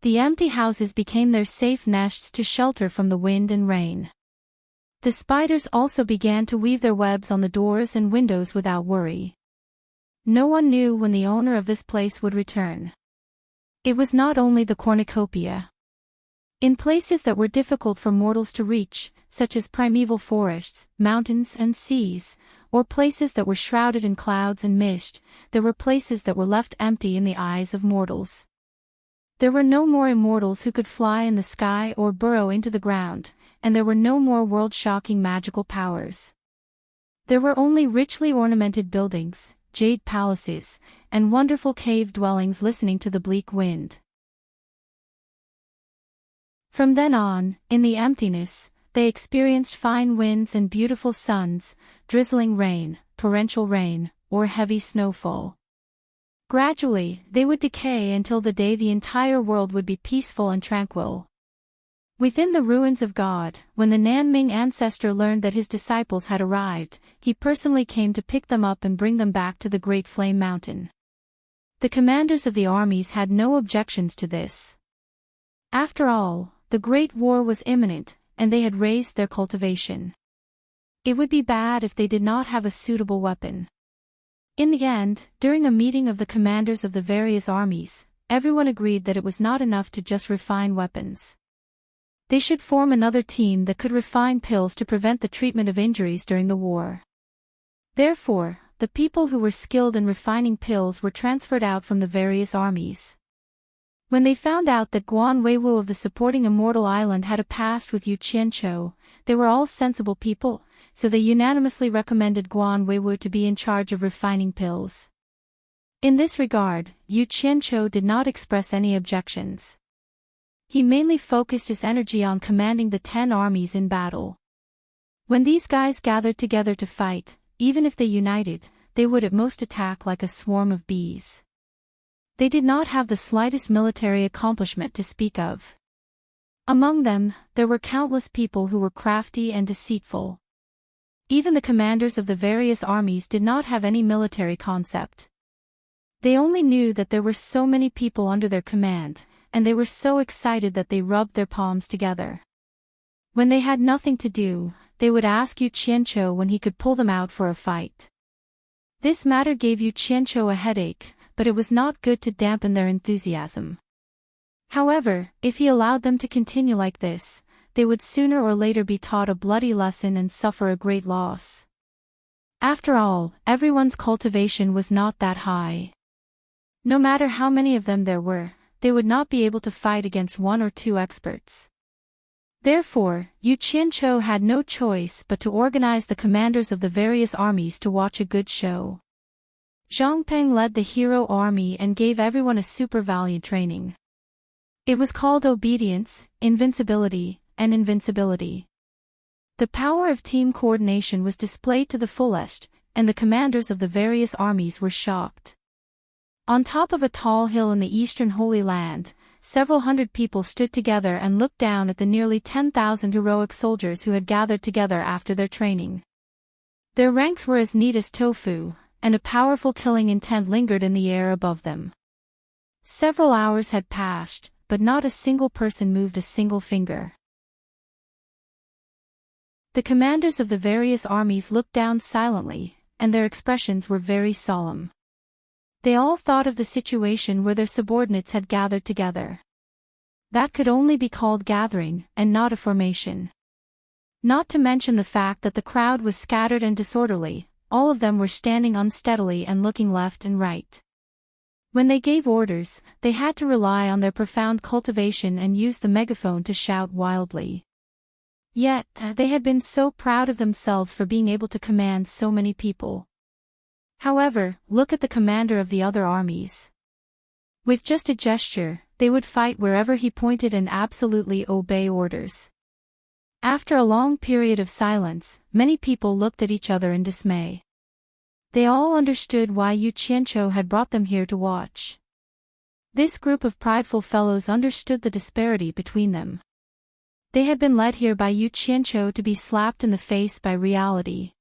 The empty houses became their safe nests to shelter from the wind and rain. The spiders also began to weave their webs on the doors and windows without worry. No one knew when the owner of this place would return. It was not only the cornucopia. In places that were difficult for mortals to reach, such as primeval forests, mountains and seas, or places that were shrouded in clouds and mist, there were places that were left empty in the eyes of mortals. There were no more immortals who could fly in the sky or burrow into the ground, and there were no more world-shocking magical powers. There were only richly ornamented buildings, jade palaces, and wonderful cave dwellings listening to the bleak wind. From then on, in the emptiness, they experienced fine winds and beautiful suns, drizzling rain, torrential rain, or heavy snowfall. Gradually, they would decay until the day the entire world would be peaceful and tranquil. Within the ruins of God, when the Nanming ancestor learned that his disciples had arrived, he personally came to pick them up and bring them back to the Great Flame Mountain. The commanders of the armies had no objections to this. After all, the Great War was imminent, and they had raised their cultivation. It would be bad if they did not have a suitable weapon. In the end, during a meeting of the commanders of the various armies, everyone agreed that it was not enough to just refine weapons. They should form another team that could refine pills to prevent the treatment of injuries during the war. Therefore, the people who were skilled in refining pills were transferred out from the various armies. When they found out that Guan Weiwu of the supporting Immortal Island had a past with Yu Qianqiu, they were all sensible people, so they unanimously recommended Guan Weiwu to be in charge of refining pills. In this regard, Yu Qianqiu did not express any objections. He mainly focused his energy on commanding the 10 armies in battle. When these guys gathered together to fight, even if they united, they would at most attack like a swarm of bees. They did not have the slightest military accomplishment to speak of. Among them, there were countless people who were crafty and deceitful. Even the commanders of the various armies did not have any military concept. They only knew that there were so many people under their command, and they were so excited that they rubbed their palms together. When they had nothing to do, they would ask Yu Qianqiu when he could pull them out for a fight. This matter gave Yu Qianqiu a headache, but it was not good to dampen their enthusiasm. However, if he allowed them to continue like this, they would sooner or later be taught a bloody lesson and suffer a great loss. After all, everyone's cultivation was not that high. No matter how many of them there were, they would not be able to fight against 1 or 2 experts. Therefore, Yu Qianqiu had no choice but to organize the commanders of the various armies to watch a good show. Zhang Peng led the hero army and gave everyone a super valiant training. It was called obedience, invincibility, and invincibility. The power of team coordination was displayed to the fullest, and the commanders of the various armies were shocked. On top of a tall hill in the eastern Holy Land, several hundred people stood together and looked down at the nearly 10,000 heroic soldiers who had gathered together after their training. Their ranks were as neat as tofu, and a powerful killing intent lingered in the air above them. Several hours had passed, but not a single person moved a single finger. The commanders of the various armies looked down silently, and their expressions were very solemn. They all thought of the situation where their subordinates had gathered together. That could only be called gathering, and not a formation. Not to mention the fact that the crowd was scattered and disorderly, all of them were standing unsteadily and looking left and right. When they gave orders, they had to rely on their profound cultivation and use the megaphone to shout wildly. Yet, they had been so proud of themselves for being able to command so many people. However, look at the commander of the other armies. With just a gesture, they would fight wherever he pointed and absolutely obey orders. After a long period of silence, many people looked at each other in dismay. They all understood why Yu Qianqiu had brought them here to watch. This group of prideful fellows understood the disparity between them. They had been led here by Yu Qianqiu to be slapped in the face by reality.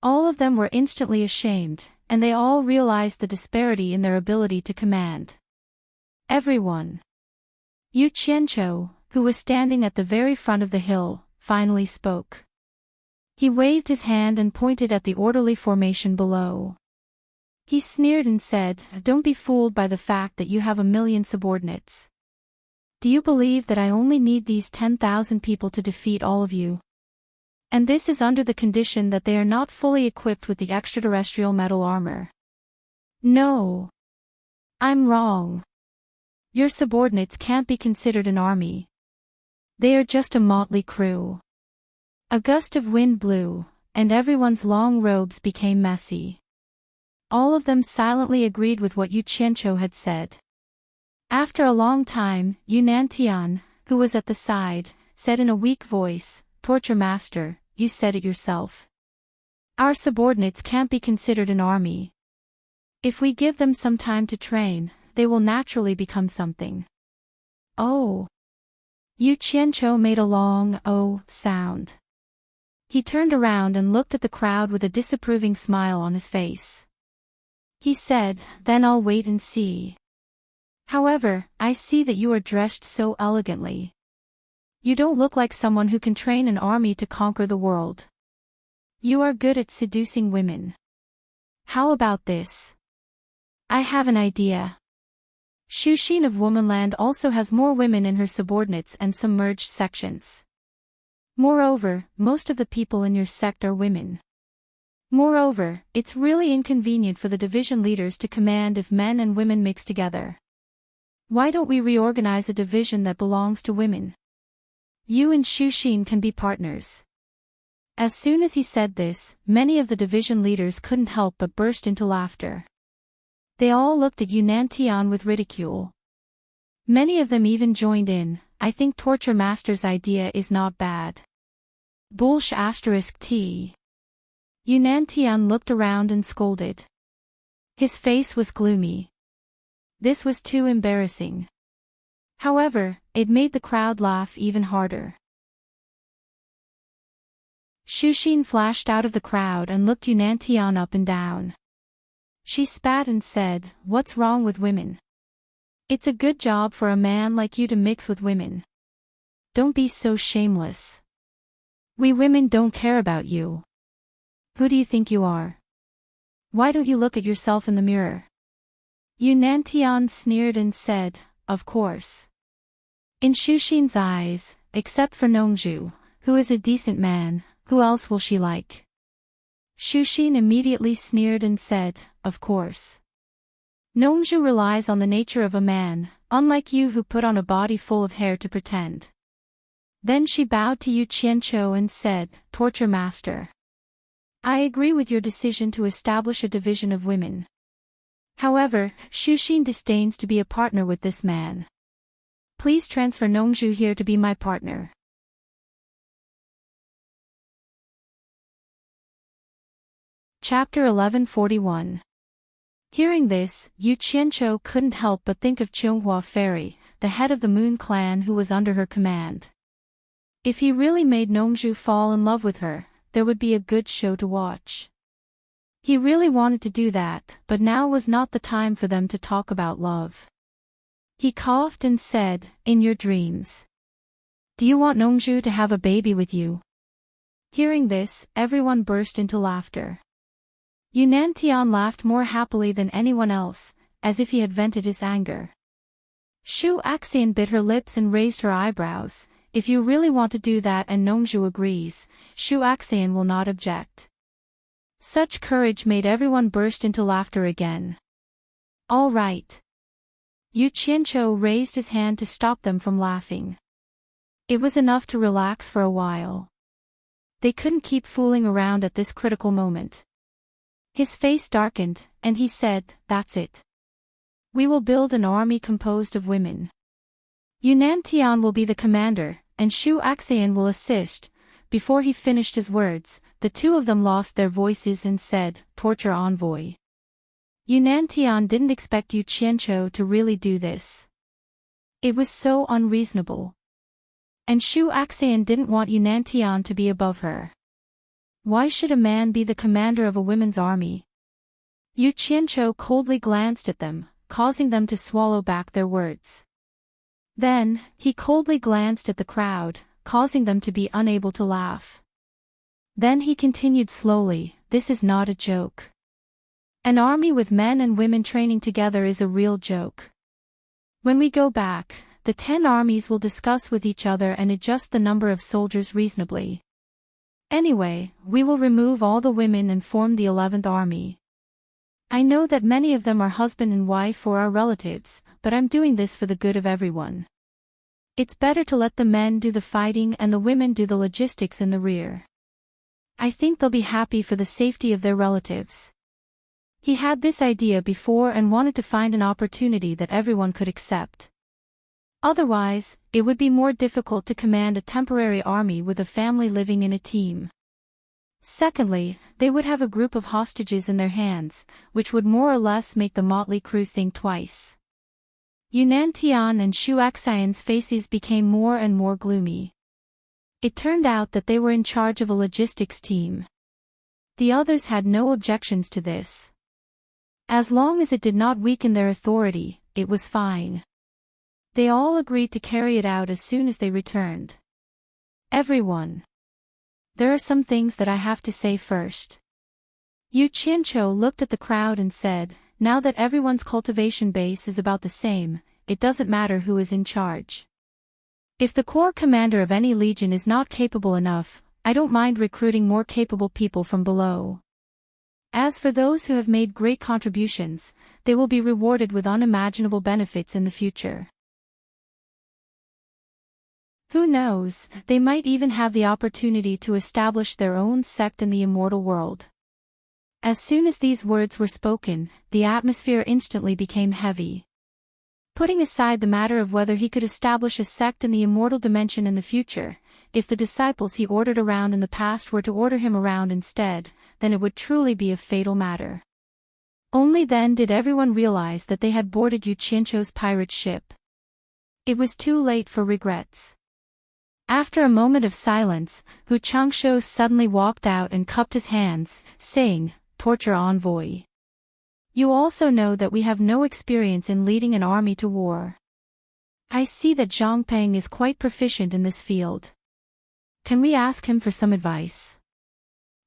All of them were instantly ashamed, and they all realized the disparity in their ability to command. Everyone. Yu Qianqiu, who was standing at the very front of the hill, finally spoke. He waved his hand and pointed at the orderly formation below. He sneered and said, "Don't be fooled by the fact that you have 1,000,000 subordinates. Do you believe that I only need these 10,000 people to defeat all of you? And this is under the condition that they are not fully equipped with the extraterrestrial metal armor. No. I'm wrong. Your subordinates can't be considered an army. They are just a motley crew." A gust of wind blew, and everyone's long robes became messy. All of them silently agreed with what Yu Qianqiu had said. After a long time, Yunnan Tian, who was at the side, said in a weak voice, "Torture Master, you said it yourself. Our subordinates can't be considered an army. If we give them some time to train, they will naturally become something." "Oh." Yu Qianqiu made a long "oh" sound. He turned around and looked at the crowd with a disapproving smile on his face. He said, "Then I'll wait and see. However, I see that you are dressed so elegantly. You don't look like someone who can train an army to conquer the world. You are good at seducing women. How about this? I have an idea. Shuxin of Womanland also has more women in her subordinates and submerged sections. Moreover, most of the people in your sect are women. Moreover, it's really inconvenient for the division leaders to command if men and women mix together. Why don't we reorganize a division that belongs to women? You and Shuxin can be partners." As soon as he said this, many of the division leaders couldn't help but burst into laughter. They all looked at Yunnan Tian with ridicule. Many of them even joined in. "I think Torture Master's idea is not bad." Bullsh *T. Yunnan Tian looked around and scolded. His face was gloomy. This was too embarrassing. However, it made the crowd laugh even harder. Shuxin flashed out of the crowd and looked Yunnan Tian up and down. She spat and said, "What's wrong with women? It's a good job for a man like you to mix with women. Don't be so shameless. We women don't care about you. Who do you think you are? Why don't you look at yourself in the mirror?" Yunnan Tian sneered and said, "Of course. In Shuxin's eyes, except for Nongzhu, who is a decent man, who else will she like?" Shuxin immediately sneered and said, "Of course. Nongzhu relies on the nature of a man, unlike you who put on a body full of hair to pretend." Then she bowed to Yu Qianqiu and said, "Torture Master. I agree with your decision to establish a division of women. However, Shuxin disdains to be a partner with this man. Please transfer Nongzhu here to be my partner." Chapter 1141. Hearing this, Yu Qianqiu couldn't help but think of Chionghua Fairy, the head of the Moon Clan who was under her command. If he really made Nongzhu fall in love with her, there would be a good show to watch. He really wanted to do that, but now was not the time for them to talk about love. He coughed and said, "In your dreams. Do you want Nongzhu to have a baby with you?" Hearing this, everyone burst into laughter. Yunnan Tian laughed more happily than anyone else, as if he had vented his anger. Shu Axian bit her lips and raised her eyebrows. "If you really want to do that and Nongzhu agrees, Shu Axian will not object." Such courage made everyone burst into laughter again. "All right." Yu Qianqiu raised his hand to stop them from laughing. It was enough to relax for a while. They couldn't keep fooling around at this critical moment. His face darkened, and he said, "That's it. We will build an army composed of women. Yunnan Tian will be the commander, and Shu Axian will assist." Before he finished his words, the two of them lost their voices and said, "Torture Envoy." Yunnan Tian didn't expect Yu Qianqiu to really do this. It was so unreasonable. And Shu Axian didn't want Yunnan Tian to be above her. Why should a man be the commander of a women's army? Yu Qianqiu coldly glanced at them, causing them to swallow back their words. Then, he coldly glanced at the crowd, causing them to be unable to laugh. Then he continued slowly, "This is not a joke. An army with men and women training together is a real joke. When we go back, the 10 armies will discuss with each other and adjust the number of soldiers reasonably. Anyway, we will remove all the women and form the 11th army. I know that many of them are husband and wife or our relatives, but I'm doing this for the good of everyone. It's better to let the men do the fighting and the women do the logistics in the rear. I think they'll be happy for the safety of their relatives." He had this idea before and wanted to find an opportunity that everyone could accept. Otherwise, it would be more difficult to command a temporary army with a family living in a team. Secondly, they would have a group of hostages in their hands, which would more or less make the motley crew think twice. Yunantian and Shuaxian's faces became more and more gloomy. It turned out that they were in charge of a logistics team. The others had no objections to this. As long as it did not weaken their authority, it was fine. They all agreed to carry it out as soon as they returned. Everyone. There are some things that I have to say first. Yu Qianqiu looked at the crowd and said, now that everyone's cultivation base is about the same, it doesn't matter who is in charge. If the corps commander of any legion is not capable enough, I don't mind recruiting more capable people from below. As for those who have made great contributions, they will be rewarded with unimaginable benefits in the future. Who knows, they might even have the opportunity to establish their own sect in the immortal world. As soon as these words were spoken, the atmosphere instantly became heavy. Putting aside the matter of whether he could establish a sect in the immortal dimension in the future, if the disciples he ordered around in the past were to order him around instead, then it would truly be a fatal matter. Only then did everyone realize that they had boarded Yu Qianqiu's pirate ship. It was too late for regrets. After a moment of silence, Hu Changshou suddenly walked out and cupped his hands, saying, "Torture envoy. You also know that we have no experience in leading an army to war. I see that Zhang Peng is quite proficient in this field. Can we ask him for some advice?"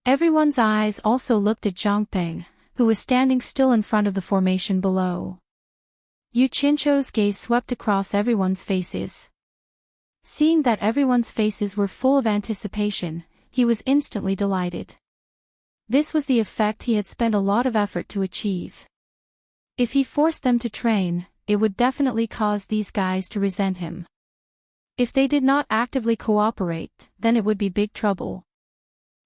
Everyone's eyes also looked at Zhang Peng, who was standing still in front of the formation below. Yu Qianqiu's gaze swept across everyone's faces. Seeing that everyone's faces were full of anticipation, he was instantly delighted. This was the effect he had spent a lot of effort to achieve. If he forced them to train, it would definitely cause these guys to resent him. If they did not actively cooperate, then it would be big trouble.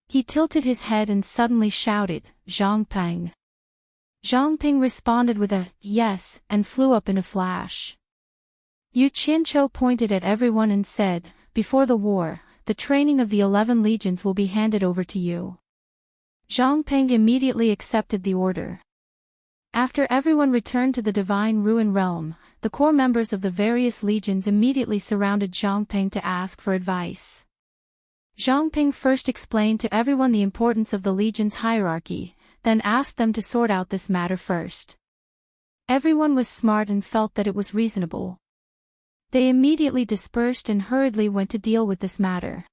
He tilted his head and suddenly shouted, "Zhang Peng." Zhang Peng responded with a "yes" and flew up in a flash. Yu Qianqiu pointed at everyone and said, "Before the war, the training of the 11 legions will be handed over to you." Zhang Peng immediately accepted the order. After everyone returned to the Divine Ruin Realm, the core members of the various legions immediately surrounded Zhang Peng to ask for advice. Zhang Peng first explained to everyone the importance of the legion's hierarchy, then asked them to sort out this matter first. Everyone was smart and felt that it was reasonable. They immediately dispersed and hurriedly went to deal with this matter.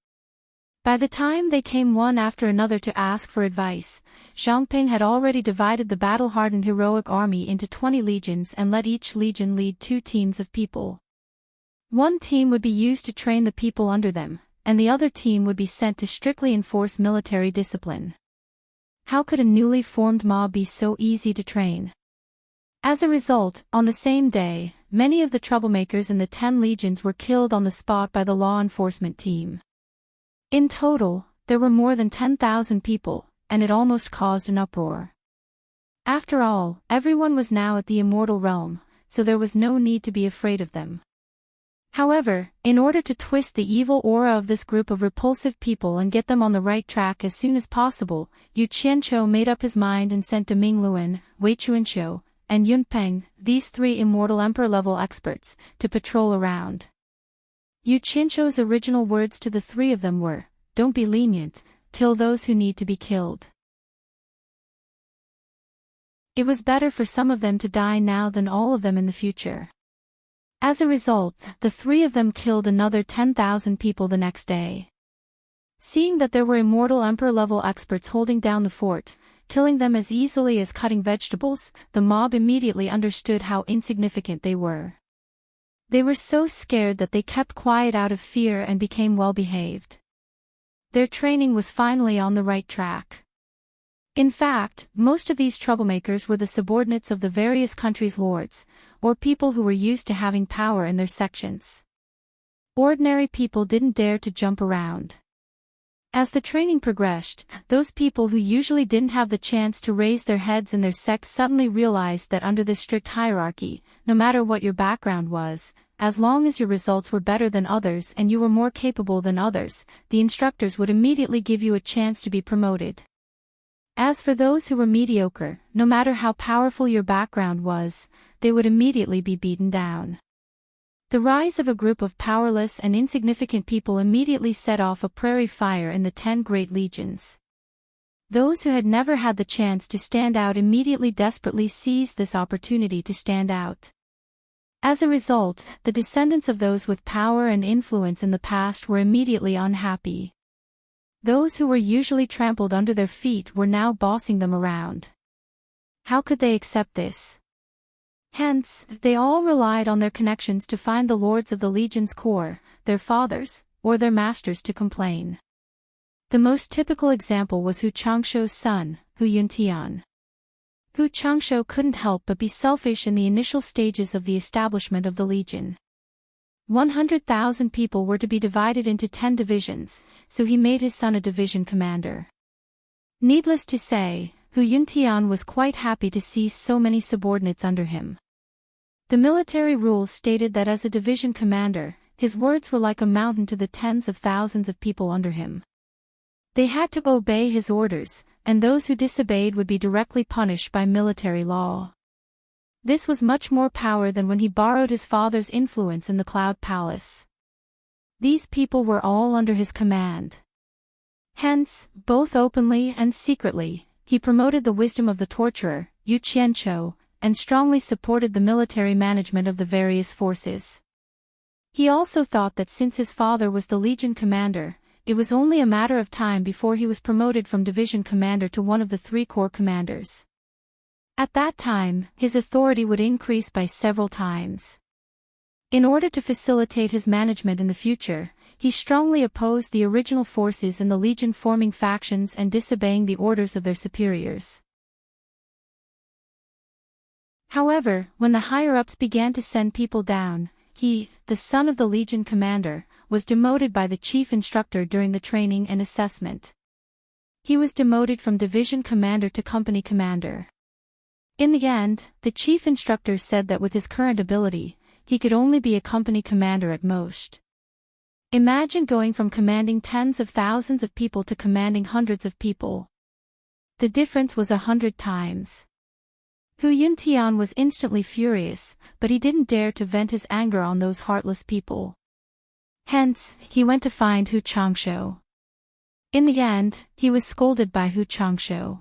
By the time they came one after another to ask for advice, Zhang Peng had already divided the battle-hardened heroic army into 20 legions and let each legion lead 2 teams of people. One team would be used to train the people under them, and the other team would be sent to strictly enforce military discipline. How could a newly formed mob be so easy to train? As a result, on the same day, many of the troublemakers in the 10 legions were killed on the spot by the law enforcement team. In total, there were more than 10,000 people, and it almost caused an uproar. After all, everyone was now at the immortal realm, so there was no need to be afraid of them. However, in order to twist the evil aura of this group of repulsive people and get them on the right track as soon as possible, Yu Qianqiu made up his mind and sent Deming Luan, Wei Chuanqiu, and Yun Peng, these 3 immortal emperor-level experts, to patrol around. Yu Qianqiu's original words to the 3 of them were, "Don't be lenient, kill those who need to be killed." It was better for some of them to die now than all of them in the future. As a result, the 3 of them killed another 10,000 people the next day. Seeing that there were immortal emperor-level experts holding down the fort, killing them as easily as cutting vegetables, the mob immediately understood how insignificant they were. They were so scared that they kept quiet out of fear and became well-behaved. Their training was finally on the right track. In fact, most of these troublemakers were the subordinates of the various countries' lords, or people who were used to having power in their sections. Ordinary people didn't dare to jump around. As the training progressed, those people who usually didn't have the chance to raise their heads in their sects suddenly realized that under this strict hierarchy, no matter what your background was, as long as your results were better than others and you were more capable than others, the instructors would immediately give you a chance to be promoted. As for those who were mediocre, no matter how powerful your background was, they would immediately be beaten down. The rise of a group of powerless and insignificant people immediately set off a prairie fire in the 10 great legions. Those who had never had the chance to stand out immediately desperately seized this opportunity to stand out. As a result, the descendants of those with power and influence in the past were immediately unhappy. Those who were usually trampled under their feet were now bossing them around. How could they accept this? Hence, they all relied on their connections to find the lords of the legion's core, their fathers, or their masters to complain. The most typical example was Hu Changsho's son, Hu Yuntian. Hu Changsho couldn't help but be selfish in the initial stages of the establishment of the legion. 100,000 people were to be divided into 10 divisions, so he made his son a division commander. Needless to say, Hu Yuntian was quite happy to see so many subordinates under him. The military rules stated that as a division commander, his words were like a mountain to the tens of thousands of people under him. They had to obey his orders, and those who disobeyed would be directly punished by military law. This was much more power than when he borrowed his father's influence in the Cloud Palace. These people were all under his command. Hence, both openly and secretly, he promoted the wisdom of the torturer, Yu Qianqiu, and strongly supported the military management of the various forces. He also thought that since his father was the legion commander, it was only a matter of time before he was promoted from division commander to one of the 3 corps commanders. At that time, his authority would increase by several times. In order to facilitate his management in the future, he strongly opposed the original forces in the legion forming factions and disobeying the orders of their superiors. However, when the higher-ups began to send people down, he, the son of the legion commander, was demoted by the chief instructor during the training and assessment. He was demoted from division commander to company commander. In the end, the chief instructor said that with his current ability, he could only be a company commander at most. Imagine going from commanding tens of thousands of people to commanding hundreds of people. The difference was 100 times. Hu Yuntian was instantly furious, but he didn't dare to vent his anger on those heartless people. Hence, he went to find Hu Changsho. In the end, he was scolded by Hu Changsho.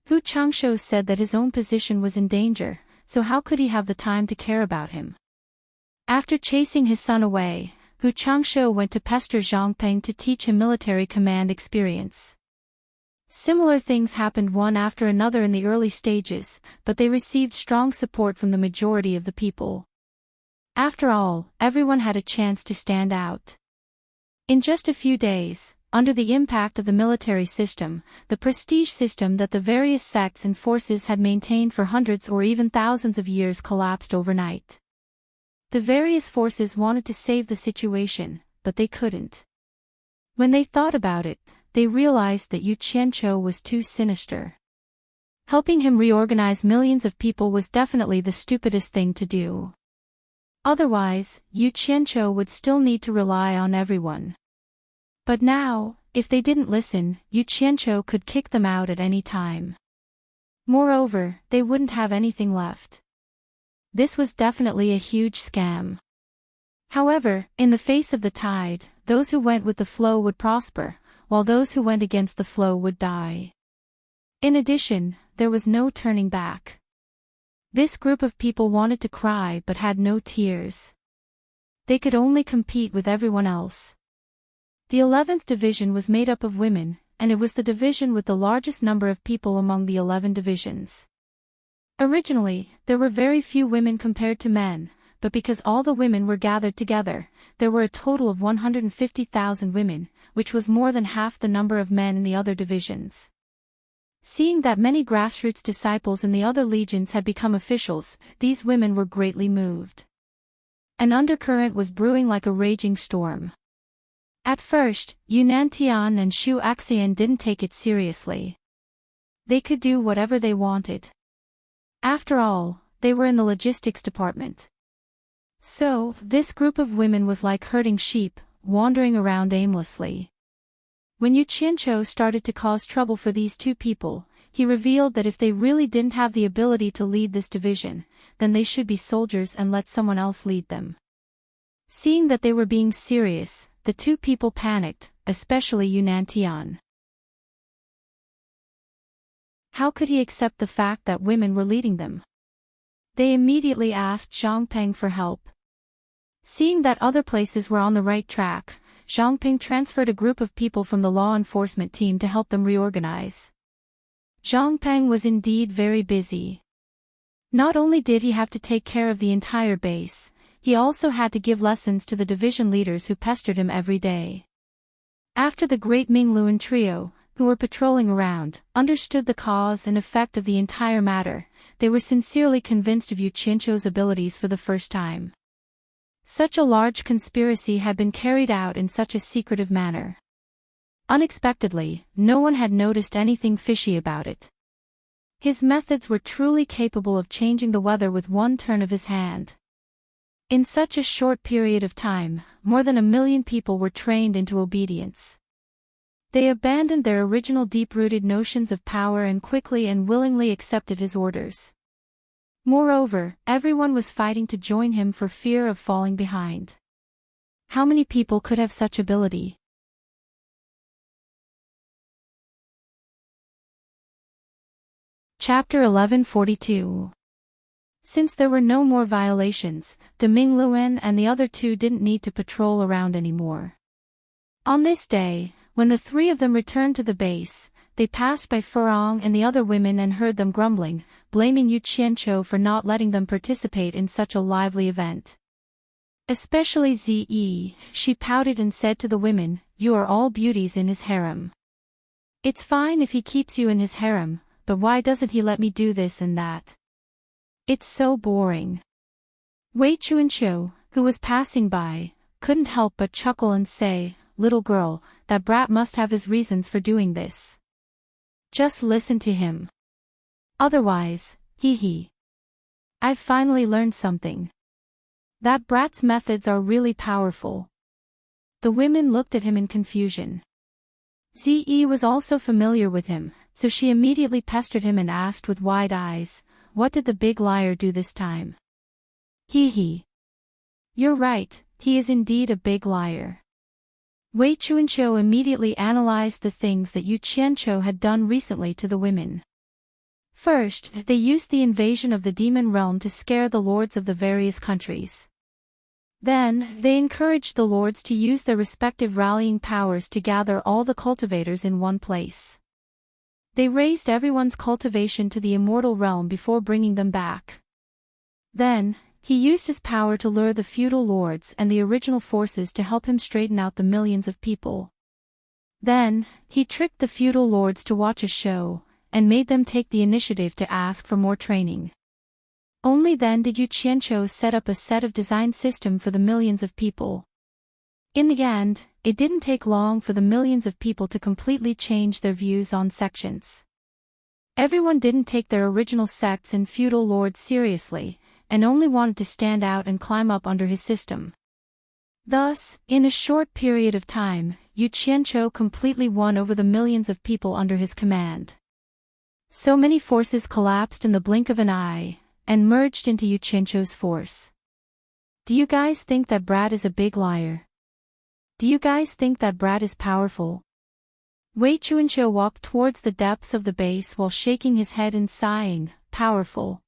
Hu Changsho said that his own position was in danger, so how could he have the time to care about him? After chasing his son away, Hu Changsho went to pester Zhang Peng to teach him military command experience. Similar things happened one after another in the early stages, but they received strong support from the majority of the people. After all, everyone had a chance to stand out. In just a few days, under the impact of the military system, the prestige system that the various sects and forces had maintained for hundreds or even thousands of years collapsed overnight. The various forces wanted to save the situation, but they couldn't. When they thought about it, they realized that Yu Qianqiu was too sinister. Helping him reorganize millions of people was definitely the stupidest thing to do. Otherwise, Yu Qianqiu would still need to rely on everyone. But now, if they didn't listen, Yu Qianqiu could kick them out at any time. Moreover, they wouldn't have anything left. This was definitely a huge scam. However, in the face of the tide, those who went with the flow would prosper, while those who went against the flow would die. In addition, there was no turning back. This group of people wanted to cry but had no tears. They could only compete with everyone else. The 11th division was made up of women, and it was the division with the largest number of people among the 11 divisions. Originally, there were very few women compared to men, but because all the women were gathered together, there were a total of 150,000 women, which was more than half the number of men in the other divisions. Seeing that many grassroots disciples in the other legions had become officials, these women were greatly moved. An undercurrent was brewing like a raging storm. At first, Yunantian and Shu Axian didn't take it seriously. They could do whatever they wanted. After all, they were in the logistics department. So, this group of women was like herding sheep, wandering around aimlessly. When Yu Qianqiu started to cause trouble for these two people, he revealed that if they really didn't have the ability to lead this division, then they should be soldiers and let someone else lead them. Seeing that they were being serious, the two people panicked, especially Yunantian. How could he accept the fact that women were leading them? They immediately asked Zhangpeng for help. Seeing that other places were on the right track, Zhangpeng transferred a group of people from the law enforcement team to help them reorganize. Zhangpeng was indeed very busy. Not only did he have to take care of the entire base, he also had to give lessons to the division leaders who pestered him every day. After the great Mingluan trio, who were patrolling around, understood the cause and effect of the entire matter, they were sincerely convinced of Yu Qianqiu's abilities for the first time. Such a large conspiracy had been carried out in such a secretive manner. Unexpectedly, no one had noticed anything fishy about it. His methods were truly capable of changing the weather with one turn of his hand. In such a short period of time, more than 1 million people were trained into obedience. They abandoned their original deep-rooted notions of power and quickly and willingly accepted his orders. Moreover, everyone was fighting to join him for fear of falling behind. How many people could have such ability? Chapter 1142. Since there were no more violations, De Mingluan and the other two didn't need to patrol around anymore. On this day, when the three of them returned to the base, they passed by Furong and the other women and heard them grumbling, blaming Yu Qianqiu for not letting them participate in such a lively event. Especially Zi, she pouted and said to the women, "You are all beauties in his harem. It's fine if he keeps you in his harem, but why doesn't he let me do this and that? It's so boring." Wei Chuanqiu, who was passing by, couldn't help but chuckle and say, "Little girl, that brat must have his reasons for doing this. Just listen to him. Otherwise, hee. I've finally learned something. That brat's methods are really powerful." The women looked at him in confusion. Zi was also familiar with him, so she immediately pestered him and asked with wide eyes, "What did the big liar do this time?" Hee. "You're right, he is indeed a big liar." Wei Chuanqiu immediately analyzed the things that Yu Qianqiu had done recently to the women. First, they used the invasion of the demon realm to scare the lords of the various countries. Then, they encouraged the lords to use their respective rallying powers to gather all the cultivators in one place. They raised everyone's cultivation to the immortal realm before bringing them back. Then, he used his power to lure the feudal lords and the original forces to help him straighten out the millions of people. Then, he tricked the feudal lords to watch a show, and made them take the initiative to ask for more training. Only then did Yu Qianqiu set up a set of design system for the millions of people. In the end, it didn't take long for the millions of people to completely change their views on sections. Everyone didn't take their original sects and feudal lords seriously, and only wanted to stand out and climb up under his system. Thus, in a short period of time, Yu Qianqiu completely won over the millions of people under his command. So many forces collapsed in the blink of an eye, and merged into Yu Qianqiu's force. Do you guys think that brat is a big liar? Do you guys think that brat is powerful? Wei Chuanqiu walked towards the depths of the base while shaking his head and sighing, "Powerful.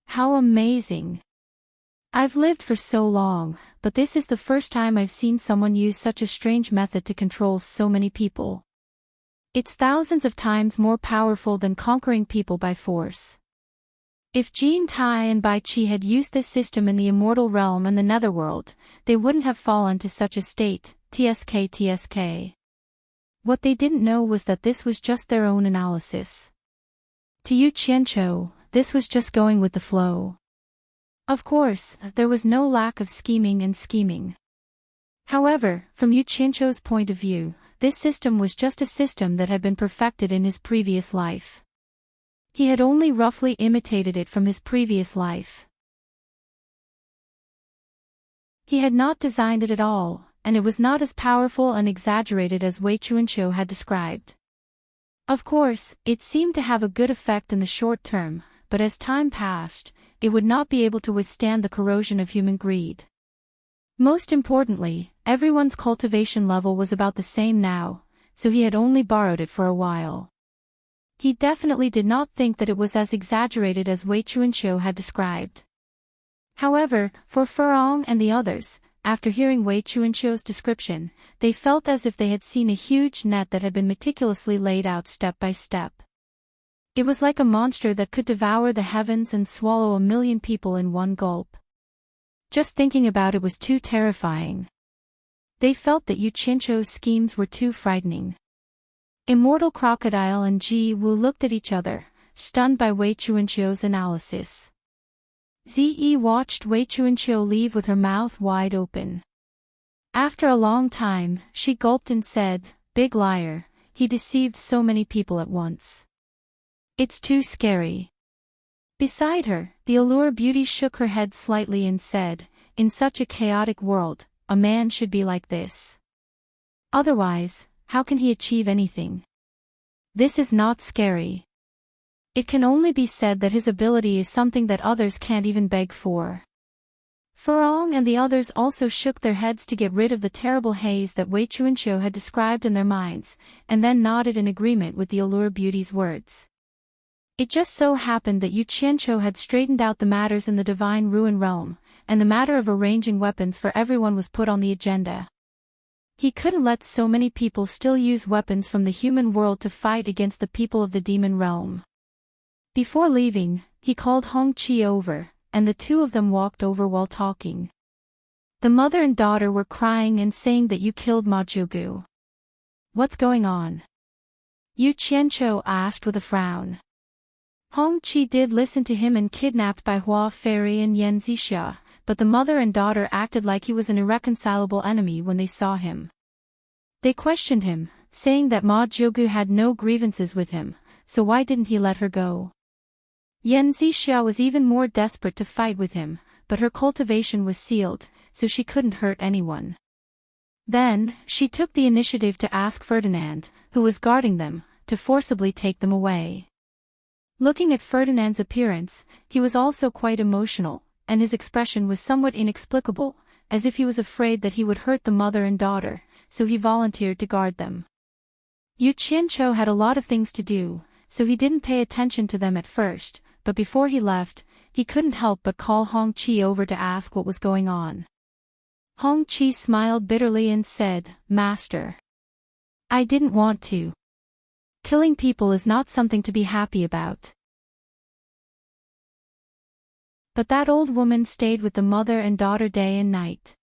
How amazing. I've lived for so long, but this is the first time I've seen someone use such a strange method to control so many people. It's thousands of times more powerful than conquering people by force." If Jin Tai and Bai Qi had used this system in the immortal realm and the netherworld, they wouldn't have fallen to such a state, tsk. What they didn't know was that this was just their own analysis. To Yu Qianqiu, this was just going with the flow. Of course, there was no lack of scheming. However, from Yu Qianqiu's point of view, this system was just a system that had been perfected in his previous life. He had only roughly imitated it from his previous life. He had not designed it at all, and it was not as powerful and exaggerated as Wei Chuanqiu had described. Of course, it seemed to have a good effect in the short term, but as time passed, it would not be able to withstand the corrosion of human greed. Most importantly, everyone's cultivation level was about the same now, so he had only borrowed it for a while. He definitely did not think that it was as exaggerated as Wei Chuanqiu had described. However, for Furong and the others, after hearing Wei Chuanqiu's description, they felt as if they had seen a huge net that had been meticulously laid out step by step. It was like a monster that could devour the heavens and swallow 1,000,000 people in one gulp. Just thinking about it was too terrifying. They felt that Yu Qianqiu's schemes were too frightening. Immortal Crocodile and Ji Wu looked at each other, stunned by Wei Chuanqiu's analysis. Ziyi watched Wei Chuanqiu leave with her mouth wide open. After a long time, she gulped and said, "Big liar, he deceived so many people at once. It's too scary." Beside her, the Allure Beauty shook her head slightly and said, "In such a chaotic world, a man should be like this. Otherwise, how can he achieve anything? This is not scary. It can only be said that his ability is something that others can't even beg for." Furong and the others also shook their heads to get rid of the terrible haze that Wei Chuanqiu had described in their minds, and then nodded in agreement with the Allure Beauty's words. It just so happened that Yu Qianqiu had straightened out the matters in the Divine Ruin Realm, and the matter of arranging weapons for everyone was put on the agenda. He couldn't let so many people still use weapons from the human world to fight against the people of the demon realm. Before leaving, he called Hong Qi over, and the two of them walked over while talking. The mother and daughter were crying and saying that you killed Ma Zhugu. "What's going on?" Yu Qianqiu asked with a frown. Hong Qi did listen to him and kidnapped by Hua Fairy and Yan Zixia, but the mother and daughter acted like he was an irreconcilable enemy when they saw him. They questioned him, saying that Ma Zhugu had no grievances with him, so why didn't he let her go? Yan Zixia was even more desperate to fight with him, but her cultivation was sealed, so she couldn't hurt anyone. Then, she took the initiative to ask Ferdinand, who was guarding them, to forcibly take them away. Looking at Ferdinand's appearance, he was also quite emotional, and his expression was somewhat inexplicable, as if he was afraid that he would hurt the mother and daughter, so he volunteered to guard them. Yu Qianqiu had a lot of things to do, so he didn't pay attention to them at first, but before he left, he couldn't help but call Hong Qi over to ask what was going on. Hong Qi smiled bitterly and said, "Master, I didn't want to. Killing people is not something to be happy about. But that old woman stayed with the mother and daughter day and night.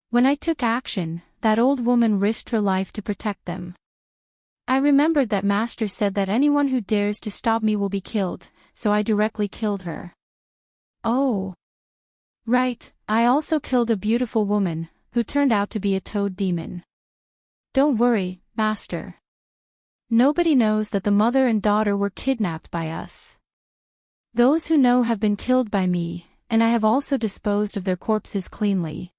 When I took action, that old woman risked her life to protect them. I remembered that Master said that anyone who dares to stop me will be killed, so I directly killed her." "Oh. Right, I also killed a beautiful woman, who turned out to be a toad demon. Don't worry, Master. Nobody knows that the mother and daughter were kidnapped by us. Those who know have been killed by me, and I have also disposed of their corpses cleanly."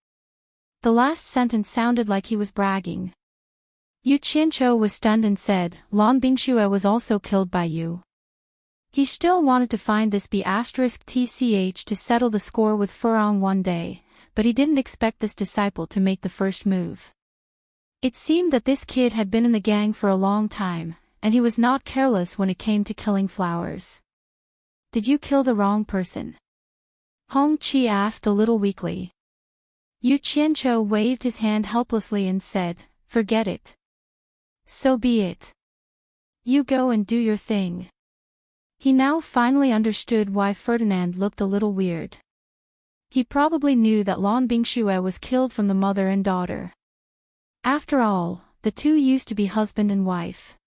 The last sentence sounded like he was bragging. Yu Qianqiu was stunned and said, "Lan Bingxue was also killed by you." He still wanted to find this B*TCH to settle the score with Furong one day, but he didn't expect this disciple to make the first move. It seemed that this kid had been in the gang for a long time, and he was not careless when it came to killing flowers. "Did you kill the wrong person?" Hong Qi asked a little weakly. Yu Qianqiu waved his hand helplessly and said, "Forget it. So be it. You go and do your thing." He now finally understood why Ferdinand looked a little weird. He probably knew that Lan Bingxue was killed from the mother and daughter. After all, the two used to be husband and wife.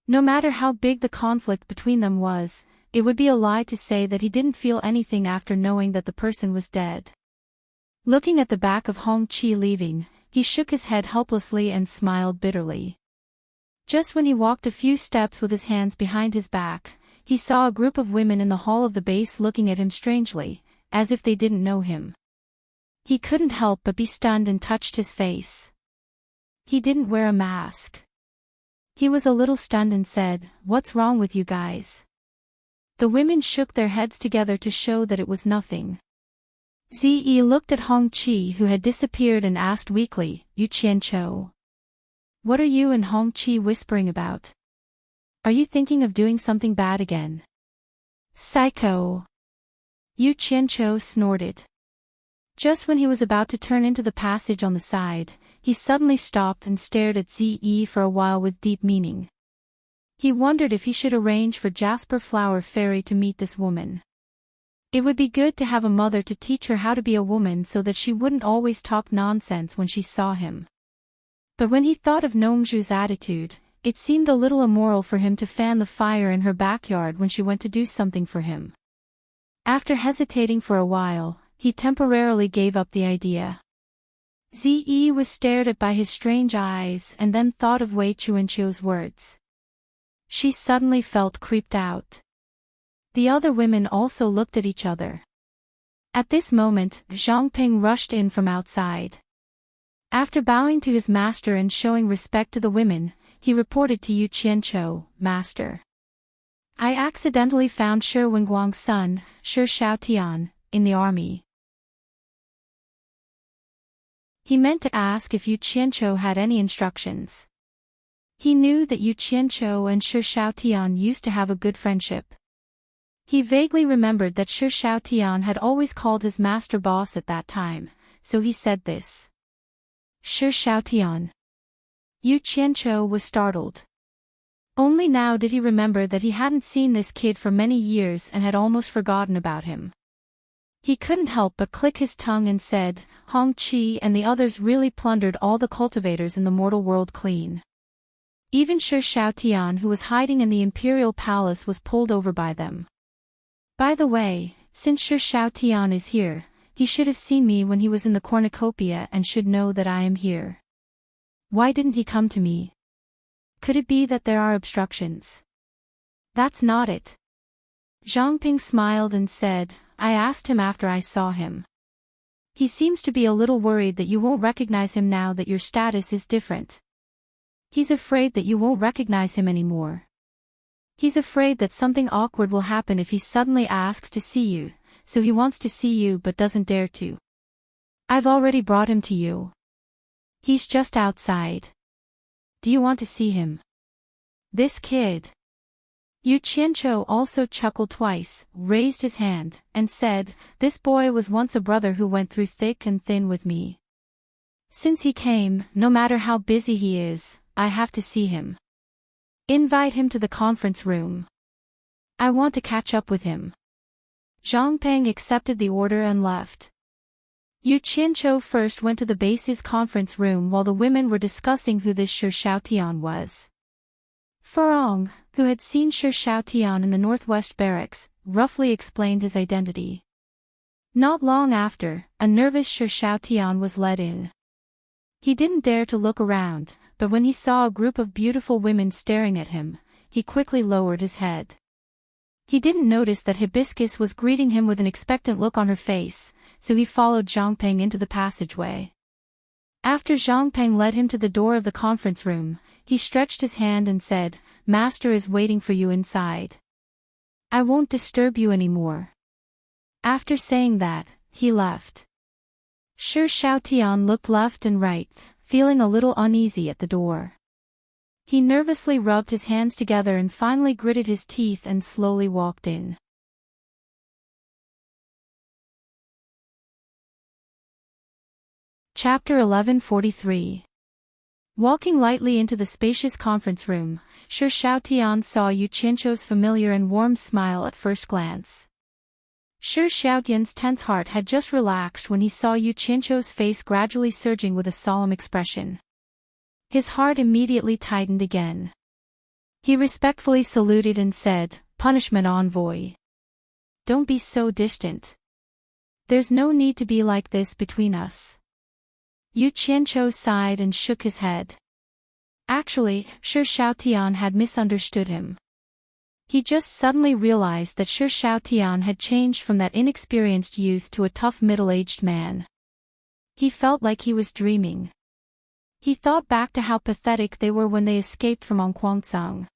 No matter how big the conflict between them was, it would be a lie to say that he didn't feel anything after knowing that the person was dead. Looking at the back of Hong Qi leaving, he shook his head helplessly and smiled bitterly. Just when he walked a few steps with his hands behind his back, he saw a group of women in the hall of the base looking at him strangely, as if they didn't know him. He couldn't help but be stunned and touched his face. He didn't wear a mask. He was a little stunned and said, "What's wrong with you guys?" The women shook their heads together to show that it was nothing. Ze looked at Hong Chi, who had disappeared, and asked weakly, "Yu Qianqiu. What are you and Hong Chi whispering about? Are you thinking of doing something bad again?" "Psycho!" Yu Qianqiu snorted. Just when he was about to turn into the passage on the side, he suddenly stopped and stared at Ze for a while with deep meaning. He wondered if he should arrange for Jasper Flower Fairy to meet this woman. It would be good to have a mother to teach her how to be a woman so that she wouldn't always talk nonsense when she saw him. But when he thought of Nongju's attitude, it seemed a little immoral for him to fan the fire in her backyard when she went to do something for him. After hesitating for a while, he temporarily gave up the idea. Ze was stared at by his strange eyes and then thought of Wei Chuanqiu's words. She suddenly felt creeped out. The other women also looked at each other. At this moment, Zhangping rushed in from outside. After bowing to his master and showing respect to the women, he reported to Yu Qianqiu, "Master, I accidentally found Shi Wenguang's son, Shi Shaotian, in the army." He meant to ask if Yu Qianqiu had any instructions. He knew that Yu Qianqiu and Shi Shaotian used to have a good friendship. He vaguely remembered that Shi Shaotian had always called his master boss at that time, so he said this. "Shi Shaotian." Yu Qianqiu was startled. Only now did he remember that he hadn't seen this kid for many years and had almost forgotten about him. He couldn't help but click his tongue and said, "Hong Chi and the others really plundered all the cultivators in the mortal world clean. Even Shi Shaotian, who was hiding in the imperial palace, was pulled over by them. By the way, since Shi Shaotian is here, he should have seen me when he was in the cornucopia and should know that I am here. Why didn't he come to me? Could it be that there are obstructions?" "That's not it." Zhangping smiled and said, "I asked him after I saw him. He seems to be a little worried that you won't recognize him now that your status is different. He's afraid that you won't recognize him anymore. He's afraid that something awkward will happen if he suddenly asks to see you, so he wants to see you but doesn't dare to. I've already brought him to you. He's just outside. Do you want to see him?" "This kid." Yu Qianqiu also chuckled twice, raised his hand, and said, "This boy was once a brother who went through thick and thin with me. Since he came, no matter how busy he is, I have to see him. Invite him to the conference room. I want to catch up with him." Zhangpeng accepted the order and left. Yu Qianqiu first went to the base's conference room while the women were discussing who this Shi Shaotian was. Furong, who had seen Shi Shaotian in the Northwest Barracks, roughly explained his identity. Not long after, a nervous Shi Shaotian was led in. He didn't dare to look around, but when he saw a group of beautiful women staring at him, he quickly lowered his head. He didn't notice that Hibiscus was greeting him with an expectant look on her face, so he followed Zhangpeng into the passageway. After Zhangpeng led him to the door of the conference room, he stretched his hand and said, "Master is waiting for you inside. I won't disturb you anymore." After saying that, he left. Shi Shaotian looked left and right, feeling a little uneasy at the door. He nervously rubbed his hands together and finally gritted his teeth and slowly walked in. Chapter 1143. Walking lightly into the spacious conference room, Shi Shaotian saw Yu Qianqiu's familiar and warm smile at first glance. Shi Shaotian's tense heart had just relaxed when he saw Yu Qianqiu's face gradually surging with a solemn expression. His heart immediately tightened again. He respectfully saluted and said, "Punishment envoy. Don't be so distant. There's no need to be like this between us." Yu Qianzhou sighed and shook his head. Actually, Shi Xiaotian had misunderstood him. He just suddenly realized that Shi Xiaotian had changed from that inexperienced youth to a tough middle-aged man. He felt like he was dreaming. He thought back to how pathetic they were when they escaped from Onquancang.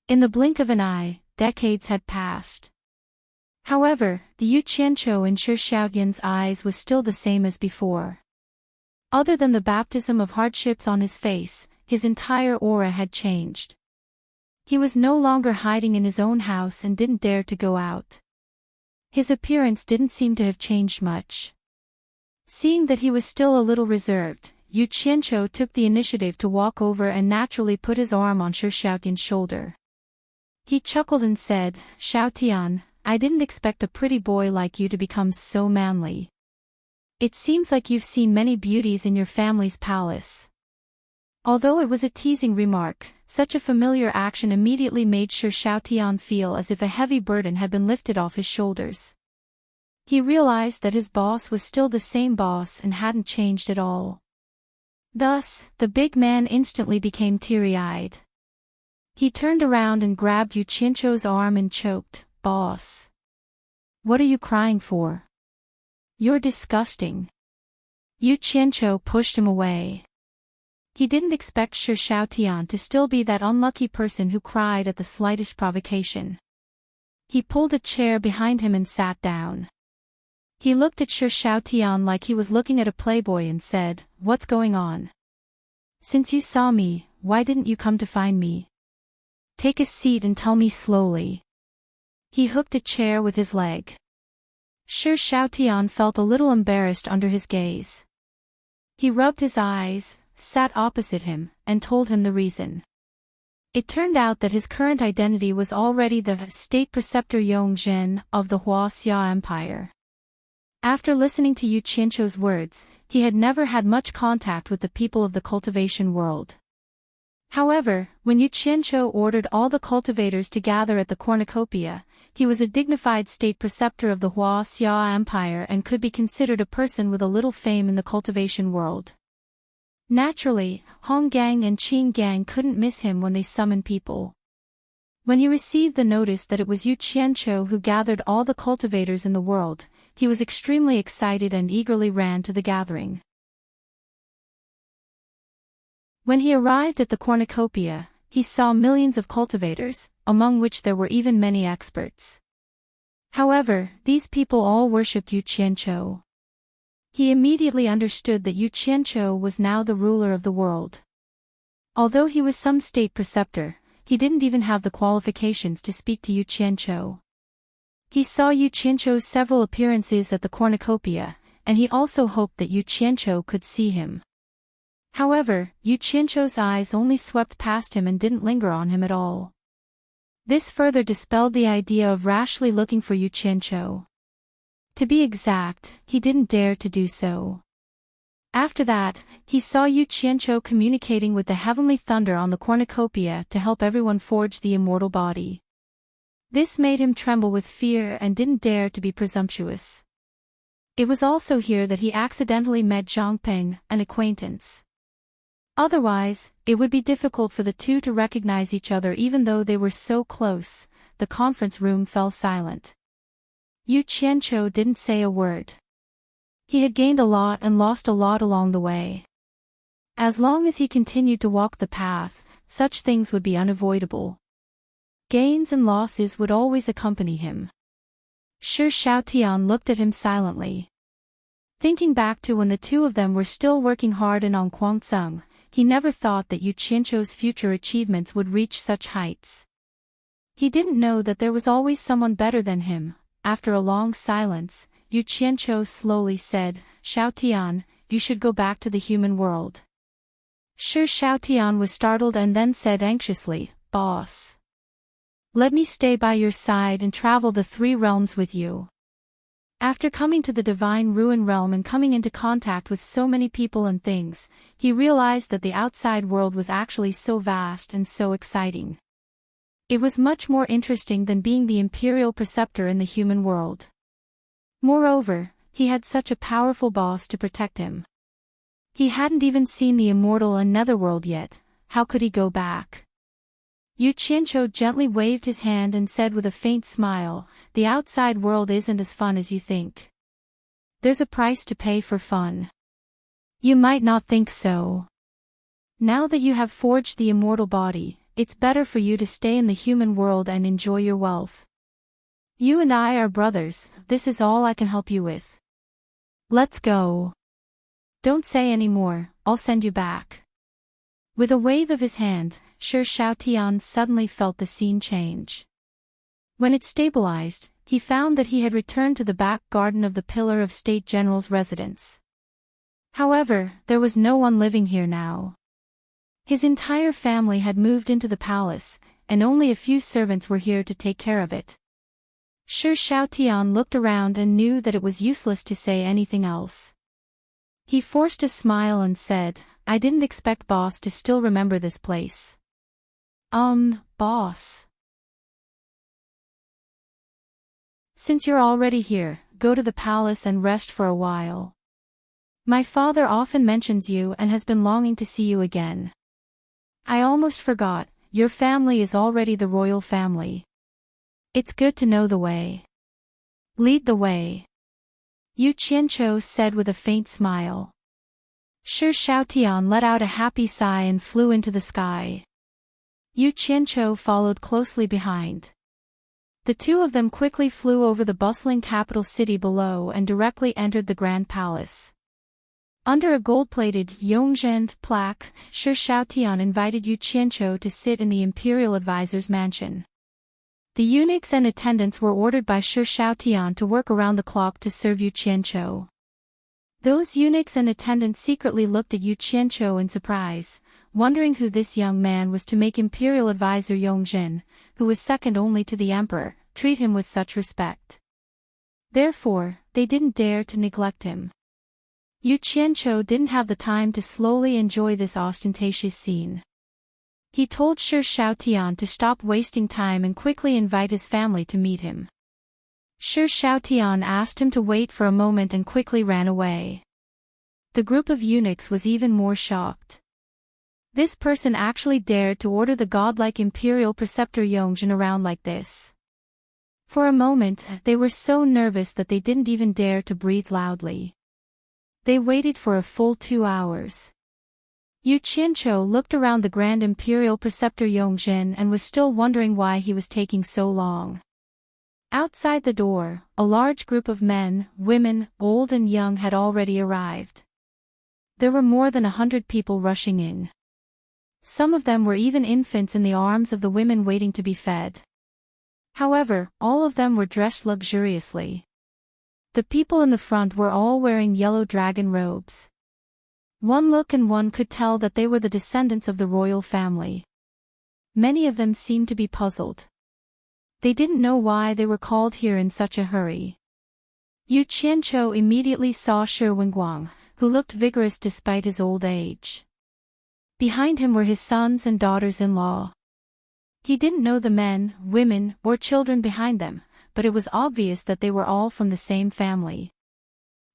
In the blink of an eye, decades had passed. However, the Yu Qianzhou in Shi Xiaotian's eyes was still the same as before. Other than the baptism of hardships on his face, his entire aura had changed. He was no longer hiding in his own house and didn't dare to go out. His appearance didn't seem to have changed much. Seeing that he was still a little reserved, Yu Qianzhou took the initiative to walk over and naturally put his arm on Shi Xiaotian's shoulder. He chuckled and said, "Xiaotian, I didn't expect a pretty boy like you to become so manly. It seems like you've seen many beauties in your family's palace." Although it was a teasing remark, such a familiar action immediately made Shi Xiaotian feel as if a heavy burden had been lifted off his shoulders. He realized that his boss was still the same boss and hadn't changed at all. Thus, the big man instantly became teary-eyed. He turned around and grabbed Yu Qianzhou's arm and choked, "Boss. What are you crying for? You're disgusting." Yu Qianzhou pushed him away. He didn't expect Shi Xiaotian to still be that unlucky person who cried at the slightest provocation. He pulled a chair behind him and sat down. He looked at Shi Xiaotian like he was looking at a playboy and said, "What's going on? Since you saw me, why didn't you come to find me? Take a seat and tell me slowly." He hooked a chair with his leg. Shi Xiaotian felt a little embarrassed under his gaze. He rubbed his eyes, sat opposite him, and told him the reason. It turned out that his current identity was already the state preceptor Yongzhen of the Huaxia Empire. After listening to Yu Qianzhou's words, he had never had much contact with the people of the cultivation world. However, when Yu Qianzhou ordered all the cultivators to gather at the cornucopia, he was a dignified state preceptor of the Huaxia Empire and could be considered a person with a little fame in the cultivation world. Naturally, Honggang and Qinggang couldn't miss him when they summoned people. When he received the notice that it was Yu Qianzhou who gathered all the cultivators in the world, he was extremely excited and eagerly ran to the gathering. When he arrived at the cornucopia, he saw millions of cultivators, among which there were even many experts. However, these people all worshipped Yu Qianzhou. He immediately understood that Yu Qianzhou was now the ruler of the world. Although he was some state preceptor, he didn't even have the qualifications to speak to Yu Qianzhou. He saw Yu Qianzhou's several appearances at the cornucopia, and he also hoped that Yu Qianzhou could see him. However, Yu Qianzhou's eyes only swept past him and didn't linger on him at all. This further dispelled the idea of rashly looking for Yu Qianzhou. To be exact, he didn't dare to do so. After that, he saw Yu Qianzhou communicating with the heavenly thunder on the cornucopia to help everyone forge the immortal body. This made him tremble with fear and didn't dare to be presumptuous. It was also here that he accidentally met Zhang Peng, an acquaintance. Otherwise, it would be difficult for the two to recognize each other even though they were so close. The conference room fell silent. Yu Qianzhou didn't say a word. He had gained a lot and lost a lot along the way. As long as he continued to walk the path, such things would be unavoidable. Gains and losses would always accompany him. Shi Xiaotian looked at him silently. Thinking back to when the two of them were still working hard in Onquancang, he never thought that Yu Qianzhou's future achievements would reach such heights. He didn't know that there was always someone better than him. After a long silence, Yu Qianzhou slowly said, "Xiaotian, you should go back to the human world." Shi Xiaotian was startled and then said anxiously, "Boss. Let me stay by your side and travel the 3 realms with you." After coming to the Divine Ruin Realm and coming into contact with so many people and things, he realized that the outside world was actually so vast and so exciting. It was much more interesting than being the imperial preceptor in the human world. Moreover, he had such a powerful boss to protect him. He hadn't even seen the immortal and netherworld yet, how could he go back? Yu Qianqiu gently waved his hand and said with a faint smile, "The outside world isn't as fun as you think. There's a price to pay for fun. You might not think so. Now that you have forged the immortal body, it's better for you to stay in the human world and enjoy your wealth. You and I are brothers, this is all I can help you with. Let's go. Don't say any more, I'll send you back." With a wave of his hand, Shi Xiaotian suddenly felt the scene change. When it stabilized, he found that he had returned to the back garden of the Pillar of State General's residence. However, there was no one living here now. His entire family had moved into the palace, and only a few servants were here to take care of it. Shi Xiaotian looked around and knew that it was useless to say anything else. He forced a smile and said, "I didn't expect boss to still remember this place." Boss. Since you're already here, go to the palace and rest for a while. My father often mentions you and has been longing to see you again. I almost forgot, your family is already the royal family. It's good to know the way. Lead the way. Yu Qianqiu said with a faint smile. Shi Xiaotian let out a happy sigh and flew into the sky. Yu Qianqiu followed closely behind. The two of them quickly flew over the bustling capital city below and directly entered the Grand Palace. Under a gold-plated Yongzhen plaque, Shi Xiaotian invited Yu Qianqiu to sit in the imperial advisor's mansion. The eunuchs and attendants were ordered by Shi Xiaotian to work around the clock to serve Yu Qianqiu. Those eunuchs and attendants secretly looked at Yu Qianqiu in surprise, wondering who this young man was to make imperial advisor Yongzhen, who was second only to the emperor, treat him with such respect. Therefore, they didn't dare to neglect him. Yu Qianqiu didn't have the time to slowly enjoy this ostentatious scene. He told Shi Xiaotian to stop wasting time and quickly invite his family to meet him. Shi Xiaotian asked him to wait for a moment and quickly ran away. The group of eunuchs was even more shocked. This person actually dared to order the godlike imperial preceptor Yongzhen around like this. For a moment, they were so nervous that they didn't even dare to breathe loudly. They waited for a full 2 hours. Yu Qianqiu looked around the grand imperial preceptor Yongzhen and was still wondering why he was taking so long. Outside the door, a large group of men, women, old and young had already arrived. There were more than 100 people rushing in. Some of them were even infants in the arms of the women waiting to be fed. However, all of them were dressed luxuriously. The people in the front were all wearing yellow dragon robes. One look and one could tell that they were the descendants of the royal family. Many of them seemed to be puzzled. They didn't know why they were called here in such a hurry. Yu Qianqiu immediately saw Shi Wenguang, who looked vigorous despite his old age. Behind him were his sons and daughters-in-law. He didn't know the men, women, or children behind them, but it was obvious that they were all from the same family.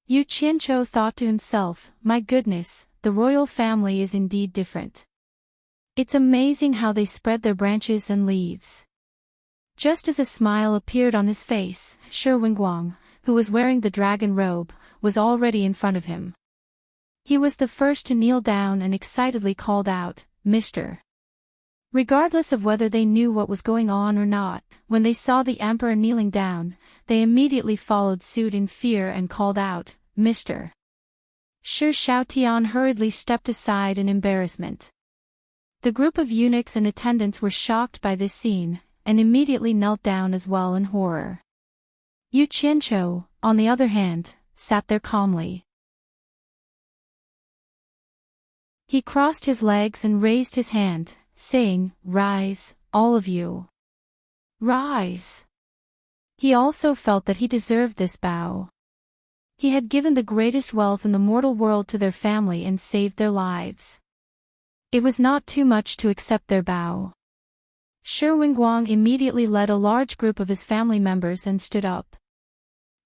Yu Qianqiu thought to himself, my goodness, the royal family is indeed different. It's amazing how they spread their branches and leaves. Just as a smile appeared on his face, Shi Wenguang, who was wearing the dragon robe, was already in front of him. He was the first to kneel down and excitedly called out, "Mr." Regardless of whether they knew what was going on or not, when they saw the emperor kneeling down, they immediately followed suit in fear and called out, "Mr." Shi Xiaotian hurriedly stepped aside in embarrassment. The group of eunuchs and attendants were shocked by this scene, and immediately knelt down as well in horror. Yu Qianqiu, on the other hand, sat there calmly. He crossed his legs and raised his hand, saying, "Rise, all of you. Rise." He also felt that he deserved this bow. He had given the greatest wealth in the mortal world to their family and saved their lives. It was not too much to accept their bow. Shi Wenguang immediately led a large group of his family members and stood up.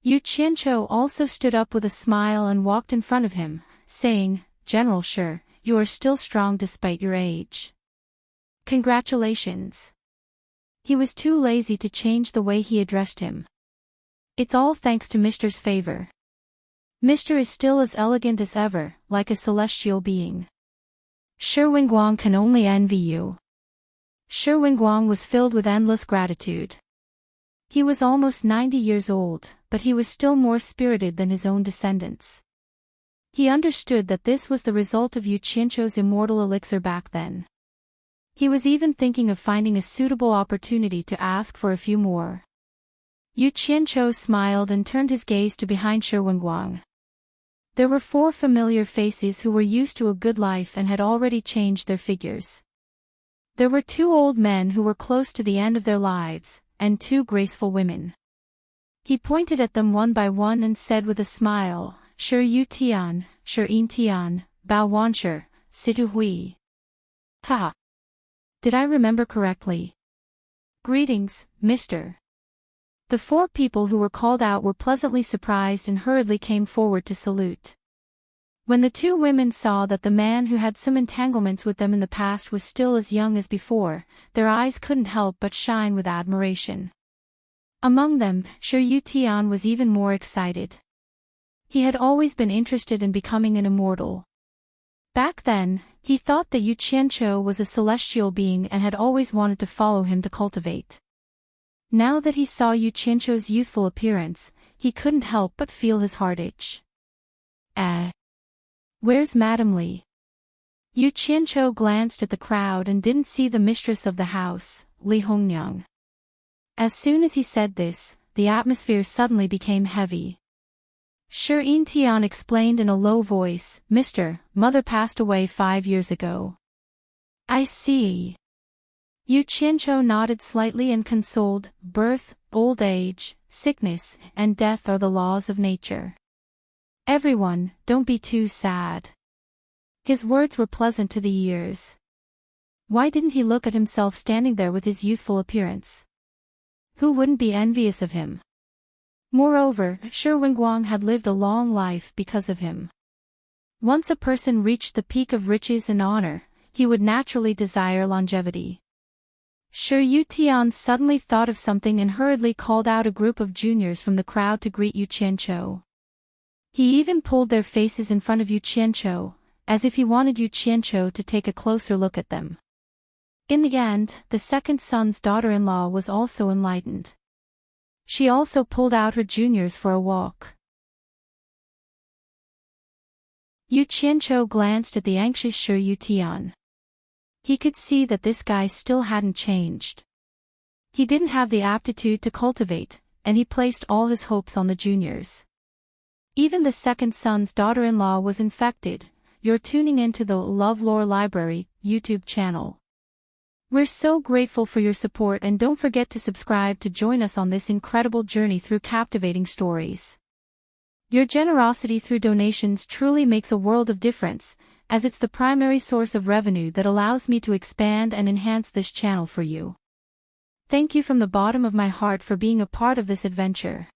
Yu Qianqiu also stood up with a smile and walked in front of him, saying, General Shi, you are still strong despite your age. Congratulations. He was too lazy to change the way he addressed him. It's all thanks to Mr.'s favor. Mr. is still as elegant as ever, like a celestial being. Shi Wenguang can only envy you. Shi Wenguang was filled with endless gratitude. He was almost 90 years old, but he was still more spirited than his own descendants. He understood that this was the result of Yu Qianzhou's immortal elixir back then. He was even thinking of finding a suitable opportunity to ask for a few more. Yu Qianzhou smiled and turned his gaze to behind Shi Wenguang. There were 4 familiar faces who were used to a good life and had already changed their figures. There were 2 old men who were close to the end of their lives, and 2 graceful women. He pointed at them one by one and said with a smile, Shi Yu Tian, Shi Yin Tian, Bao Wanshi, Situ Hui. Ha! Did I remember correctly? Greetings, Mr. The 4 people who were called out were pleasantly surprised and hurriedly came forward to salute. When the 2 women saw that the man who had some entanglements with them in the past was still as young as before, their eyes couldn't help but shine with admiration. Among them, Shi Yu Tian was even more excited. He had always been interested in becoming an immortal. Back then, he thought that Yu Qianzhou was a celestial being and had always wanted to follow him to cultivate. Now that he saw Yu Qianzhou's youthful appearance, he couldn't help but feel his heart itch. Where's Madame Li? Yu Qianzhou glanced at the crowd and didn't see the mistress of the house, Li Hongniang. As soon as he said this, the atmosphere suddenly became heavy. Shi Yin Tian explained in a low voice, Mr. Mother passed away 5 years ago. I see. Yu Qianzhou nodded slightly and consoled, birth, old age, sickness, and death are the laws of nature. Everyone, don't be too sad. His words were pleasant to the ears. Why didn't he look at himself standing there with his youthful appearance? Who wouldn't be envious of him? Moreover, Shi Wenguang had lived a long life because of him. Once a person reached the peak of riches and honor, he would naturally desire longevity. Shi Yu Tian suddenly thought of something and hurriedly called out a group of juniors from the crowd to greet Yu Qianzhou. He even pulled their faces in front of Yu Qianzhou, as if he wanted Yu Qianzhou to take a closer look at them. In the end, the second son's daughter-in-law was also enlightened. She also pulled out her juniors for a walk. Yu Qianzhou glanced at the anxious Shi Yu Tian. He could see that this guy still hadn't changed. He didn't have the aptitude to cultivate, and he placed all his hopes on the juniors. Even the second son's daughter-in-law was infected. You're tuning into the LoveLore Library YouTube channel. We're so grateful for your support, and don't forget to subscribe to join us on this incredible journey through captivating stories. Your generosity through donations truly makes a world of difference, as it's the primary source of revenue that allows me to expand and enhance this channel for you. Thank you from the bottom of my heart for being a part of this adventure.